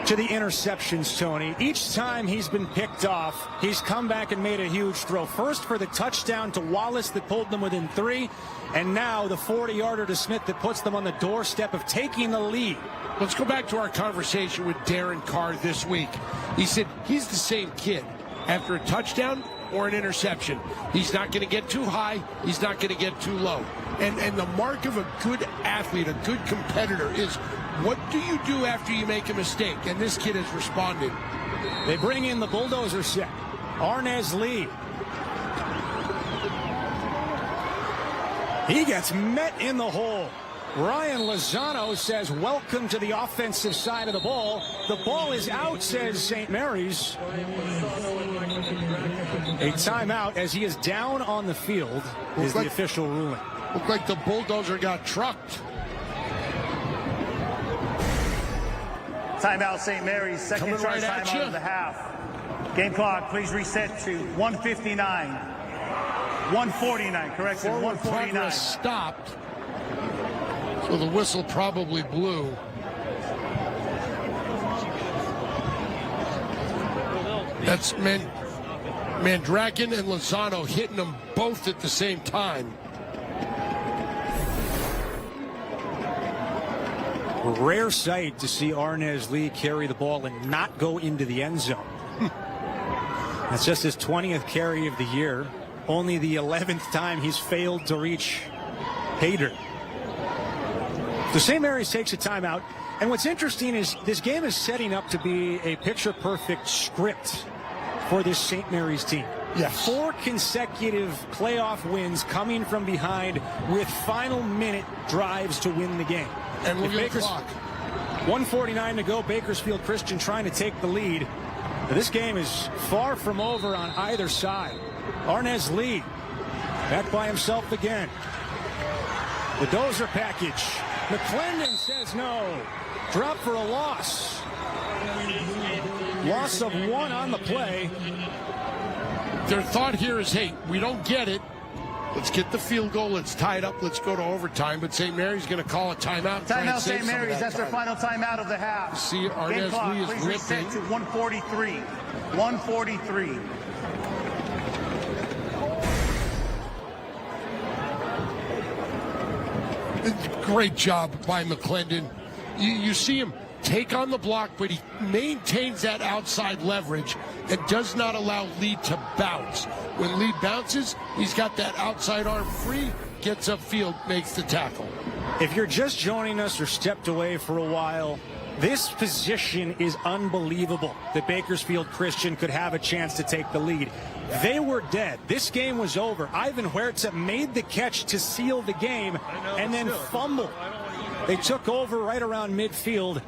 to the interceptions, Tony. Each time he's been picked off, he's come back and made a huge throw. First for the touchdown to Wallace that pulled them within 3, and now the 40-yarder to Smith that puts them on the doorstep of taking the lead. Let's go back to our conversation with Darren Carr this week. He said he's the same kid after a touchdown or an interception. He's not going to get too high. He's not going to get too low. And the mark of a good athlete, a good competitor, is what do you do after you make a mistake? And this kid has responded. They bring in the bulldozer set. Arnez Lee. He gets met in the hole. Ryan Lozano says, welcome to the offensive side of the ball. The ball is out, says St. Mary's. A timeout as he is down on the field is the official ruling. Looked like the bulldozer got trucked. Timeout, St. Mary's. Second Coming charge right at timeout you. of the half. Game clock, please reset to 159. 149, correction, Forward 149. progress stopped. So the whistle probably blew. That's Mandrakin and Lozano hitting them both at the same time. Rare sight to see Arnez Lee carry the ball and not go into the end zone. That's just his 20th carry of the year. Only the 11th time he's failed to reach Hader. So St. Mary's takes a timeout. And what's interesting is this game is setting up to be a picture-perfect script for this St. Mary's team. Yes. 4 consecutive playoff wins coming from behind with final minute drives to win the game. And look at the clock. 1:49 to go. Bakersfield Christian trying to take the lead. But this game is far from over on either side. Arnez Lee back by himself again. The dozer package. McClendon says no. Drop for a loss. Loss of 1 on the play. Their thought here is, hey, we don't get it. Let's get the field goal. Let's tie it up. Let's go to overtime. But St. Mary's going to call a timeout. Timeout, St. Mary's. That's their final timeout of the half. See, Game Arnez clock, Lee is please reset limping. to 143. 143. Great job by McClendon. You see him take on the block, but he maintains that outside leverage and does not allow Lee to bounce. When Lee bounces, he's got that outside arm free, gets upfield, makes the tackle. If you're just joining us or stepped away for a while, this position is unbelievable that Bakersfield Christian could have a chance to take the lead. They were dead. This game was over. Ivan Huerta made the catch to seal the game and then fumbled. They took over right around midfield,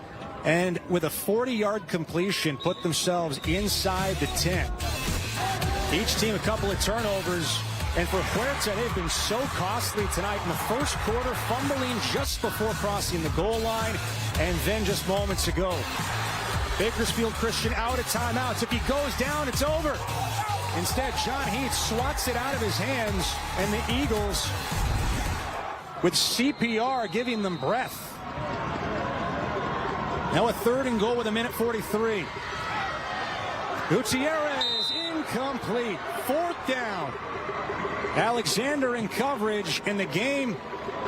and with a 40-yard completion, put themselves inside the 10. Each team a couple of turnovers, and for Huerta, they've been so costly tonight in the first quarter, fumbling just before crossing the goal line, and then just moments ago. Bakersfield Christian out of timeouts. If he goes down, it's over. Instead, John Heath swats it out of his hands, and the Eagles, with CPR, giving them breath. Now a 3rd and goal with 1:43. Gutierrez incomplete. 4th down. Alexander in coverage, and the game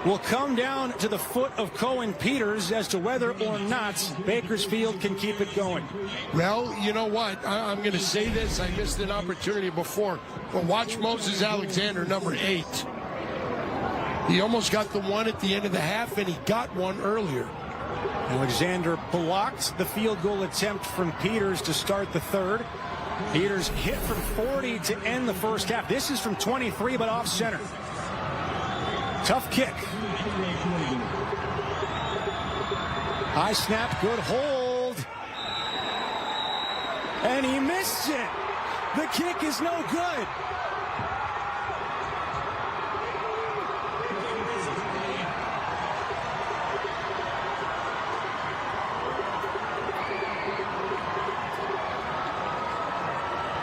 will come down to the foot of Cohen Peters as to whether or not Bakersfield can keep it going. Well, you know what? I'm going to say this. I missed an opportunity before. But watch Moses Alexander, number 8. He almost got the one at the end of the half, and he got one earlier. Alexander blocked the field goal attempt from Peters to start the 3rd. Peters hit from 40 to end the first half. This is from 23, but off center. Tough kick. High snap, good hold. And he missed it. The kick is no good.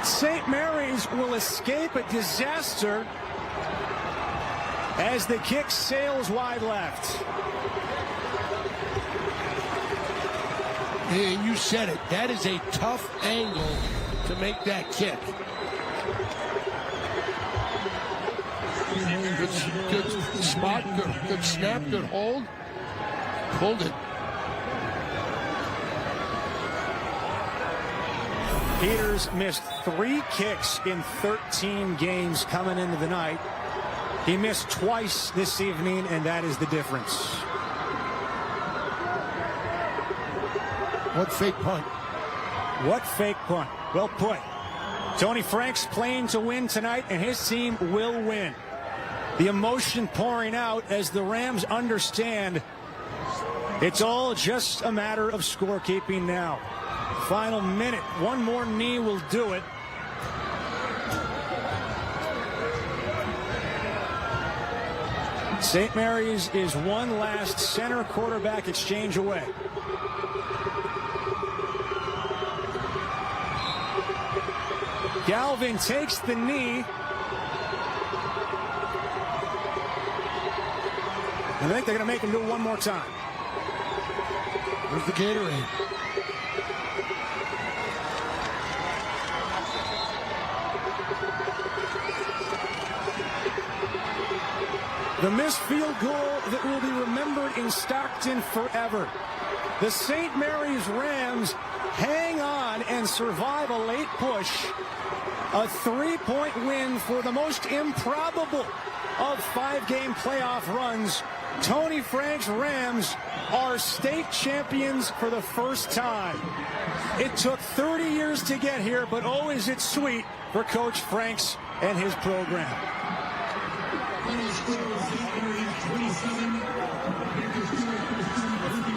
St. Mary's will escape a disaster as the kick sails wide left. And you said it. That is a tough angle to make that kick. Good spot, good snap, good hold. Pulled it. Peters missed 3 kicks in 13 games coming into the night. He missed twice this evening, and that is the difference. What fake punt? What fake punt? Well put. Tony Frank's playing to win tonight, and his team will win. The emotion pouring out as the Rams understand it's all just a matter of scorekeeping now. Final minute. One more knee will do it. St. Mary's is one last center quarterback exchange away. Galvin takes the knee. I think they're going to make him do it one more time. Where's the Gatorade? The missed field goal that will be remembered in Stockton forever. The St. Mary's Rams hang on and survive a late push. A 3-point win for the most improbable of 5-game playoff runs. Tony Frank's Rams are state champions for the first time. It took 30 years to get here, but oh, is it sweet for Coach Franks and his program.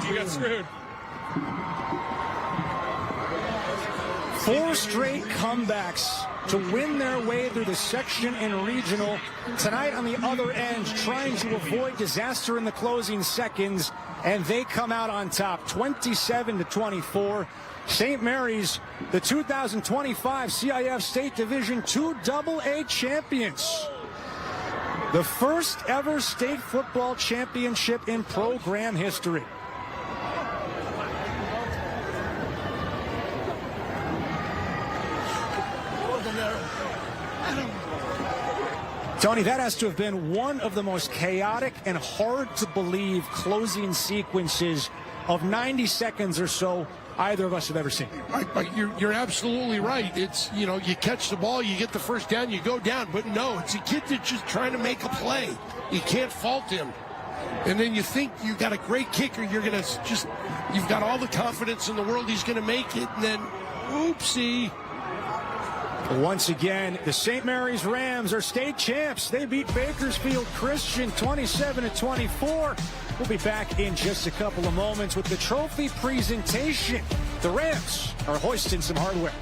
You got screwed. 4 straight comebacks to win their way through the section and regional. Tonight on the other end, trying to avoid disaster in the closing seconds, and they come out on top, 27-24. St. Mary's, the 2025 CIF State Division II AA champions. The first ever state football championship in program history. Tony, that has to have been one of the most chaotic and hard to believe closing sequences of 90 seconds or so either of us have ever seen. You're absolutely right. It's, you catch the ball, you get the first down, you go down. But no, it's a kid that's just trying to make a play. You can't fault him. And then you think you got a great kicker, you've got all the confidence in the world he's going to make it. And then, oopsie. Once again, the St. Mary's Rams are state champs. They beat Bakersfield Christian 27-24. We'll be back in just a couple of moments with the trophy presentation. The Rams are hoisting some hardware.